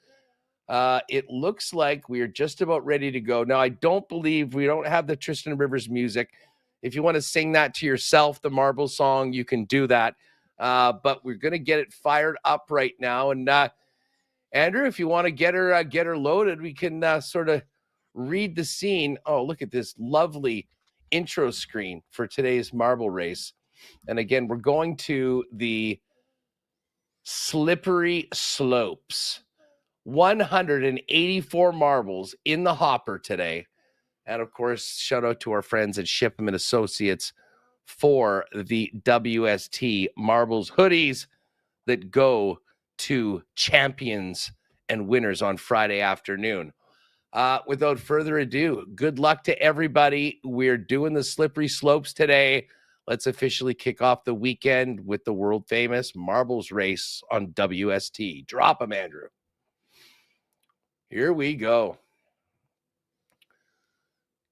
It looks like we are just about ready to go. Now, I don't believe we don't have the Tristan Rivers music. If you want to sing that to yourself, the Marble song, you can do that. But we're going to get it fired up right now. And Andrew, if you want to get her loaded, we can sort of read the scene. Oh, look at this lovely intro screen for today's marble race. And again, we're going to the slippery slopes. 184 marbles in the hopper today. And of course, shout out to our friends at Shipham and Associates for the WST marbles hoodies that go to champions and winners on Friday afternoon. Without further ado, good luck to everybody. We're doing the slippery slopes today. Let's officially kick off the weekend with the world famous marbles race on WST. Drop them, Andrew. Here we go.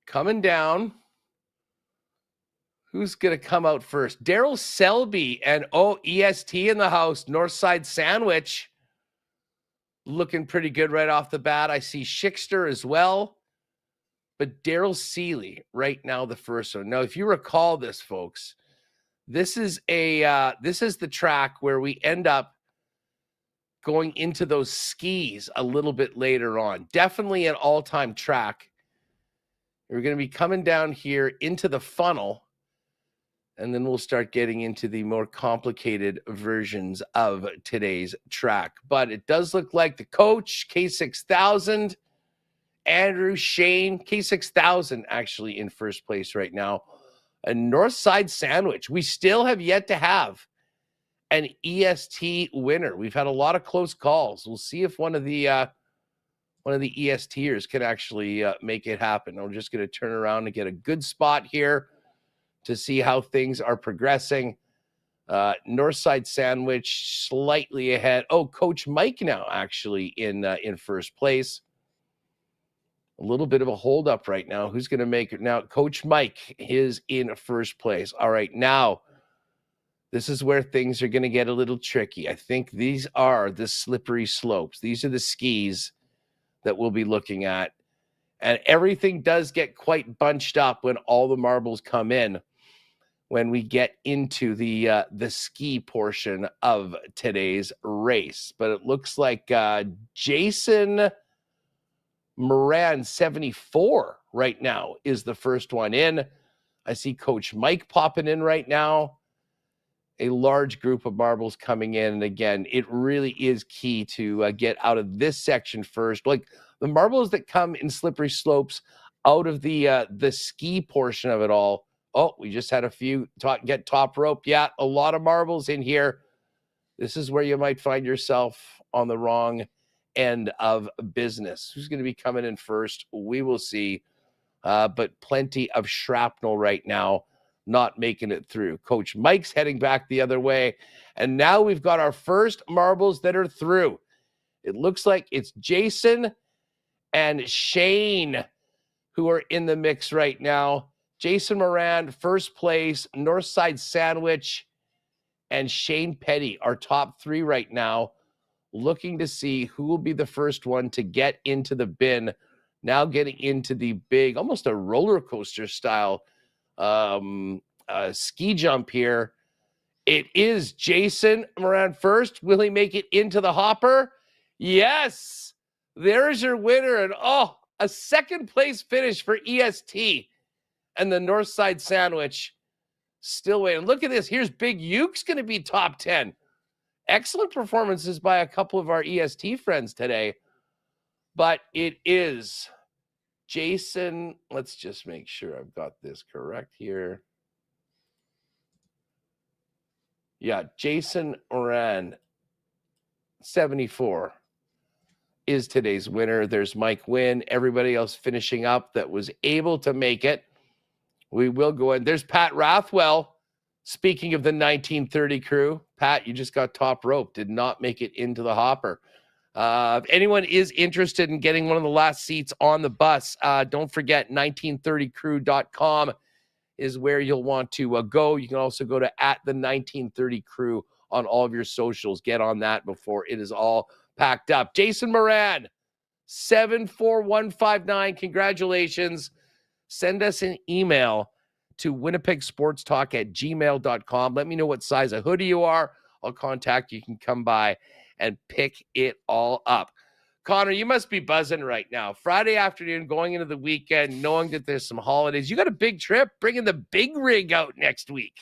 Coming down. Who's going to come out first? Daryl Selby and EST in the house. Northside Sandwich. Looking pretty good right off the bat. I see Schickster as well. But Daryl Seeley right now the first one. Now, if you recall this, folks, this is the track where we end up going into those skis a little bit later on. Definitely an all-time track. We're going to be coming down here into the funnel, and then we'll start getting into the more complicated versions of today's track. But it does look like the coach, K6000, Andrew, Shane, K6000 actually in first place right now. A Northside Sandwich. We still have yet to have an EST winner. We've had a lot of close calls. We'll see if one of the ESTers can actually make it happen. I'm just going to turn around and get a good spot here to see how things are progressing. Northside Sandwich slightly ahead. Oh, Coach Mike now actually in first place. A little bit of a holdup right now. Who's going to make it now? Coach Mike is in first place. All right, now this is where things are going to get a little tricky. I think these are the slippery slopes. These are the skis that we'll be looking at. And everything does get quite bunched up when all the marbles come in when we get into the ski portion of today's race. But it looks like Jason Moran 74 right now is the first one in. I see Coach Mike popping in right now. A large group of marbles coming in. And again, it really is key to get out of this section first. Like the marbles that come in slippery slopes out of the ski portion of it all. Oh, we just had a few get top rope. Yeah, a lot of marbles in here. This is where you might find yourself on the wrong end of business. Who's going to be coming in first? We will see. But plenty of shrapnel right now, not making it through. Coach Mike's heading back the other way. And now we've got our first marbles that are through. It looks like it's Jason and Shane who are in the mix right now. Jason Moran, first place. Northside Sandwich and Shane Petty are top three right now. Looking to see who will be the first one to get into the bin. Now getting into the big, almost a roller coaster style ski jump here. It is Jason Moran first. Will he make it into the hopper? Yes. There's your winner. And a second place finish for EST. And the Northside Sandwich still waiting. Look at this. Here's Big Uke's going to be top 10. Excellent performances by a couple of our EST friends today. But it is Jason. Let's just make sure I've got this correct here. Yeah, Jason Moran, 74, is today's winner. There's Mike Wynn. Everybody else finishing up that was able to make it. We will go in. There's Pat Rathwell. Speaking of the 1930 crew, Pat, you just got top rope. Did not make it into the hopper. If anyone is interested in getting one of the last seats on the bus, don't forget 1930crew.com is where you'll want to go. You can also go to @the1930crew on all of your socials. Get on that before it is all packed up. Jason Moran, 74159. Congratulations. Send us an email to winnipegsportstalk@gmail.com. Let me know what size of hoodie you are. I'll contact you. You can come by and pick it all up. Connor, you must be buzzing right now. Friday afternoon, going into the weekend, knowing that there's some holidays. You got a big trip, bringing the big rig out next week.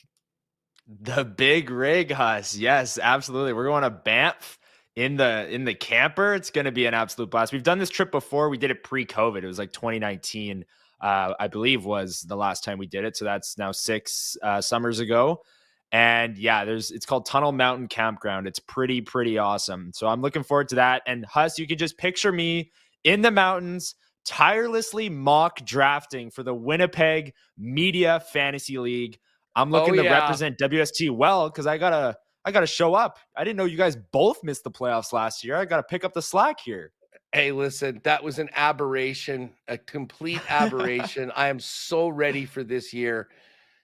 The big rig, Huss. Yes, absolutely. We're going to Banff in the camper. It's going to be an absolute blast. We've done this trip before. We did it pre-COVID. It was like 2019, I believe, was the last time we did it. So that's now 6 summers ago. And yeah, it's called Tunnel Mountain Campground. It's pretty awesome. So I'm looking forward to that. And Huss, you can just picture me in the mountains, tirelessly mock drafting for the Winnipeg Media Fantasy League. I'm looking to represent WST well, because I gotta show up. I didn't know you guys both missed the playoffs last year. I gotta pick up the slack here.
Hey, listen, that was an aberration, a complete aberration. I am so ready for this year,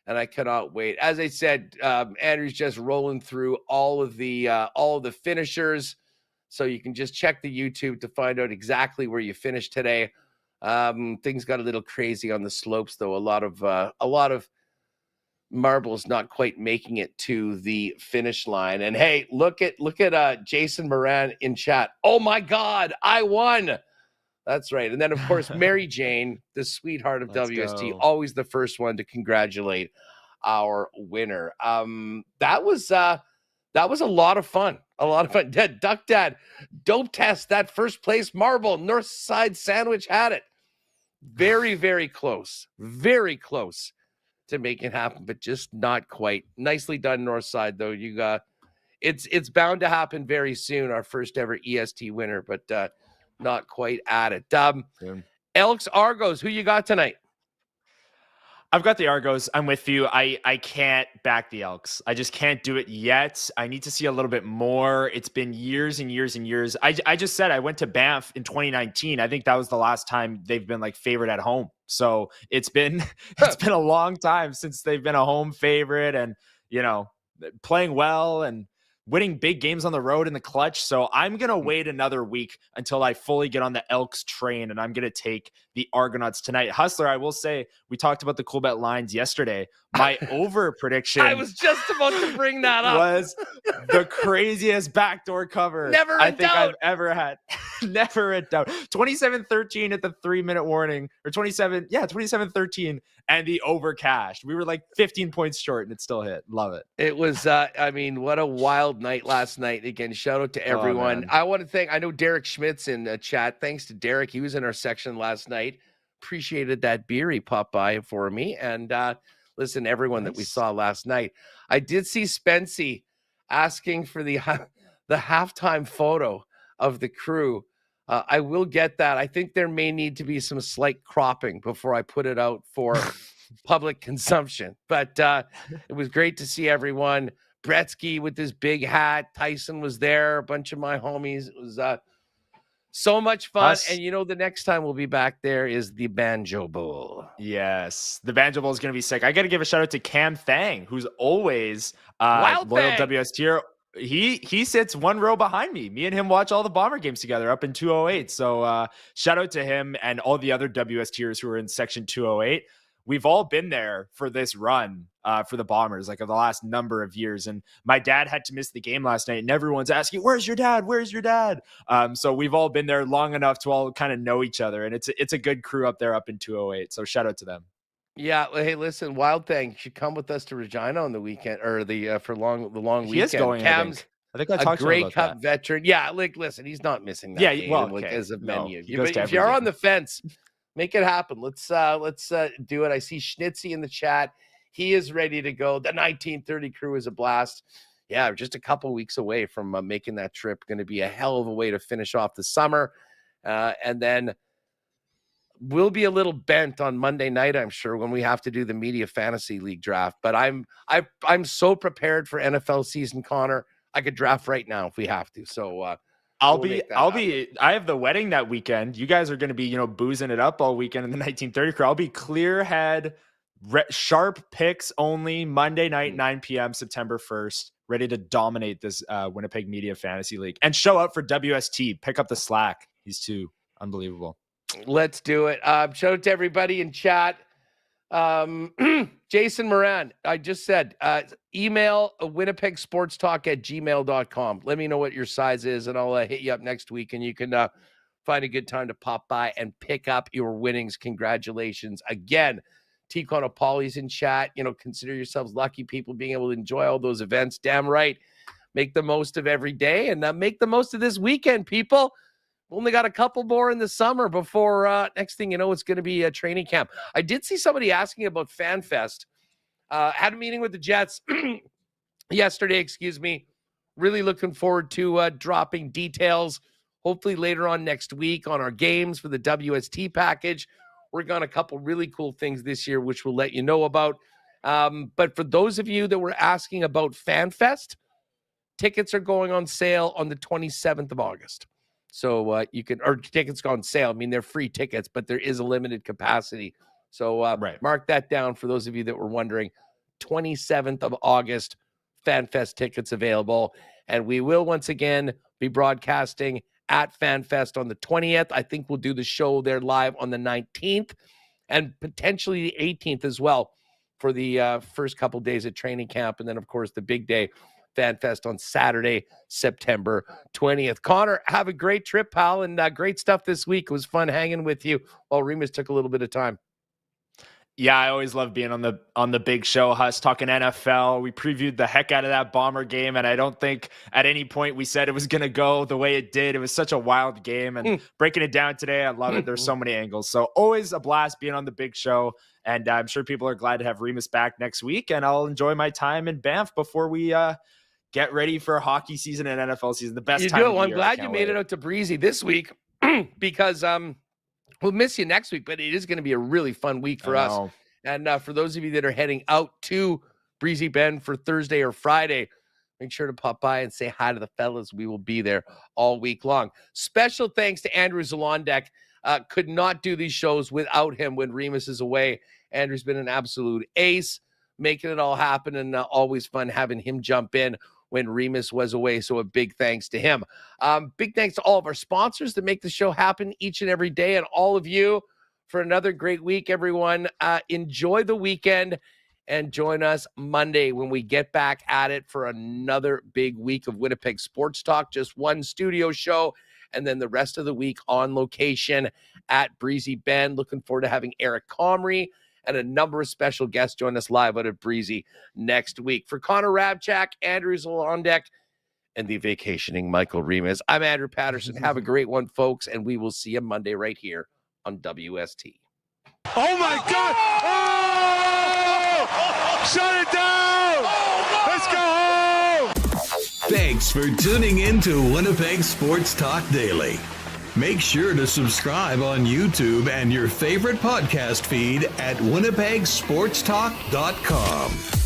and I cannot wait. As I said, Andrew's just rolling through all of the finishers, so you can just check the YouTube to find out exactly where you finished today. Things got a little crazy on the slopes, though. A lot of marbles not quite making it to the finish line. And hey, look at Jason Moran in chat. Oh my God, I won. That's right. And then of course, Mary Jane, the sweetheart of WST, always the first one to congratulate our winner. That was a lot of fun. Duck Dad, dope test, that first place marble, North Side Sandwich had it. Very, very close. Very close to make it happen, but just not quite. Nicely done, Northside, though. You got it's bound to happen very soon. Our first ever EST winner, but not quite at it. Elks Argos, who you got tonight?
I've got the Argos. I'm with you. I can't back the Elks. I just can't do it yet. I need to see a little bit more. It's been years and years and years. I just said I went to Banff in 2019. I think that was the last time they've been like favorite at home. So it's been a long time since they've been a home favorite, and playing well and winning big games on the road in the clutch. So I'm going to wait another week until I fully get on the Elks train, and I'm going to take the Argonauts tonight. Hustler, I will say, we talked about the cool bet lines yesterday. My over prediction.
I was just about to bring that up.
Was the craziest backdoor cover I think I've ever had. Never a doubt. 27-13 at the 3-minute warning, or 27-13, and the over cashed. We were like 15 points short, and it still hit. Love it.
It was, what a wild night last night. Again, shout out to everyone. I want to thank, I know Derek Schmidt's in chat. Thanks to Derek. He was in our section last night. Appreciated that beer he popped by for me. And listen, everyone that we saw last night. I did see Spency asking for the halftime photo of the crew. I will get that. I think there may need to be some slight cropping before I put it out for public consumption. But it was great to see everyone. Gretzky with his big hat. Tyson was there. A bunch of my homies. It was so much fun. And the next time we'll be back there is the Banjo Bowl.
Yes, the Banjo Bowl is going to be sick. I got to give a shout out to Cam Thang, who's always loyal WST. He sits one row behind me. Me and him watch all the Bomber games together up in 208. So shout out to him and all the other WSTers who are in section 208. We've all been there for this run for the Bombers, like of the last number of years. And my dad had to miss the game last night, and everyone's asking, "Where's your dad? Where's your dad?" So we've all been there long enough to all kind of know each other, and it's a good crew up there up in 208. So shout out to them.
Yeah. Hey, listen, Wild Thing should come with us to Regina on the weekend, or the long weekend.
He is going.
Cam's
I think I talked
a Grey
to him about
Cup
that.
veteran. Yeah, listen, he's not missing that.
Yeah, well, okay.
As a menu.
No,
But if you're on the fence, make it happen. Let's do it. I see Schnitzy in the chat. He is ready to go. The 1930 crew is a blast. Yeah, just a couple weeks away from making that trip. Going to be a hell of a way to finish off the summer, and then we'll be a little bent on Monday night, I'm sure, when we have to do the Media Fantasy League draft. But I'm so prepared for NFL season, Connor. I could draft right now if we have to. So
I have the wedding that weekend. You guys are going to be, boozing it up all weekend in the 1930 crew. I'll be clear head, sharp picks only, Monday night, 9 p.m., September 1st, ready to dominate this Winnipeg Media Fantasy League and show up for WST. Pick up the slack. He's too unbelievable.
Let's do it. Shout out to everybody in chat. Jason Moran, I just said, email winnipegsportstalk@gmail.com. Let me know what your size is, and I'll hit you up next week, and you can find a good time to pop by and pick up your winnings. Congratulations again. T. Conopoli's in chat. Consider yourselves lucky people being able to enjoy all those events. Damn right. Make the most of every day and make the most of this weekend, people. Only got a couple more in the summer before next thing you know, it's going to be a training camp. I did see somebody asking about FanFest. Had a meeting with the Jets yesterday, Really looking forward to dropping details, hopefully later on next week on our games for the WST package. We're on a couple really cool things this year, which we'll let you know about. But for those of you that were asking about FanFest, tickets are going on sale on the 27th of August. So tickets go on sale. I mean, they're free tickets, but there is a limited capacity. So mark that down for those of you that were wondering. 27th of August, FanFest tickets available. And we will once again be broadcasting at FanFest on the 20th. I think we'll do the show there live on the 19th and potentially the 18th as well for the first couple days at training camp. And then, of course, the big day, FanFest on Saturday, September 20th. Connor, have a great trip, pal, and great stuff this week. It was fun hanging with you while Remus took a little bit of time.
Yeah, I always love being on the big show, Huss, talking NFL. We previewed the heck out of that Bomber game, and I don't think at any point we said it was going to go the way it did. It was such a wild game, and breaking it down today, I love it. There's so many angles. So always a blast being on the big show, and I'm sure people are glad to have Remus back next week, and I'll enjoy my time in Banff before we get ready for hockey season and NFL season. The best time of the year.
I'm glad you made it out to Breezy this week because we'll miss you next week, but it is going to be a really fun week for us. And for those of you that are heading out to Breezy Bend for Thursday or Friday, make sure to pop by and say hi to the fellas. We will be there all week long. Special thanks to Andrew Zalondek. Could not do these shows without him when Remus is away. Andrew's been an absolute ace, making it all happen, and always fun having him jump in when Remus was away. So a big thanks to him. Big thanks to all of our sponsors that make the show happen each and every day, and all of you for another great week, everyone. Enjoy the weekend and join us Monday when we get back at it for another big week of Winnipeg Sports Talk. Just one studio show, and then the rest of the week on location at Breezy Bend. Looking forward to having Eric Comrie and a number of special guests join us live out at Breezy next week. For Connor Hrabchak, Andrew Zalondek, and the vacationing Michael Remus, I'm Andrew Paterson. Have a great one, folks, and we will see you Monday right here on WST.
Oh, my God! Oh! Shut it down! Let's go home!
Thanks for tuning in to Winnipeg Sports Talk Daily. Make sure to subscribe on YouTube and your favorite podcast feed at winnipegsportstalk.com.